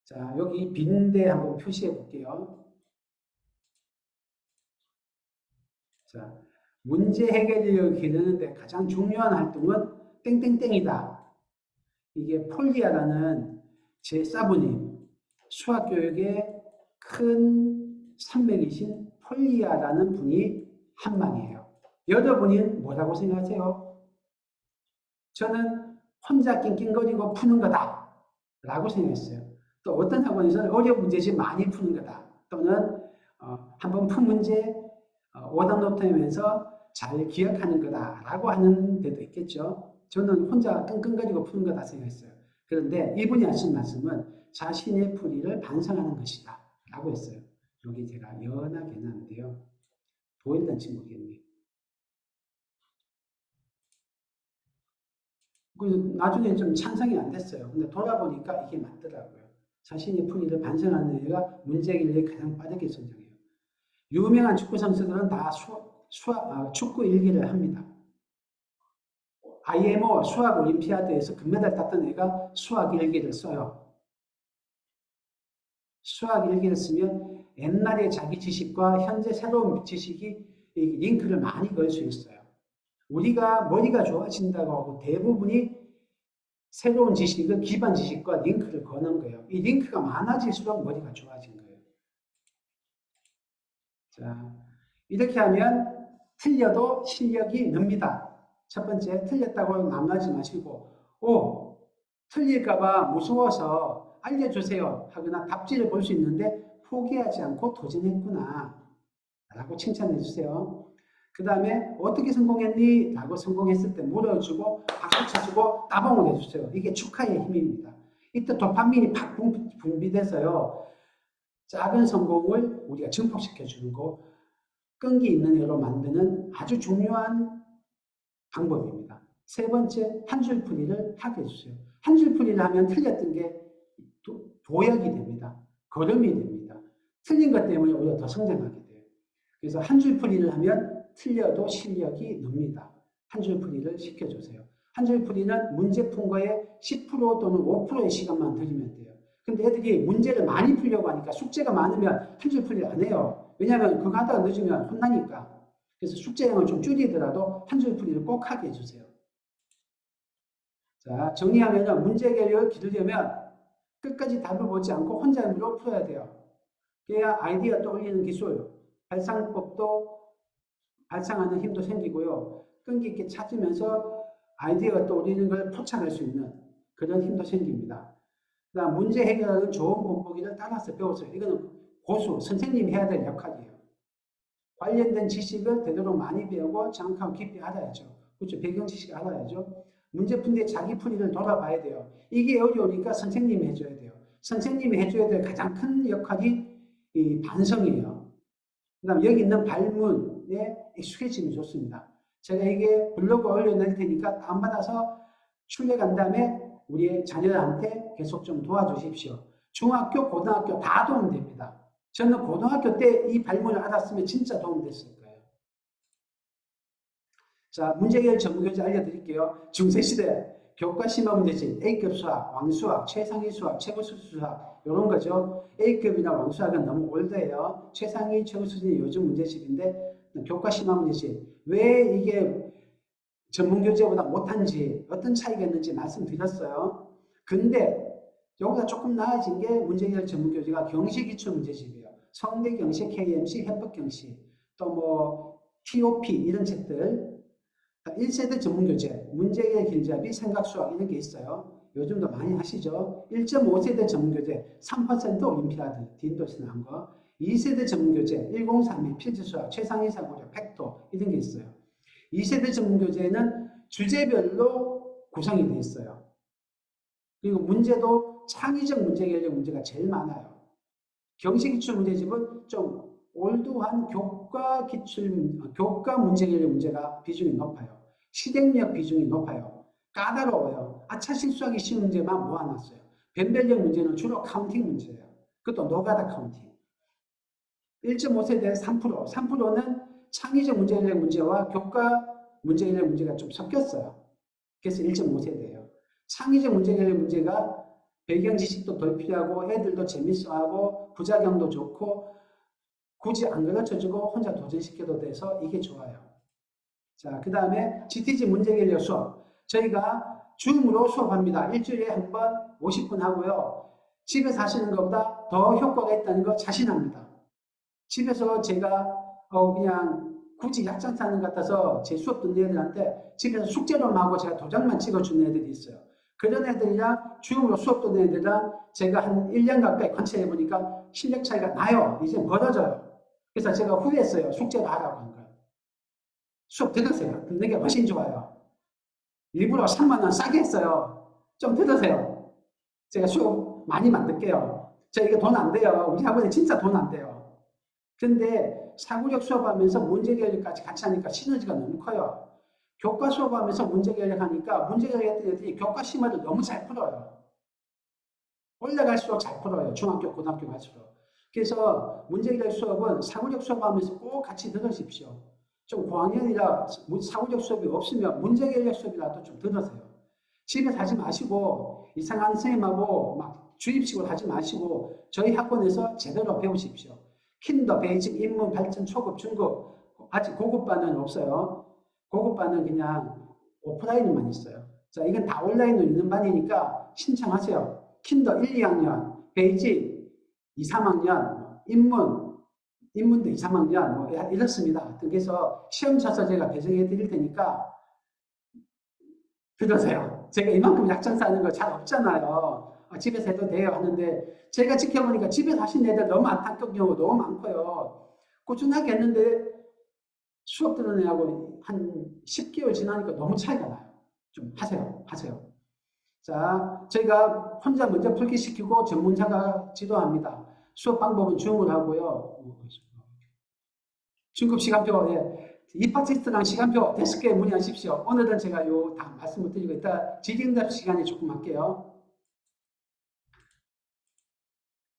자, 여기 빈대 한번 표시해 볼게요. 자, 문제 해결력을 기르는데 가장 중요한 활동은 땡땡땡이다. 이게 폴리아라는 제 사부님, 수학교육의 큰 산맥이신 폴리아라는 분이 한 말이에요. 여러분이 뭐라고 생각하세요? 저는 혼자 낑낑거리고 푸는 거다 라고 생각했어요. 또 어떤 학원에서는 어려운 문제집 많이 푸는 거다. 또는 한번 푼 문제 오답 노트하면서 잘 기억하는 거다 라고 하는 데도 있겠죠. 저는 혼자 끙끙거리고 푸는 거다 생각했어요. 그런데 이분이 하신 말씀은 자신의 풀이를 반성하는 것이다 라고 했어요. 여기 제가 연하게 해놨는데요. 보일런지 모르겠네요. 그래서 나중에 좀 찬성이 안 됐어요. 근데 돌아보니까 이게 맞더라고요. 자신의 풀이를 반성하는 애가 문제 해결력이 가장 빠르게 성장해요. 유명한 축구 선수들은 다 축구 일기를 합니다. IMO 수학 올림피아드에서 금메달 땄던 애가 수학 일기를 써요. 수학 일기를 쓰면 옛날의 자기 지식과 현재 새로운 지식이 링크를 많이 걸 수 있어요. 우리가 머리가 좋아진다고 하고 대부분이 새로운 지식은 기반 지식과 링크를 거는 거예요. 이 링크가 많아질수록 머리가 좋아진 거예요. 자, 이렇게 하면 틀려도 실력이 늡니다. 첫 번째, 틀렸다고 남하지 마시고 틀릴까봐 무서워서 알려주세요 하거나 답지를 볼 수 있는데 포기하지 않고 도전했구나 라고 칭찬해 주세요. 그 다음에 어떻게 성공했니? 라고 성공했을 때 물어주고 박수 쳐주고 따봉을 해주세요. 이게 축하의 힘입니다. 이때 도파민이 팍 분비돼서요. 작은 성공을 우리가 증폭시켜 주는 거 끈기 있는 애로 만드는 아주 중요한 방법입니다. 세 번째, 한 줄 풀이를 하게 해주세요. 한 줄 풀이를 하면 틀렸던 게 도약이 됩니다. 걸음이 됩니다. 틀린 것 때문에 오히려 더 성장하게 돼요. 그래서 한 줄 풀이를 하면 틀려도 실력이 늡니다. 한 줄 풀이를 시켜주세요. 한 줄 풀이는 문제 푼 거에 10% 또는 5%의 시간만 들이면 돼요. 근데 애들이 문제를 많이 풀려고 하니까 숙제가 많으면 한 줄 풀이를 안 해요. 왜냐하면 그거 하다가 늦으면 혼나니까. 그래서 숙제량을 좀 줄이더라도 한 줄 풀이를 꼭 하게 해주세요. 자, 정리하면 문제 해결력을 기르려면 끝까지 답을 보지 않고 혼자 힘으로 풀어야 돼요. 그래야 아이디어 떠올리는 기술, 발상법도 발상하는 힘도 생기고요. 끈기 있게 찾으면서 아이디어가 떠올리는 걸 포착할 수 있는 그런 힘도 생깁니다. 그다음 문제 해결하는 좋은 본보기를 따라서 배우세요. 이거는 고수, 선생님이 해야 될 역할이에요. 관련된 지식을 되도록 많이 배우고 장악하고 깊이 알아야죠. 그렇죠. 배경 지식 알아야죠. 문제 푼 뒤에 자기 풀이를 돌아봐야 돼요. 이게 어려우니까 선생님이 해줘야 돼요. 선생님이 해줘야 될 가장 큰 역할이 이 반성이에요. 그 다음 여기 있는 발문에 익숙해지면 좋습니다. 제가 이게 블로그 올려낼 테니까 다운받아서 출력한 다음에 우리 자녀한테 계속 좀 도와주십시오. 중학교, 고등학교 다 도움됩니다. 저는 고등학교 때 이 발문을 알았으면 진짜 도움됐을 거예요. 자, 문제 해결 전문교재 알려드릴게요. 중세시대 교과 심화 문제집 A급 수학, 왕수학, 최상위 수학, 최고 수학 이런 거죠. A급이나 왕수학은 너무 올드해요. 최상위, 최고 수준이 요즘 문제집인데 교과 심화 문제집 왜 이게 전문교재보다 못한지 어떤 차이가 있는지 말씀드렸어요. 근데 여기보다 조금 나아진 게 문제해결 전문교재가 경시기출문제집이에요. 성대 경시, KMC, 해법 경시, 또 뭐 TOP 이런 책들. 1세대 전문교재, 문제의 길잡이, 생각수학 이런 게 있어요. 요즘도 많이 하시죠. 1.5세대 전문교재, 3% 올림피아드, 딘도에서 나온 거. 2세대 전문교재, 1032, 필즈수학, 최상위 사고력, 팩토 이런 게 있어요. 2세대 전문교재는 주제별로 구성이 되어 있어요. 그리고 문제도 창의적 문제결력 문제가 제일 많아요. 경시기출 문제집은 좀 올드한 교과 문제결력 문제가 비중이 높아요. 실행력 비중이 높아요. 까다로워요. 아차 실수하기 쉬운 문제만 모아놨어요. 변별력 문제는 주로 카운팅 문제예요. 그것도 노가다 카운팅. 1.5세대 3%, 3%는 창의적 문제결력 문제와 교과 문제결력 문제가 좀 섞였어요. 그래서 1.5세대예요. 창의적 문제결력 문제가 배경 지식도 덜 필요하고 애들도 재밌어하고 부작용도 좋고 굳이 안 가르쳐주고 혼자 도전시켜도 돼서 이게 좋아요. 자, 그 다음에 GTG 문제결력 수업. 저희가 줌으로 수업합니다. 일주일에 한 번 50분 하고요. 집에서 하시는 것보다 더 효과가 있다는 거 자신합니다. 집에서 제가 그냥 굳이 약장 사는 것 같아서 제 수업 듣는 애들한테 집에서 숙제로만 하고 제가 도장만 찍어주는 애들이 있어요. 그런 애들이랑 줌으로 수업 듣는 애들이랑 제가 한 1년 가까이 관찰해 보니까 실력 차이가 나요. 이제 벌어져요. 그래서 제가 후회했어요. 숙제를 하라고 한 걸. 수업 들으세요. 듣는 게 훨씬 좋아요. 일부러 3만 원 싸게 했어요. 좀 들으세요. 제가 수업 많이 만들게요. 저 이게 돈 안 돼요. 우리 학원에 진짜 돈 안 돼요. 근데 사고력 수업하면서 문제결력까지 같이 하니까 시너지가 너무 커요. 교과 수업하면서 문제결력 하니까 문제결력 했던 애들이 교과 심화를 너무 잘 풀어요. 올라갈수록 잘 풀어요. 중학교, 고등학교 갈수록. 그래서 문제결력 수업은 사고력 수업하면서 꼭 같이 들으십시오. 좀 고학년이라 사고력 수업이 없으면 문제결력 수업이라도 좀 들으세요. 집에서 하지 마시고 이상한 선생님하고 막 주입식으로 하지 마시고 저희 학원에서 제대로 배우십시오. 킨더, 베이직, 입문, 발전, 초급, 중급 아직 고급반은 없어요. 고급반은 그냥 오프라인만 있어요. 자, 이건 다 온라인으로 있는 반이니까 신청하세요. 킨더 1, 2학년, 베이직 2, 3학년, 입문도 2, 3학년 뭐 이렇습니다. 그래서 시험 쳐서 제가 배정해 드릴 테니까 들으세요. 제가 이만큼 약장 싸는 거 잘 없잖아요. 집에서 해도 돼요 하는데 제가 지켜보니까 집에서 하신 애들 너무 안타까운 경우 너무 많고요. 꾸준하게 했는데 수업 들은 애하고 한 10개월 지나니까 너무 차이가 나요. 좀 하세요. 자, 저희가 혼자 먼저 풀기 시키고 전문자가 지도합니다. 수업 방법은 줌을 하고요. 중급 시간표, 이파티스트랑 시간표 데스크에 문의하십시오. 오늘은 제가 다 말씀을 드리고 이따 질의응답 시간에 조금 할게요.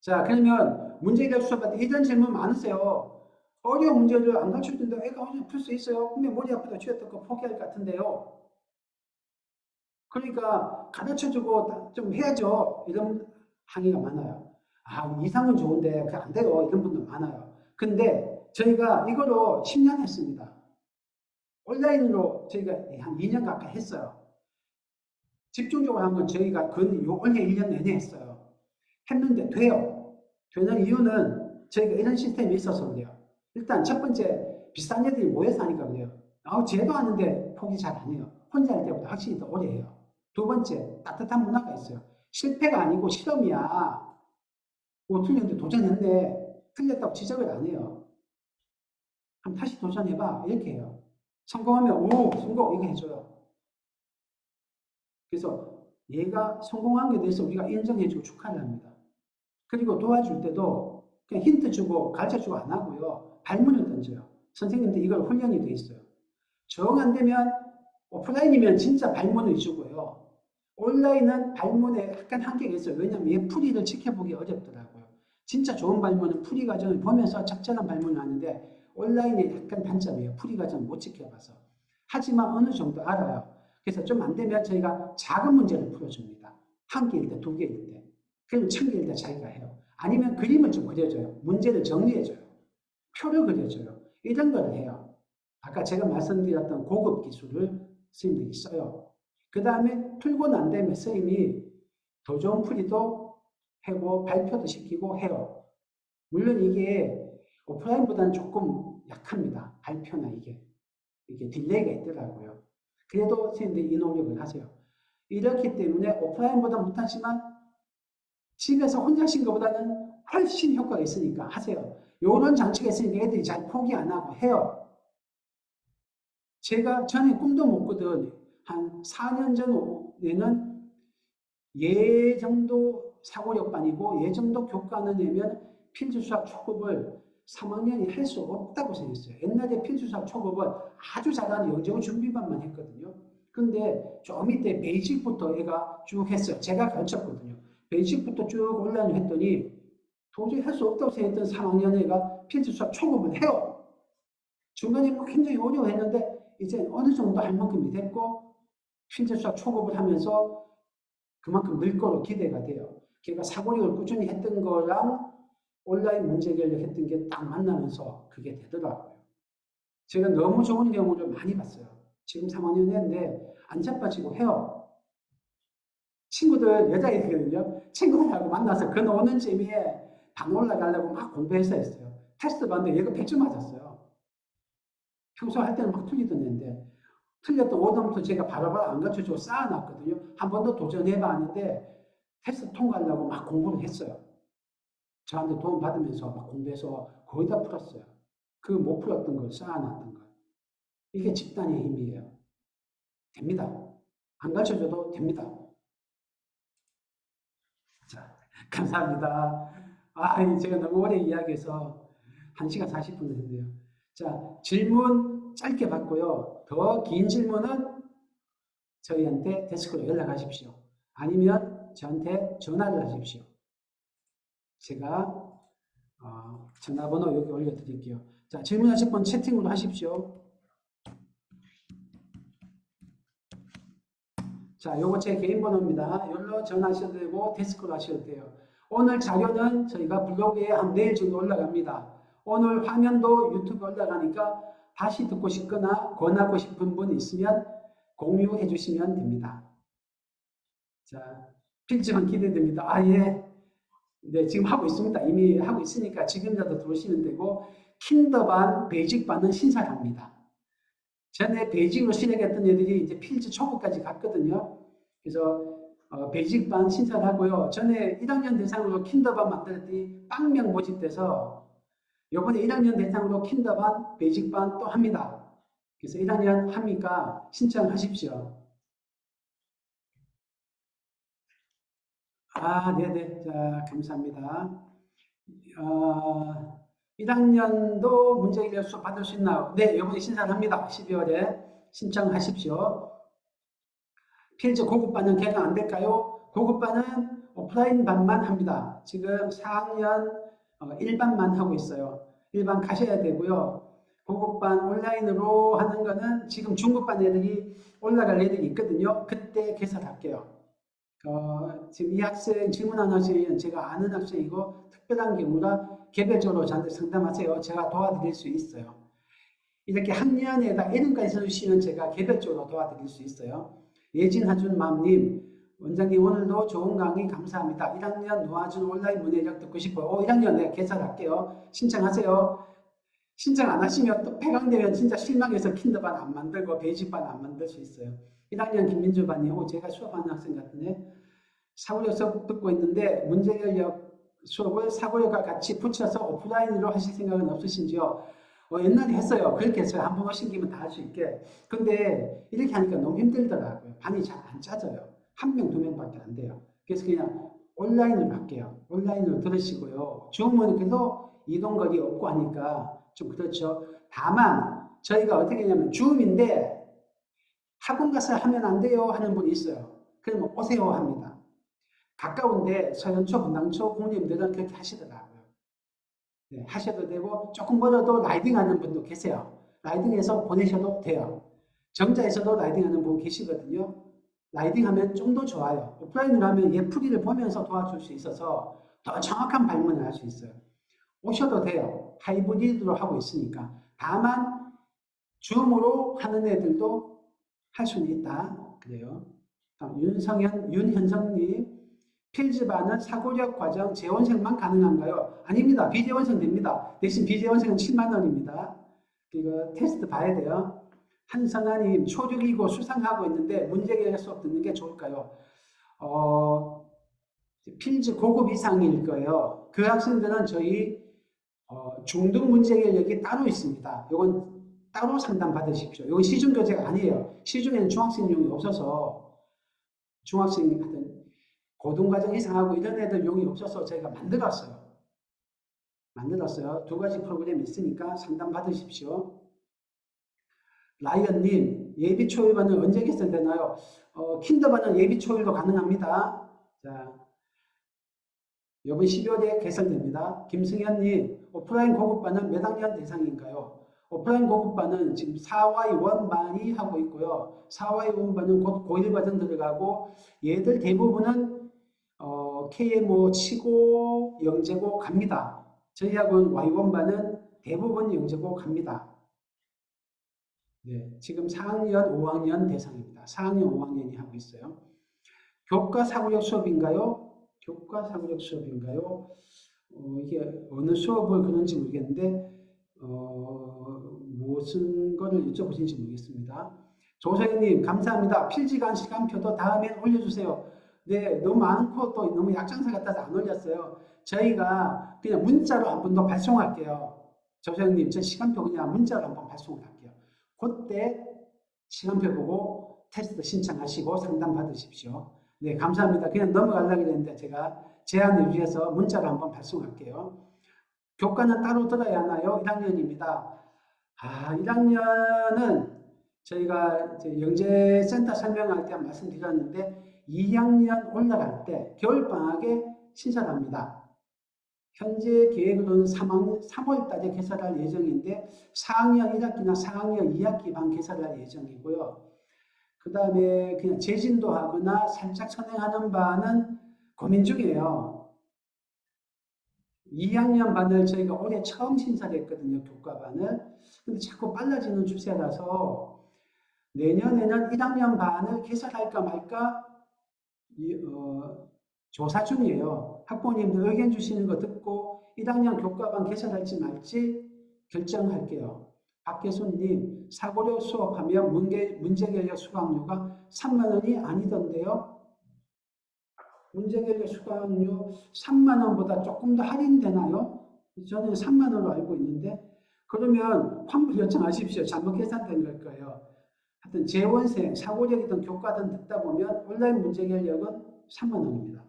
자, 그러면 문제해결 수업할 때 이런 질문 많으세요. 어려운 문제를 안 가르칠 텐데 애가 어떻게 풀 수 있어요? 분명 머리 아프다 쥐었던 거 포기할 것 같은데요. 그러니까 가르쳐주고 좀 해야죠. 이런 항의가 많아요. 아, 이상은 좋은데 그 안 돼요. 이런 분들 많아요. 근데 저희가 이거로 10년 했습니다. 온라인으로 저희가 한 2년 가까이 했어요. 집중적으로 한 건 저희가 올해 1년 내내 했어요. 했는데 돼요. 되는 이유는 저희가 이런 시스템이 있어서 그래요. 일단 첫 번째 비슷한 애들이 모여서 하니까 그래요. 쟤도 하는데 포기 잘 안 해요. 혼자 할 때보다 확실히 더 오래 해요. 두 번째 따뜻한 문화가 있어요. 실패가 아니고 실험이야. 틀렸는데 도전했네. 틀렸다고 지적을 안 해요. 그럼 다시 도전해봐. 이렇게 해요. 성공하면 성공 이거 해줘요. 그래서 얘가 성공한 게 대해서 우리가 인정해주고 축하를 합니다. 그리고 도와줄 때도 그냥 힌트 주고 가르쳐주고 안 하고요. 발문을 던져요. 선생님들 이걸 훈련이 돼 있어요. 정 안 되면 오프라인이면 진짜 발문을 주고요. 온라인은 발문에 약간 한계가 있어요. 왜냐하면 얘 풀이를 지켜보기 어렵더라고요. 진짜 좋은 발문은 풀이 과정을 보면서 적절한 발문을 하는데 온라인에 약간 단점이에요. 풀이 과정을 못 지켜봐서. 하지만 어느 정도 알아요. 그래서 좀 안 되면 저희가 작은 문제를 풀어줍니다. 한 개일 때, 두 개일 때. 그럼 1000개일 때 자기가 해요. 아니면 그림을 좀 그려줘요. 문제를 정리해줘요. 표를 그려줘요. 이런 걸 해요. 아까 제가 말씀드렸던 고급 기술을 선생님들이 써요. 그 다음에 풀고 난 다음에 선생님이 더 좋은 풀이도 하고 발표도 시키고 해요. 물론 이게 오프라인보다는 조금 약합니다. 발표나 이게 딜레이가 있더라고요. 그래도 선생님들이 이 노력을 하세요. 이렇기 때문에 오프라인보다 못하지만 집에서 혼자 하신 것보다는 훨씬 효과가 있으니까 하세요. 요런 장치가 있으니까 애들이 잘 포기 안 하고 해요. 제가 전에 꿈도 못 꾸던 한 4년 전에는 예정도 사고력반이고 예정도 교과는 내면 필수수학 초급을 3학년이 할 수 없다고 생각했어요. 옛날에 필수수학 초급은 아주 잘하는 영재고 준비반만 했거든요. 근데 좀 이때 베이직부터 애가 쭉 했어요. 제가 가르쳤거든요. 베이직부터 쭉 온라인을 했더니 도저히 할 수 없다고 생각했던 3학년 애가 필수수학 초급을 해요. 중간에 뭐 굉장히 어려워했는데 이제 어느 정도 할 만큼이 됐고 필수수학 초급을 하면서 그만큼 늘 거로 기대가 돼요. 걔가 사고력을 꾸준히 했던 거랑 온라인 문제 해결력 했던 게 딱 만나면서 그게 되더라고요. 제가 너무 좋은 경우를 많이 봤어요. 지금 3학년인데 안 자빠지고 해요. 친구들 여자애들이거든요. 친구들하고 만나서 그 노는 재미에 방 올라가려고 막 공부해서 했어요. 테스트 봤는데 얘가 100점 맞았어요. 평소 할 때는 막 틀리던 애인데 틀렸던 오답부터 제가 바로바로 안 가르쳐주고 쌓아놨거든요. 한 번 더 도전해봤는데 테스트 통과하려고 막 공부를 했어요. 저한테 도움 받으면서 막 공부해서 거의 다 풀었어요. 그 못 풀었던 걸 쌓아놨던 걸. 이게 집단의 힘이에요. 됩니다. 안 가르쳐줘도 됩니다. 자, 감사합니다. 제가 너무 오래 이야기해서 1시간 40분 됐네요. 자, 질문 짧게 받고요. 더 긴 질문은 저희한테 데스크로 연락하십시오. 아니면 저한테 전화를 하십시오. 제가 전화번호 여기 올려드릴게요. 자, 질문하실 분 채팅으로 하십시오. 자, 요거 제 개인 번호입니다. 여기로 전화하셔도 되고 데스크로 하셔도 돼요. 오늘 자료는 저희가 블로그에 한 내일 정도 올라갑니다. 오늘 화면도 유튜브 올라가니까 다시 듣고 싶거나 권하고 싶은 분 있으면 공유해 주시면 됩니다. 자, 필지만 기대됩니다. 예. 네, 지금 하고 있습니다. 이미 하고 있으니까 지금이라도 들어오시면 되고, 킨더반, 베이직반은 신사를 합니다. 전에 베이직으로 시작했던 애들이 이제 필즈 초급까지 갔거든요. 그래서 베이직반 신사를 하고요. 전에 1학년 대상으로 킨더반 만들었더니 빵명 모집돼서 이번에 1학년 대상으로 킨더반, 베이직반 또 합니다. 그래서 1학년 합니까? 신청하십시오. 네네. 자, 감사합니다. 1학년도 문제해결 수업 받을 수 있나요? 네, 이번에 신사를 합니다. 12월에 신청하십시오. 필즈 고급반은 개강 안 될까요? 고급반은 오프라인 반만 합니다. 지금 4학년 일반만 하고 있어요. 일반 가셔야 되고요. 고급반 온라인으로 하는 거는 지금 중급반 애들이 올라갈 애들이 있거든요. 그때 개설할게요. 지금 이 학생 질문하는 학생은 제가 아는 학생이고 특별한 경우라 개별적으로 저한테 상담하세요. 제가 도와드릴 수 있어요. 이렇게 학년에다 이름까지 써주시면 제가 개별적으로 도와드릴 수 있어요. 예진 하준맘님, 원장님 오늘도 좋은 강의 감사합니다. 1학년 노아준 온라인 문해력 듣고 싶어요. 1학년 내가 개설할게요. 신청하세요. 신청 안 하시면 또 폐강되면 진짜 실망해서 킨더반 안 만들고 베이직반 안 만들 수 있어요. 1학년 김민주 반님, 제가 수업하는 학생 같은데 사고력 수업 듣고 있는데 문제결력 수업을 사고력과 같이 붙여서 오프라인으로 하실 생각은 없으신지요? 옛날에 했어요. 그렇게 했어요. 한 번 오신 김에 다 할 수 있게. 근데 이렇게 하니까 너무 힘들더라고요. 반이 잘 안 짜져요. 1명, 2명밖에 안 돼요. 그래서 그냥 온라인으로 할게요. 온라인으로 들으시고요. 줌은 그래도 이동거리 없고 하니까 좀 그렇죠. 다만 저희가 어떻게 하냐면 줌인데 학원 가서 하면 안 돼요 하는 분이 있어요. 그러면 오세요 합니다. 가까운데 서현초, 분당초 국님들은 그렇게 하시더라고요. 네, 하셔도 되고 조금 멀어도 라이딩하는 분도 계세요. 라이딩해서 보내셔도 돼요. 정자에서도 라이딩하는 분 계시거든요. 라이딩하면 좀 더 좋아요. 오프라인으로 하면 예쁘기를 보면서 도와줄 수 있어서 더 정확한 발문을 할 수 있어요. 오셔도 돼요. 하이브리드로 하고 있으니까. 다만 줌으로 하는 애들도 할 수는 있다. 그래요. 윤현성님, 필즈반은 사고력 과정 재원생만 가능한가요? 아닙니다. 비재원생 됩니다. 대신 비재원생은 7만 원입니다. 이거 테스트 봐야 돼요. 한선아님, 초6이고 수상하고 있는데 문제개혁 수업 듣는 게 좋을까요? 필즈 고급 이상일 거예요. 그 학생들은 저희 중등 문제개혁이 따로 있습니다. 이건 따로 상담 받으십시오. 이건 시중 교재가 아니에요. 시중에는 중학생용이 없어서 중학생 같은 고등과정 이상하고 이런 애들 용이 없어서 저희가 만들었어요. 두 가지 프로그램이 있으니까 상담 받으십시오. 라이언님, 예비 초일반은 언제 개설되나요? 킨더반은 예비 초일도 가능합니다. 자, 이번 12월에 개설됩니다. 김승현님, 오프라인 고급반은 몇 학년 대상인가요? 오프라인 고급반은 지금 4Y 원반이 하고 있고요. 4Y 원반은 곧 고1 과정 들어가고 얘들 대부분은 KMO 치고 영재고 갑니다. 저희 학원 Y1반은 대부분 영재고 갑니다. 네, 지금 4학년, 5학년 대상입니다. 4학년, 5학년이 하고 있어요. 교과 사고력 수업인가요? 교과 사고력 수업인가요? 이게 어느 수업을 그런지 모르겠는데 무슨 거를 여쭤보신지 모르겠습니다. 조서희님 감사합니다. 필지간 시간표도 다음에 올려주세요. 네, 너무 많고 또 너무 약장사 같아서 안 올렸어요. 저희가 그냥 문자로 한 번 더 발송할게요. 조서희님, 저 시간표 그냥 문자로 한번 발송을 할게요. 그때 시간표 보고 테스트 신청하시고 상담 받으십시오. 네, 감사합니다. 그냥 넘어가려고 했는데 제가 제안을 위해서 문자로 한번 발송할게요. 교과는 따로 들어야 하나요? 1학년입니다. 1학년은 저희가 이제 영재센터 설명할 때 말씀드렸는데 2학년 올라갈 때 겨울방학에 신설을 합니다. 현재 계획으로는 3월 달에 개설할 예정인데 4학년 1학기나 4학년 2학기 반 개설할 예정이고요. 그 다음에 그냥 재진도 하거나 살짝 선행하는 바는 고민 중이에요. 2학년 반을 저희가 올해 처음 신설했거든요. 교과반을. 근데 자꾸 빨라지는 추세라서 내년에는 1학년 반을 개설할까 말까 조사 중이에요. 학부모님들 의견 주시는 거 듣고 1학년 교과반 개설할지 말지 결정할게요. 박계수님, 사고력 수업하면 문제개혁 수강료가 3만 원이 아니던데요. 문제개혁 수강료 3만 원보다 조금 더 할인되나요? 저는 3만 원으로 알고 있는데 그러면 환불 요청하십시오. 잘못 계산된 걸 거예요. 하여튼 재원생, 사고력이든 교과든 듣다 보면 온라인 문제개혁은 3만 원입니다.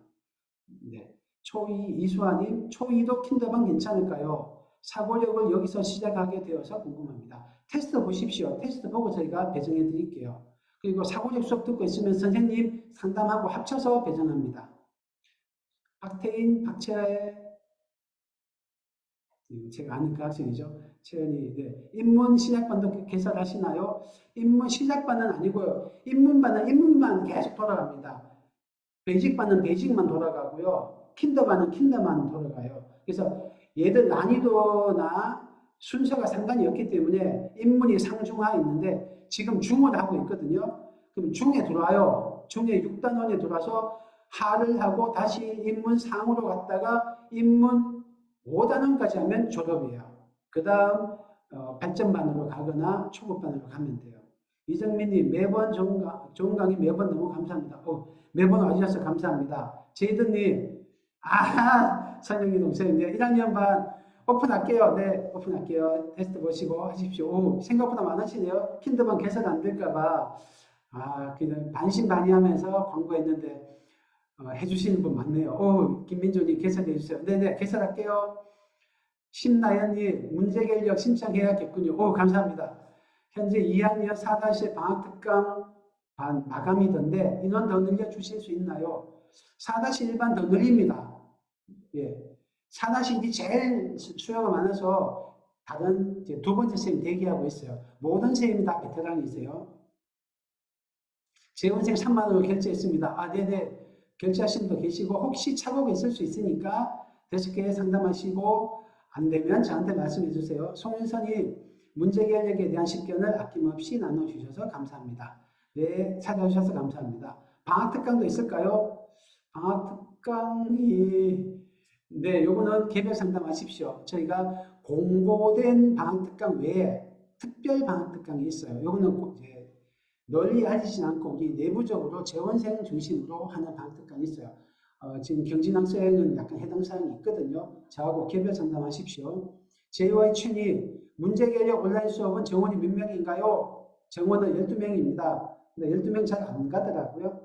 네. 초2 이수아님, 초2도 킨더반 괜찮을까요? 사고력을 여기서 시작하게 되어서 궁금합니다. 테스트 보십시오. 테스트 보고 저희가 배정해 드릴게요. 그리고 사고력 수업 듣고 있으면 선생님 상담하고 합쳐서 배정합니다. 박태인, 박채아의 제가 아는 그 학생이죠. 채연이. 네. 인문 시작반도 개설하시나요? 인문 시작반은 아니고요. 인문반은 인문반 계속 돌아갑니다. 베이직반은 베이직만 돌아가고요. 킨더반은 킨더만 돌아가요. 그래서 얘들 난이도나 순서가 상관이 없기 때문에 인문이 상중하에 있는데 지금 중을 하고 있거든요. 그럼 중에 들어와요. 중에 6단원에 들어와서 하를 하고 다시 인문 상으로 갔다가 인문 5단원까지 하면 졸업이에요. 그 다음 발전반으로 가거나 초급반으로 가면 돼요. 이정민님, 매번 좋은 강의 매번 너무 감사합니다. 매번 와주셔서 감사합니다. 제이드님, 선영이 동생인데 1학년 반 오픈할게요. 네, 오픈할게요. 테스트 보시고 하십시오. 생각보다 많으시네요. 킨더반 개설 안 될까봐 그냥 반신반의하면서 광고했는데 해주시는 분 많네요. 김민조님 개설해 주세요. 네네, 개설할게요. 심나연님, 문제개혁 신청해야겠군요. 감사합니다. 현재 2학년 4-1 방학특강 반 마감이던데 인원 더 늘려주실 수 있나요? 4-1반 더 늘립니다. 예. 4-1이 제일 수요가 많아서 다른 이제 두 번째 선생님 대기하고 있어요. 모든 선생님이 다 베테랑이세요. 재원생 3만 원을 결제했습니다. 네네. 결제하신 분도 계시고 혹시 착오가 있을 수 있으니까 5개 상담하시고 안 되면 저한테 말씀해 주세요. 송윤선이 문제개혁에 대한 식견을 아낌없이 나눠주셔서 감사합니다. 네, 찾아주셔서 감사합니다. 방학특강도 있을까요? 특강이 네, 요거는 개별 상담하십시오. 저희가 공고된 방학 특강 외에 특별 방학 특강이 있어요. 요거는 꼭 이제 널리 알리지 않고 우리 내부적으로 재원생 중심으로 하는 방학 특강이 있어요. 지금 경진학생은 약간 해당 사항이 있거든요. 저하고 개별 상담하십시오. JY 춘이 문제개력 온라인 수업은 정원이 몇 명인가요? 정원은 12명입니다. 근데 12명 잘 안 가더라고요.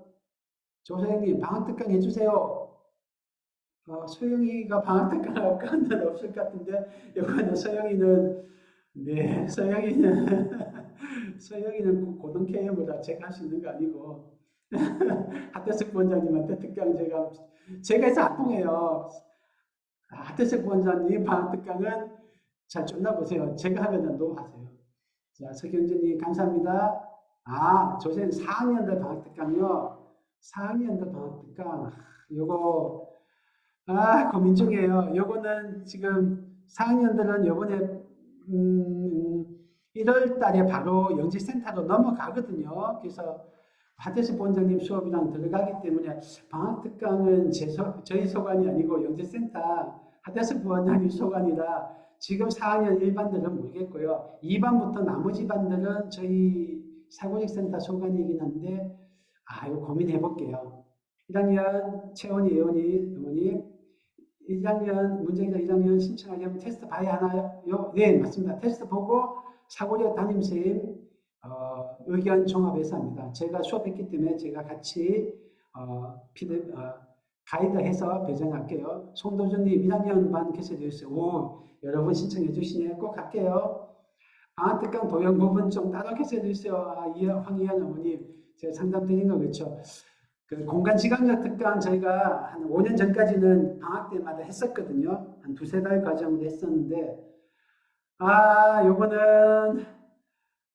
조소영님 방학 특강 해주세요. 소영이가 방학 특강 가는 없을 것 같은데 이거는 소영이는 네 소영이는 소영이는 고등 KM보다 제가 할 수 있는 거 아니고 하태석 원장님한테 특강 제가 해서 안 통해요. 하태석 원장님 방학 특강은 잘 쫓나 보세요. 제가 하면은 너무 하세요. 자 서경진님 감사합니다. 조선 4학년들 방학 특강요. 4학년들 방학 특강 요거 고민 중이에요. 요거는 지금 4학년들은 요번에 1월 달에 바로 영재센터로 넘어가거든요. 그래서 하태수 본장님 수업이랑 들어가기 때문에 방학특강은 저희 소관이 아니고 영재센터 하태수 부원장님 소관이라 지금 4학년 1반들은 모르겠고요. 2반부터 나머지 반들은 저희 사고력센터 소관이긴 한데 이거 고민해 볼게요. 1학년 채원이 예원이 어머니 1학년 문제기자 1학년 신청하려면 테스트 봐야 하나요? 네 맞습니다. 테스트 보고 사고력 담임선생님 의견 종합해서 합니다. 제가 수업했기 때문에 제가 같이 가이드해서 배정할게요. 송도준님 1학년 반 개설되어 있어요. 오 여러분 신청해 주시네요. 꼭 갈게요. 방학특강 도형 부분 좀 따로 개설되어 있어요. 황희연 어머님 제가 상담 드린 거 그렇죠. 그 공간지각력 특강 저희가 한 5년 전까지는 방학 때마다 했었거든요. 한 두세 달 과정으로 했었는데 요거는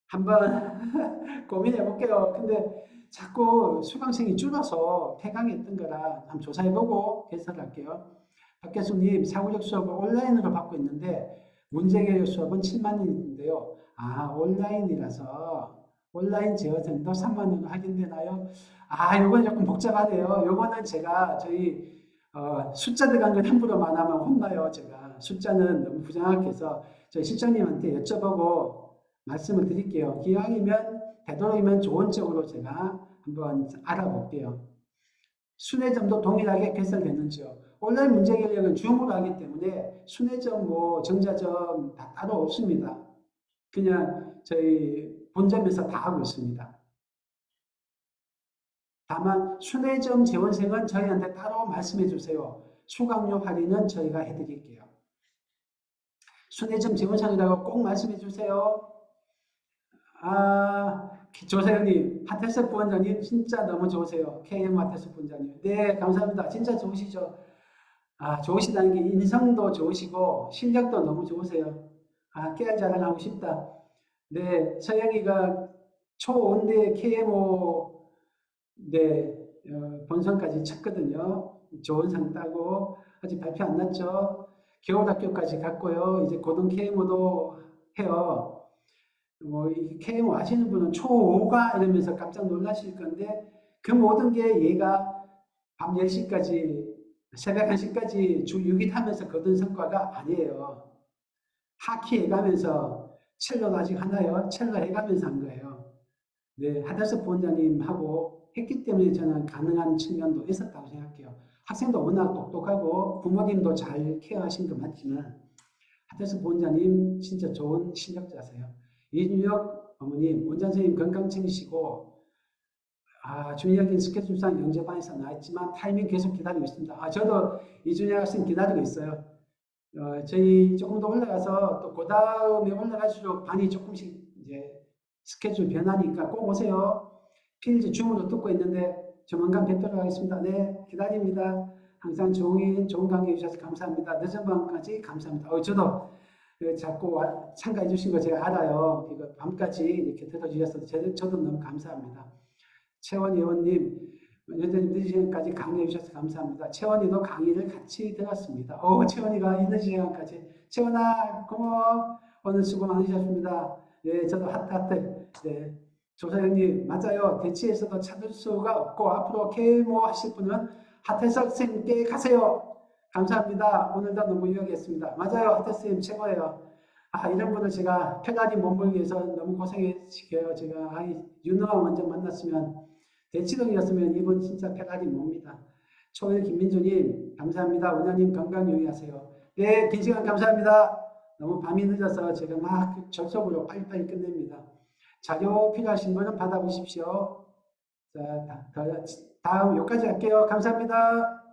한번 고민해 볼게요. 근데 자꾸 수강생이 줄어서 폐강했던 거라 한번 조사해보고 개설할게요. 박교수님 사고력 수업을 온라인으로 받고 있는데 문제개혁 수업은 7만 원인데요. 온라인이라서 온라인 제어생도 3만 원으로 할인되나요? 요건 조금 복잡하네요. 요거는 제가 저희 숫자 들어간 걸 함부로 말하면 혼나요. 제가 숫자는 너무 부정확해서 저희 실장님한테 여쭤보고 말씀을 드릴게요. 기왕이면 되도록이면 좋은 쪽으로 제가 한번 알아볼게요. 순회점도 동일하게 개설되는지요. 온라인 문제개혁은 줌으로 하기 때문에 순회점, 정자점 다 따로 없습니다. 그냥 저희 본점에서 다 하고 있습니다. 다만 순회점 재원생은 저희한테 따로 말씀해 주세요. 수강료 할인은 저희가 해드릴게요. 순회점 재원생이라고 꼭 말씀해 주세요. 조세현님, 하태석 부원장님 진짜 너무 좋으세요. KM 하태석 부원장님. 네, 감사합니다. 진짜 좋으시죠? 좋으시다는 게 인성도 좋으시고 실력도 너무 좋으세요. 깨알 자랑하고 싶다. 네, 서영이가 초5인데 KMO 네, 본선까지 쳤거든요. 좋은 상 따고 아직 발표 안 났죠. 겨울학교까지 갔고요. 이제 고등 KMO도 해요. 이 KMO 아시는 분은 초5가 이러면서 깜짝 놀라실 건데 그 모든 게 얘가 밤 10시까지 새벽 1시까지 주 6일 하면서 거둔 성과가 아니에요. 하키 해가면서 첼로도 아직 하나요? 첼로 해가면서 한 거예요. 네, 하달석 부원장님하고 했기 때문에 저는 가능한 측면도 있었다고 생각해요. 학생도 워낙 똑똑하고 부모님도 잘 케어하신 거 맞지만 하달석 부원장님 진짜 좋은 실력자세요. 이준혁 어머님, 원장 선생님 건강 챙기시고 준혁이 스케줄상 영재반에서 나왔지만 타이밍 계속 기다리고 있습니다. 저도 이준혁 학생 기다리고 있어요. 저희 조금 더 올라가서 또 그 다음에 올라갈수록 반이 조금씩 이제 스케줄 변하니까 꼭 오세요. 필즈 줌으로 듣고 있는데 조만간 뵙도록 하겠습니다. 네, 기다립니다. 항상 좋은 강의 해주셔서 감사합니다. 늦은 밤까지 감사합니다. 저도 자꾸 참가해 주신 거 제가 알아요. 이거 밤까지 이렇게 들어주셔서 저도 너무 감사합니다. 채원 의원님, 여전히 늦은 시간까지 강의해 주셔서 감사합니다. 채원이도 강의를 같이 들었습니다. 채원이가 늦은 시간까지. 채원아, 고마워. 오늘 수고 많으셨습니다. 네, 저도 하트. 네. 조사장님, 맞아요. 대치에서도 찾을 수가 없고, 앞으로 KMO 하실 분은 하태석 선생님께 가세요. 감사합니다. 오늘도 너무 유익했습니다. 맞아요. 하태석 선생님 최고예요. 이런 분을 제가 페라리 몸보기 위해서 너무 고생시켜요. 제가 윤호가 먼저 만났으면 대치동이었으면 이분 진짜 페라리 뭡니다. 초일 김민주님 감사합니다. 원장님 건강 유의하세요. 네, 긴 시간 감사합니다. 너무 밤이 늦어서 제가 막 접속으로 빨리빨리 끝냅니다. 자료 필요하신 분은 받아보십시오. 자, 다음 여기까지 할게요. 감사합니다.